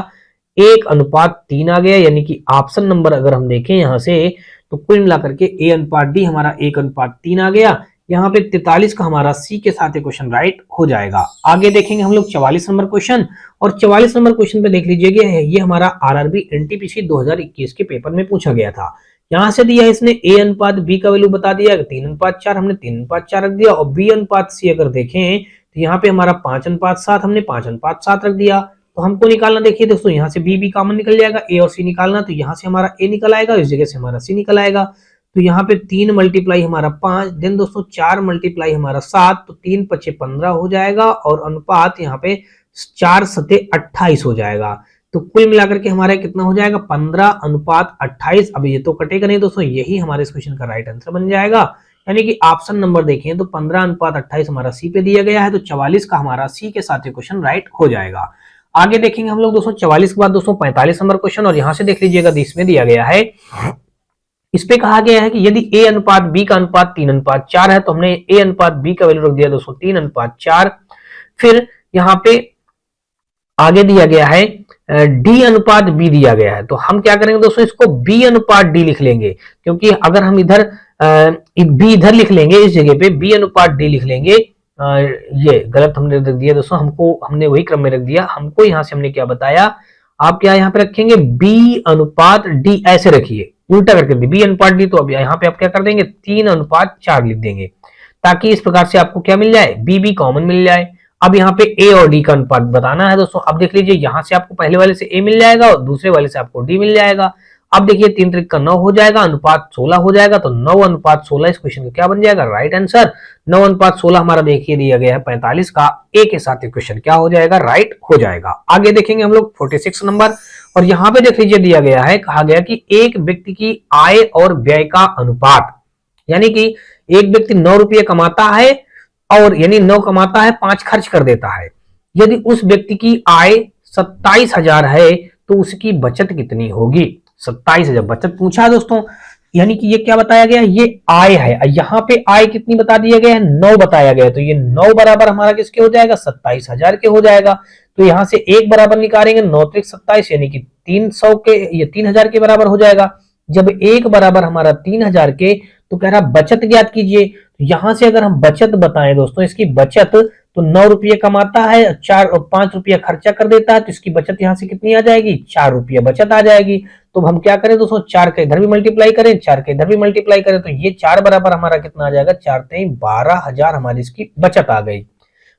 1:3 आ गया। यानी कि ऑप्शन नंबर अगर हम देखें यहां से, तो कुल मिलाकर के ए अनुपात डी हमारा 1:3 आ गया। यहाँ पे 43 का हमारा सी के साथ क्वेश्चन राइट हो जाएगा। आगे देखेंगे हम लोग 44 नंबर क्वेश्चन, और 44 नंबर क्वेश्चन पे देख लीजिएगा, ये हमारा आरआरबी एनटीपीसी 2021 के पेपर में पूछा गया था। यहां से दिया है इसने ए अनुपात बी का वैल्यू बता दिया 3:4, हमने 3:4 रख दिया। और बी अनुपात सी अगर देखें तो यहाँ पे हमारा 5:7, हमने 5:7 रख दिया। तो हमको निकालना, देखिए दोस्तों यहाँ से बी कॉमन निकल जाएगा, ए और सी निकालना, तो यहाँ से हमारा ए निकल आएगा, इस जगह से हमारा सी निकल आएगा। तो यहाँ पे 3 मल्टीप्लाई हमारा 5, देन दोस्तों 4 मल्टीप्लाई हमारा 7, तो 3 5 15 हो जाएगा, और अनुपात यहाँ पे 4 7 28 हो जाएगा। तो कुल मिलाकर के हमारा कितना हो जाएगा, 15:28। अब ये तो कटेगा नहीं दोस्तों, यही हमारे इस क्वेश्चन का राइट आंसर बन जाएगा। यानी कि ऑप्शन नंबर देखें तो 15:28 हमारा सी पे दिया गया है, तो 44 का हमारा सी के साथ क्वेश्चन राइट हो जाएगा। आगे देखेंगे हम लोग दोस्तों 44 के बाद दोस्तों 45 नंबर क्वेश्चन, और यहां से देख लीजिएगा इसमें दिया गया है, इस पे कहा गया है कि यदि ए अनुपात बी का अनुपात 3:4 है, तो हमने ए अनुपात बी का वैल्यू रख दिया दोस्तों 3:4। फिर यहाँ पे आगे दिया गया है डी अनुपात बी दिया गया है, तो हम क्या करेंगे दोस्तों, इसको बी अनुपात डी लिख लेंगे, क्योंकि अगर हम इधर बी इधर लिख लेंगे, इस जगह पे बी अनुपात डी लिख लेंगे, ये गलत हमने रख दिया दोस्तों, हमने वही क्रम में रख दिया। हमको यहाँ से हमने क्या बताया, आप क्या यहाँ पे रखेंगे, बी अनुपात डी ऐसे रखिए, उल्टा करके बी अनुपात डी, तो अब यहाँ पे आप क्या कर देंगे 3:4 लिख देंगे, ताकि इस प्रकार से आपको क्या मिल जाए, बी कॉमन मिल जाए। अब यहाँ पे ए और डी का अनुपात बताना है दोस्तों। अब देख लीजिए यहाँ से आपको पहले वाले से ए मिल जाएगा और दूसरे वाले से आपको डी मिल जाएगा। अब देखिए 3 3 का 9 हो जाएगा, अनुपात 16 हो जाएगा, तो 9:16 इस क्वेश्चन का क्या बन जाएगा, राइट आंसर। 9:16 हमारा देखिए दिया गया है 45 का, ए के साथ क्वेश्चन क्या हो जाएगा, राइट हो जाएगा। आगे देखेंगे हम लोग 46 नंबर, और यहाँ पे देख लीजिए दिया गया है, कहा गया कि एक व्यक्ति की आय और व्यय का अनुपात, यानी कि एक व्यक्ति 9 रुपये कमाता है, और यानी 9 कमाता है, 5 खर्च कर देता है। यदि उस व्यक्ति की आय 27,000 है, तो उसकी बचत कितनी होगी। 27,000 बचत पूछा है दोस्तों, यानी कि ये क्या बताया गया, ये आय है। यहाँ पे आय कितनी बता दिया गया है, 9 बताया गया है, तो ये 9 बराबर हमारा किसके हो जाएगा, 27,000 के हो जाएगा। तो यहाँ से 1 बराबर निकालेंगे, 9 त्रिक 27, यानी कि 300 के, ये 3000 के बराबर हो जाएगा। जब 1 बराबर हमारा 3000 के, तो कह रहा बचत ज्ञात कीजिए। यहां से अगर हम बचत बताएं दोस्तों, इसकी बचत, तो 9 रुपये कमाता है, 5 रुपया खर्चा कर देता है, तो इसकी बचत यहां से कितनी आ जाएगी, 4 रुपया बचत आ जाएगी। तो हम क्या करें दोस्तों, 4 के इधर भी मल्टीप्लाई करें, 4 के इधर भी मल्टीप्लाई करें, तो ये 4 बराबर हमारा कितना आ जाएगा, 4 3 12,000 हमारी इसकी बचत आ गई।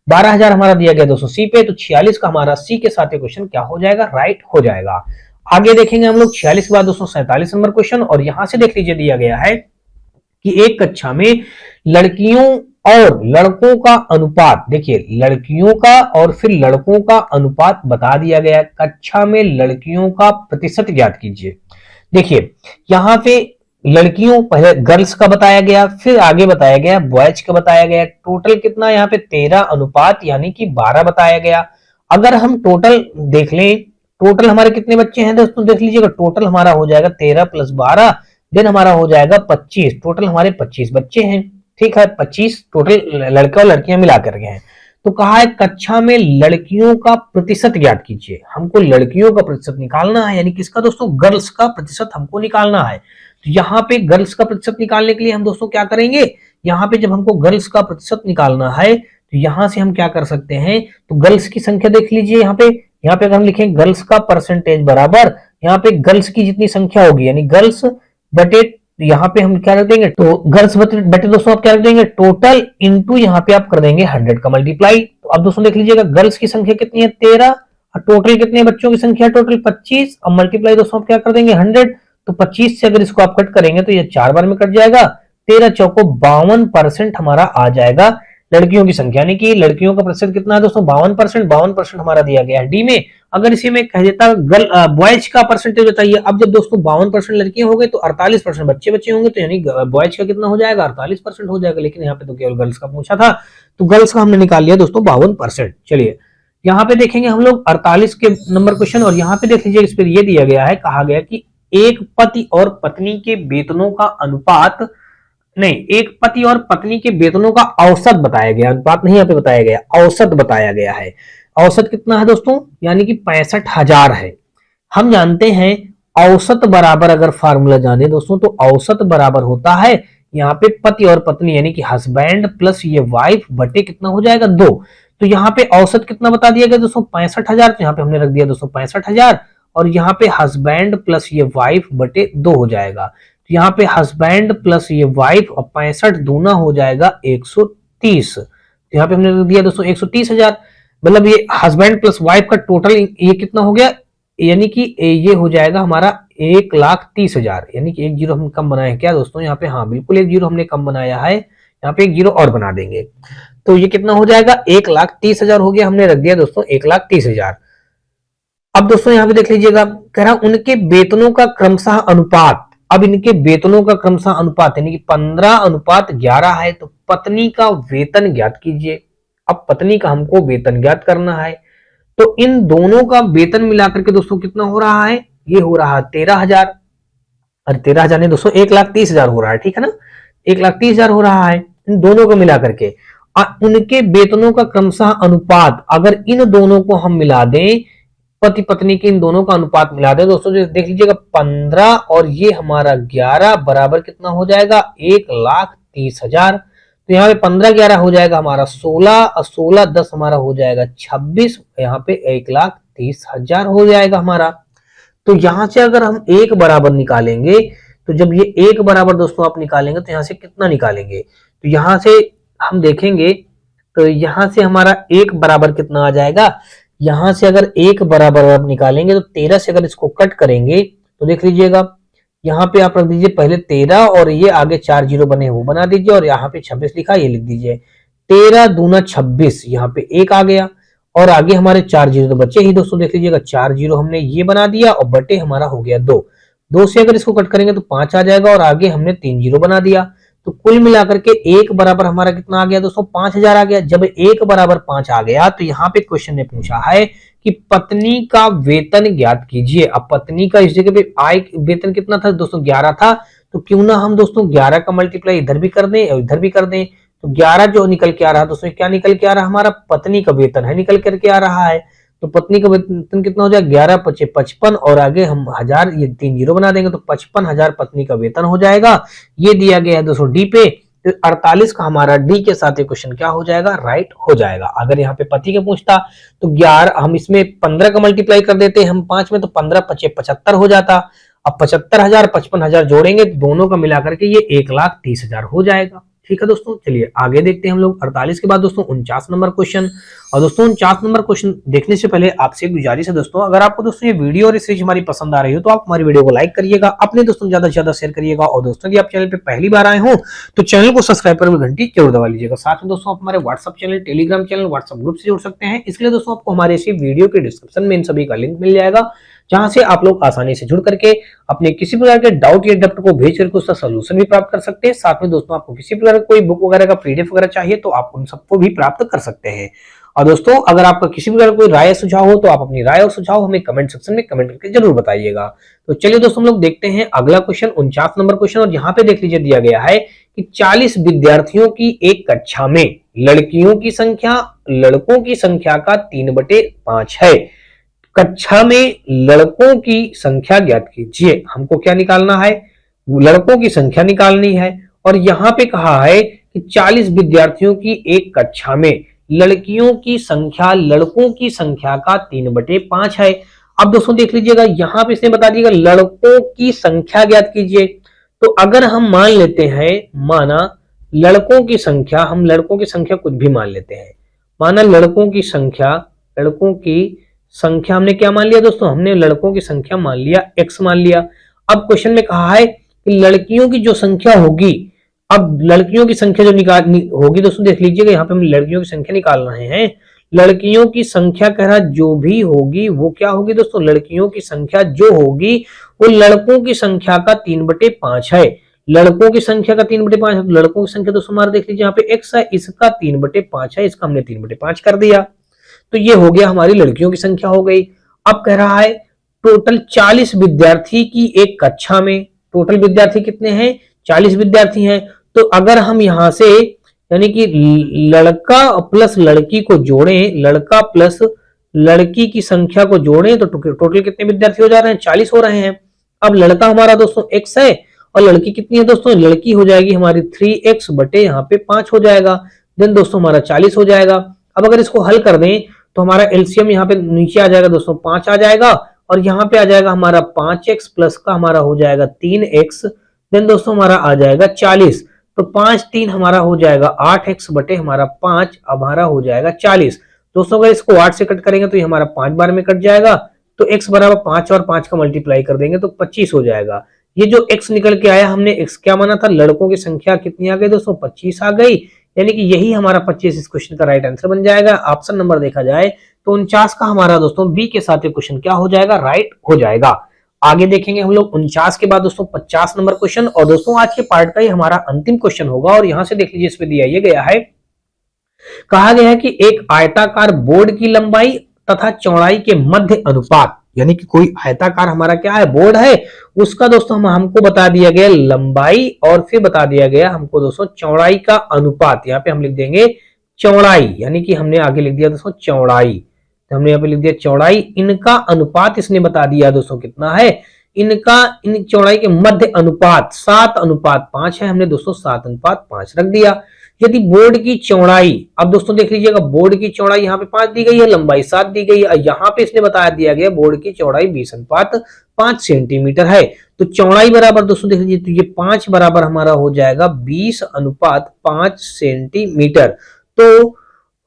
12,000 हमारा दिया गया दोस्तों सी पे, तो 46 का हमारा सी के साथ क्वेश्चन क्या हो जाएगा, राइट हो जाएगा। आगे देखेंगे हम लोग 46 के बाद दोस्तों 47 नंबर क्वेश्चन, और यहां से देख लीजिए दिया गया है कि एक कक्षा में लड़कियों और लड़कों का अनुपात, देखिए लड़कियों का और फिर लड़कों का अनुपात बता दिया गया। कक्षा में लड़कियों का प्रतिशत ज्ञात कीजिए। देखिए यहाँ पे लड़कियों पहले गर्ल्स का बताया गया, फिर आगे बताया गया बॉयज का बताया गया। टोटल कितना यहाँ पे 13 अनुपात यानी कि 12 बताया गया। अगर हम टोटल देख लें, टोटल हमारे कितने बच्चे हैं दोस्तों, देख लीजिएगा टोटल हमारा हो जाएगा 13 + 12, देन हमारा हो जाएगा 25। टोटल हमारे 25 बच्चे हैं, ठीक है, 25 टोटल लड़के और लड़कियां मिलाकर के हैं। तो कहा है कक्षा में लड़कियों का प्रतिशत ज्ञात कीजिए। हमको लड़कियों का प्रतिशत निकालना है, यानी किसका दोस्तों, गर्ल्स का प्रतिशत हमको निकालना है। तो यहाँ पे गर्ल्स का प्रतिशत निकालने के लिए हम दोस्तों क्या करेंगे, यहाँ पे जब हमको गर्ल्स का प्रतिशत निकालना है तो यहां से हम क्या कर सकते हैं, तो गर्ल्स की संख्या देख लीजिए यहाँ पे अगर हम लिखें गर्ल्स का परसेंटेज बराबर यहाँ पे गर्ल्स की जितनी संख्या होगी यानी गर्ल्स बटे, यहाँ पे हम क्या रख देंगे, तो गर्ल्स बटे दोस्तों आप क्या रख देंगे टोटल इंटू यहाँ पे आप कर देंगे 100 का मल्टीप्लाई। तो अब दोस्तों देख लीजिएगा गर्ल्स की संख्या कितनी है 13 और टोटल कितने बच्चों की संख्या टोटल 25, अब मल्टीप्लाई दोस्तों आप क्या कर देंगे 100, तो 25 से अगर इसको आप कट करेंगे तो ये 4 बार में कट जाएगा, 13 चौको 52% हमारा आ जाएगा लड़कियों की संख्या, यानी कि लड़कियों का प्रतिशत कितना है दोस्तों 52% हमारा दिया गया है डी में। अगर इसी में कह देता बॉयज का परसेंटेज बताइए, अब जब दोस्तों 52% लड़कियां हो गए तो 48% बच्चे होंगे, तो यानी बॉयज का कितना हो जाएगा 48% हो जाएगा, लेकिन यहाँ पे तो केवल गर्ल्स का पूछा था तो गर्ल्स का हमने निकाल लिया दोस्तों 52%। चलिए यहाँ पे देखेंगे हम लोग 48 के नंबर क्वेश्चन, और यहाँ पे देख लीजिए इस पर यह दिया गया है, कहा गया कि एक पति और पत्नी के वेतनों का अनुपात, नहीं एक पति और पत्नी के वेतनों का औसत बताया गया, अनुपात नहीं यहाँ पे बताया गया, औसत बताया गया है। औसत कितना है दोस्तों, यानी कि 65,000 है। हम जानते हैं औसत बराबर, अगर फार्मूला जाने दोस्तों तो औसत बराबर होता है यहाँ पे पति और पत्नी यानी कि हस्बैंड प्लस ये वाइफ बटे कितना हो जाएगा 2। तो यहाँ पे औसत कितना बता दिया गया दोस्तों 65,000, तो यहाँ पे हमने रख दिया दोस्तों 65,000, और यहाँ पे हस्बैंड प्लस ये वाइफ बटे 2 हो जाएगा। तो यहाँ पे हस्बैंड प्लस ये वाइफ और 65 दूना हो जाएगा 130, तो यहाँ पे हमने रख दिया दोस्तों 130,000, मतलब ये हस्बैंड प्लस वाइफ का टोटल ये कितना हो गया, यानी कि ये हो जाएगा हमारा 1,30,000, यानी कि एक जीरो हम कम बनाए हैं क्या दोस्तों यहाँ पे, हाँ बिल्कुल एक जीरो हमने कम बनाया है, यहाँ पे एक जीरो और बना देंगे तो ये कितना हो जाएगा 1,30,000 हो गया, हमने रख दिया दोस्तों 1,30,000। अब दोस्तों यहाँ पे देख लीजिएगा, कह रहा उनके वेतनों का क्रमशः अनुपात, अब इनके वेतनों का क्रमशः अनुपात यानी कि 15:11 है, तो पत्नी का वेतन ज्ञात कीजिए। अब पत्नी का हमको वेतन ज्ञात करना है, तो इन दोनों का वेतन मिलाकर के दोस्तों कितना हो रहा है, ये हो रहा है 13,000, और 13,000 नहीं दोस्तों 1,30,000 हो रहा है, ठीक है ना, 1,30,000 हो रहा है इन दोनों को मिलाकर के। उनके वेतनों का क्रमशः अनुपात, अगर इन दोनों को हम मिला दें, पति पत्नी के इन दोनों का अनुपात मिला दें दोस्तों, देख लीजिएगा 15 और ये हमारा 11 बराबर कितना हो जाएगा 1,30,000। तो यहाँ पे 15-11 हो जाएगा हमारा 16 और 16-10 हमारा हो जाएगा 26, यहाँ पे 1,30,000 हो जाएगा हमारा। तो यहां से अगर हम एक बराबर निकालेंगे, तो जब ये एक बराबर दोस्तों आप निकालेंगे तो यहां से कितना निकालेंगे, तो यहां से हम देखेंगे तो यहां से हमारा एक बराबर कितना आ जाएगा, यहां से अगर एक बराबर आप निकालेंगे तो 13 से अगर इसको कट करेंगे तो देख लीजिएगा यहाँ पे आप रख दीजिए पहले 13 और ये आगे 4 जीरो बने वो बना दीजिए, और यहाँ पे 26 लिखा ये लिख दीजिए, 13 दूना 26, यहाँ पे एक आ गया और आगे हमारे 4 जीरो तो बचे ही दोस्तों, देख लीजिएगा 4 जीरो हमने ये बना दिया और बटे हमारा हो गया 2, 2 से अगर इसको कट करेंगे तो 5 आ जाएगा और आगे हमने 3 जीरो बना दिया, तो कुल मिलाकर के एक बराबर हमारा कितना आ गया दोस्तों 5,000 आ गया। जब एक बराबर 5 आ गया तो यहाँ पे क्वेश्चन ने पूछा है कि पत्नी का वेतन ज्ञात कीजिए। अब पत्नी का इस जगह पे आय वेतन कितना था दोस्तों 11 था, तो क्यों ना हम दोस्तों 11 का मल्टीप्लाई इधर भी कर दें और इधर भी कर दें, तो 11 जो निकल के आ रहा है दोस्तों क्या निकल के आ रहा है, हमारा पत्नी का वेतन है निकल करके आ रहा है। तो पत्नी का वेतन कितना हो जाएगा 11 पचे 55 और आगे हम 1000 ये 3 जीरो बना देंगे तो 55,000 पत्नी का वेतन हो जाएगा। ये दिया गया है दोस्तों डी पे, तो 48 का हमारा डी के साथ ये क्वेश्चन क्या हो जाएगा राइट हो जाएगा। अगर यहाँ पे पति के पूछता तो 11 हम इसमें 15 का मल्टीप्लाई कर देते हम 5 में, तो 15 पचे 75 हो जाता। अब 75,000 55,000 जोड़ेंगे दोनों का मिलाकर के ये 1,30,000 हो जाएगा। ठीक है दोस्तों, चलिए आगे देखते हैं हम लोग 48 के बाद दोस्तों 49 नंबर क्वेश्चन। और दोस्तों 49 नंबर क्वेश्चन देखने से पहले आपसे एक गुजारिश है दोस्तों, अगर आपको दोस्तों ये वीडियो और सीरीज हमारी पसंद आ रही हो तो आप हमारी वीडियो को लाइक करिएगा, अपने दोस्तों ज्यादा से ज्यादा शेयर करिएगा, और दोस्तों यदि आप चैनल पे पहली बार आए हो तो चैनल को सब्सक्राइब कर घंटी जरूर दबा लीजिएगा। साथ में दोस्तों आप हमारे WhatsApp channel, Telegram channel, WhatsApp group से जुड़ सकते हैं। इसके लिए दोस्तों आपको हमारे इसी वीडियो के डिस्क्रिप्शन में इन सभी का लिंक मिल जाएगा, जहां से आप लोग आसानी से जुड़ करके अपने किसी प्रकार के डाउट या डप्ट को भेज करके उसका सोल्यूशन भी प्राप्त कर सकते हैं। साथ में दोस्तों आपको किसी प्रकार कोई बुक वगैरह का पीडीएफ वगैरह चाहिए तो आप उन सबको भी प्राप्त कर सकते हैं। और दोस्तों अगर आपका किसी प्रकार कोई राय सुझाव हो तो आप अपनी राय और सुझाव हमें कमेंट सेक्शन में कमेंट करके जरूर बताइएगा। तो चलिए दोस्तों हम लोग देखते हैं अगला क्वेश्चन 49 नंबर क्वेश्चन, और यहाँ पे देख लीजिए दिया गया है कि 40 विद्यार्थियों की एक कक्षा में लड़कियों की संख्या लड़कों की संख्या का 3/5 है। कक्षा में लड़कों की संख्या ज्ञात कीजिए। हमको क्या निकालना है, लड़कों की संख्या निकालनी है। और यहाँ पे कहा है कि 40 विद्यार्थियों की एक कक्षा में लड़कियों की संख्या लड़कों की संख्या का 3/5 है। अब दोस्तों देख लीजिएगा, यहाँ पे इसने बता दिया लड़कों की संख्या ज्ञात कीजिए। तो अगर हम मान लेते हैं, माना लड़कों की संख्या, हम लड़कों की संख्या कुछ भी मान लेते हैं, माना लड़कों की संख्या हमने क्या मान लिया दोस्तों, हमने लड़कों की संख्या मान लिया x मान लिया। अब क्वेश्चन में कहा है कि लड़कियों की जो संख्या होगी, अब लड़कियों की संख्या जो होगी दोस्तों देख लीजिएगा, यहाँ पे हम लड़कियों की संख्या निकाल रहे हैं। लड़कियों की संख्या कह रहा जो भी होगी वो क्या होगी दोस्तों, लड़कियों की संख्या जो होगी वो लड़कों की संख्या का 3/5 है। लड़कों की संख्या का 3/5 है, तो लड़कों की संख्या दोस्तों हमारा देख लीजिए यहाँ पे x है, इसका 3/5 है, इसका हमने 3/5 कर दिया। तो ये हो गया हमारी लड़कियों की संख्या हो गई। अब कह रहा है टोटल 40 विद्यार्थी की एक कक्षा में, टोटल विद्यार्थी कितने हैं, 40 विद्यार्थी हैं। तो अगर हम यहां से यानी कि लड़का प्लस लड़की को जोड़ें, लड़का प्लस लड़की की संख्या को जोड़ें तो टोटल कितने विद्यार्थी हो जा रहे हैं, 40 हो रहे हैं। अब लड़का हमारा दोस्तों x है और लड़की कितनी है दोस्तों, लड़की हो जाएगी हमारी 3x बटे यहाँ पे 5 हो जाएगा, देन दोस्तों हमारा 40 हो जाएगा। अब अगर इसको हल कर दें तो हमारा एलसीएम यहाँ पे नीचे आ जाएगा दोस्तों 5 आ जाएगा, और यहाँ पे आ जाएगा हमारा 5x प्लस का हमारा हो जाएगा 3x, देन दोस्तों हमारा आ जाएगा 40। तो 5 3 हमारा हो जाएगा 8x बटे हमारा 5, हमारा हो जाएगा 40। दोस्तों अगर इसको 8 से कट करेंगे तो ये हमारा 5 बार में कट जाएगा, तो x बराबर 5 और 5 का मल्टीप्लाई कर देंगे तो 25 हो जाएगा। ये जो x निकल के आया, हमने x क्या माना था, लड़कों की संख्या कितनी आ गई दोस्तों, 25 आ गई, यानी कि यही हमारा 25 इस क्वेश्चन का राइट आंसर बन जाएगा। ऑप्शन नंबर देखा जाए तो 49 का हमारा दोस्तों बी के साथ ये क्वेश्चन क्या हो जाएगा, राइट हो जाएगा। आगे देखेंगे हम लोग 49 के बाद दोस्तों 50 नंबर क्वेश्चन, और दोस्तों आज के पार्ट का ये हमारा अंतिम क्वेश्चन होगा। और यहां से देख लीजिए, इसमें दिया ये गया है, कहा गया है कि एक आयताकार बोर्ड की लंबाई तथा चौड़ाई के मध्य अनुपात, यानी कि कोई आयताकार हमारा क्या है, बोर्ड है, उसका दोस्तों हमको बता दिया गया लंबाई, और फिर बता दिया गया हमको दोस्तों चौड़ाई का अनुपात। यहाँ पे हम लिख देंगे चौड़ाई, यानी कि हमने आगे लिख दिया दोस्तों चौड़ाई, तो हमने यहाँ पे लिख दिया चौड़ाई, इनका अनुपात इसने बता दिया दोस्तों कितना है, इन चौड़ाई के मध्य अनुपात 7:5 है, हमने दोस्तों 7:5 रख दिया। यदि बोर्ड की चौड़ाई, अब दोस्तों देख लीजिएगा, बोर्ड की चौड़ाई यहाँ पे 5 दी गई है, लंबाई 7 दी गई है, यहाँ पे इसने बताया दिया गया बोर्ड की चौड़ाई 20:5 सेंटीमीटर है। तो चौड़ाई बराबर दोस्तों देख लीजिए, तो ये 5 बराबर हमारा हो जाएगा 20:5 सेंटीमीटर। तो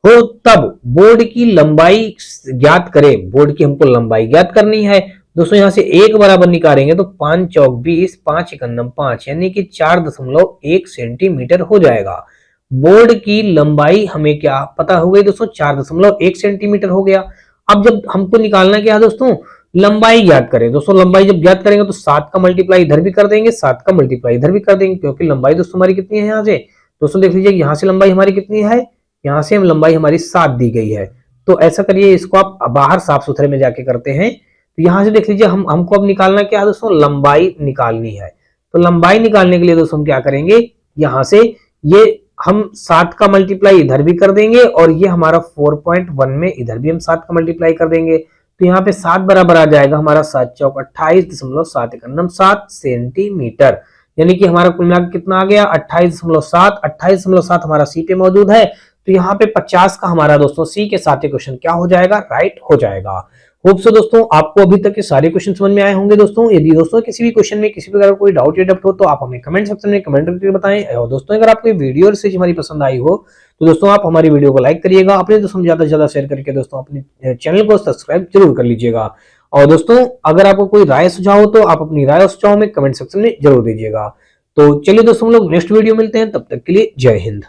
हो तब बोर्ड की लंबाई ज्ञात करें, बोर्ड की हमको लंबाई ज्ञात करनी है दोस्तों। यहां से 1 बराबर निकालेंगे तो 5 चौक 20, 5 एकम 5, यानी कि 4.1 सेंटीमीटर हो जाएगा। बोर्ड की लंबाई हमें क्या पता हो गई दोस्तों, 4.1 सेंटीमीटर हो गया। अब जब हमको निकालना क्या है दोस्तों, लंबाई ज्ञात करें दोस्तों। लंबाई जब ज्ञात करेंगे तो 7 का मल्टीप्लाई इधर भी कर देंगे, 7 का मल्टीप्लाई इधर भी कर देंगे, क्योंकि लंबाई दोस्तों हमारी कितनी है, यहाँ से दोस्तों देख लीजिए, यहाँ से लंबाई हमारी कितनी है, यहाँ से हम लंबाई हमारी 7 दी गई है। तो ऐसा करिए, इसको आप बाहर साफ सुथरे में जाके करते हैं। तो यहाँ से देख लीजिए, हमको अब निकालना क्या है दोस्तों, लंबाई निकालनी है। तो लंबाई निकालने के लिए दोस्तों हम क्या करेंगे, यहाँ से ये हम 7 का मल्टीप्लाई इधर भी कर देंगे, और ये हमारा 4.1 में इधर भी हम 7 का मल्टीप्लाई कर देंगे। तो यहाँ पे 7 बराबर आ जाएगा हमारा 7 चौक 28.7 एकम 7 सेंटीमीटर, यानी कि हमारा कुल मिलाकर कितना आ गया, 28.7 हमारा सी पे मौजूद है। तो यहाँ पे 50 का हमारा दोस्तों सी के साथ क्वेश्चन क्या हो जाएगा, राइट हो जाएगा। होप सो दोस्तों आपको अभी तक के सारे क्वेश्चन समझ में आए होंगे दोस्तों। यदि दोस्तों किसी भी क्वेश्चन में किसी प्रकार कोई डाउट या डप्ट हो तो आप हमें कमेंट सेक्शन में कमेंट करके बताएं। और दोस्तों अगर आपको वीडियो और रिसर्च हमारी पसंद आई हो तो दोस्तों आप हमारी वीडियो को लाइक करिएगा, अपने दोस्तों में ज्यादा से ज्यादा शेयर करके दोस्तों अपने चैनल को सब्सक्राइब जरूर कर लीजिएगा। और दोस्तों अगर आपको कोई राय सुझाव हो तो आप अपनी राय और सुझाव में कमेंट सेक्शन में जरूर दीजिएगा। तो चलिए दोस्तों हम लोग नेक्स्ट वीडियो मिलते हैं, तब तक के लिए जय हिंद।